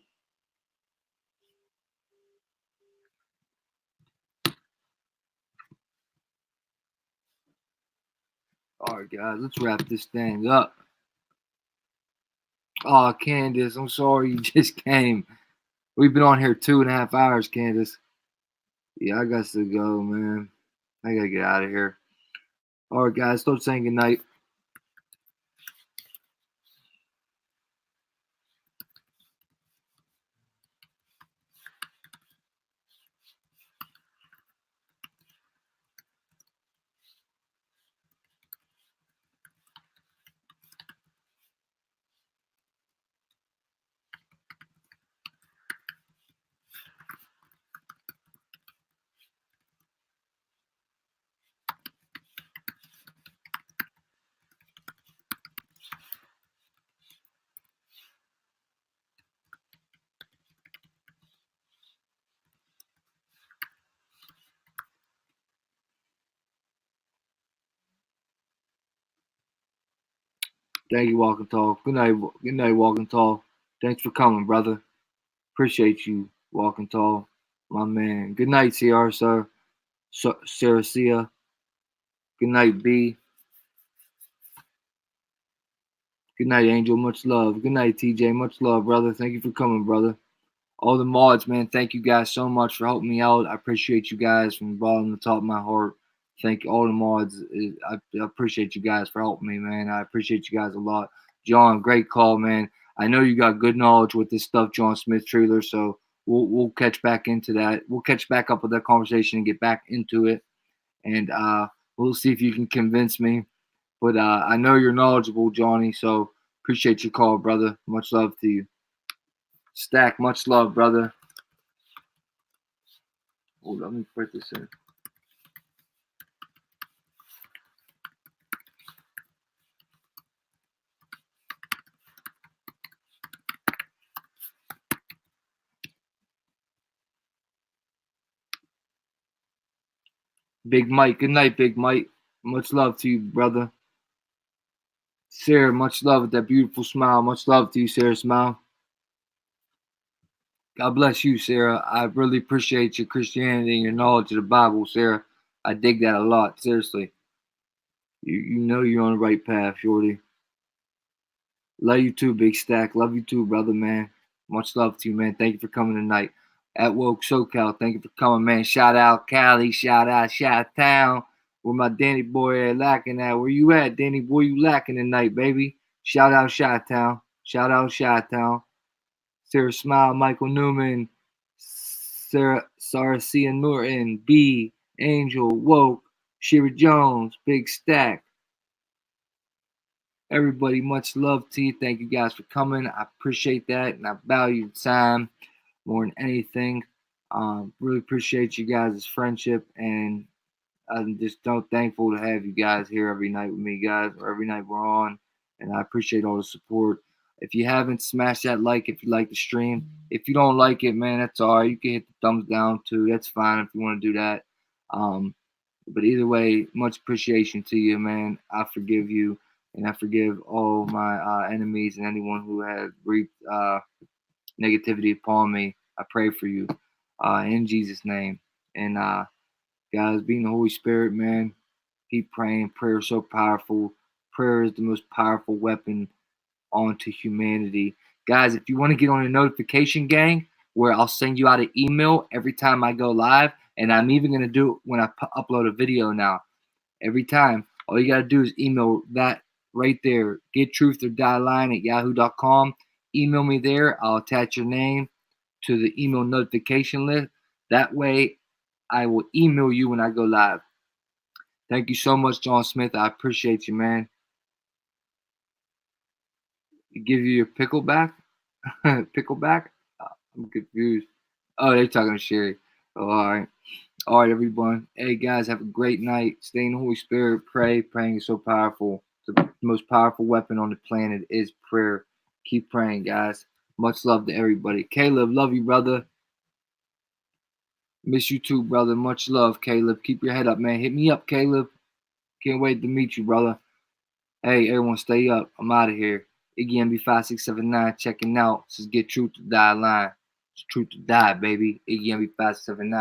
A: All right, guys, let's wrap this thing up. Oh, Candace, I'm sorry you just came. We've been on here 2.5 hours, Candace. Yeah, I got to go, man. I got to get out of here. All right, guys, start saying goodnight. Thank you, Walking Tall. Good night, Walking Tall. Thanks for coming, brother. Appreciate you, Walking Tall, my man. Good night, CR, sir. Sarah Sia. Good night, B. Good night, Angel. Much love. Good night, TJ. Much love, brother. Thank you for coming, brother. All the mods, man. Thank you guys so much for helping me out. I appreciate you guys from the bottom of the top of my heart. Thank you, all the mods. I appreciate you guys for helping me, man. I appreciate you guys a lot. John, great call, man. I know you got good knowledge with this stuff, John Smith Treeler. So we'll catch back into that. We'll catch back up with that conversation and get back into it. And we'll see if you can convince me. But I know you're knowledgeable, Johnny. So appreciate your call, brother. Much love to you. Stack, much love, brother. Hold on, let me put this in. Big Mike, good night, Big Mike. Much love to you, brother. Sarah, much love with that beautiful smile. Much love to you, Sarah. Smile. God bless you, Sarah. I really appreciate your Christianity and your knowledge of the Bible, Sarah. I dig that a lot, seriously. You know you're on the right path, Shorty. Love you too, Big Stack. Love you too, brother, man. Much love to you, man. Thank you for coming tonight. At Woke SoCal, thank you for coming, man. Shout out Cali, shout out Chi-Town. Where my Danny boy at lacking at? Where you at, Danny boy? You lacking tonight, baby. Shout out Chi-Town. Shout out Chi-Town. Sarah Smile, Michael Newman, Sarah Cia Norton, B, Angel, Woke, Shira Jones, Big Stack. Everybody, much love to you. Thank you guys for coming. I appreciate that, and I value the time more than anything. Really appreciate you guys' friendship, and I'm just so thankful to have you guys here every night with me, guys, or every night we're on, and I appreciate all the support. If you haven't, smash that like if you like the stream. If you don't like it, man, that's all right. You can hit the thumbs down too. That's fine if you want to do that. But either way, much appreciation to you, man. I forgive you, and I forgive all my enemies and anyone who has reaped negativity upon me. I pray for you in Jesus' name. And guys, being the Holy Spirit, man, keep praying. Prayer is so powerful. Prayer is the most powerful weapon onto humanity. Guys, if you want to get on a notification gang where I'll send you out an email every time I go live, and I'm even going to do it when I upload a video now. Every time, all you got to do is email that right there, gettruthordieline@yahoo.com. Email me there. I'll attach your name to the email notification list. That way, I will email you when I go live. Thank you so much, John Smith. I appreciate you, man. Give you your pickle back? Pickleback? I'm confused. Oh, they're talking to Sherry. Oh, all right. All right, everyone. Hey, guys, have a great night. Stay in the Holy Spirit. Pray. Praying is so powerful. The most powerful weapon on the planet is prayer. Keep praying, guys. Much love to everybody. Caleb, love you, brother. Miss you too, brother. Much love, Caleb. Keep your head up, man. Hit me up, Caleb. Can't wait to meet you, brother. Hey, everyone, stay up. I'm out of here. Iggy MB5679 checking out. This is Get Truth to Die line. It's truth to die, baby. Iggy MB5679.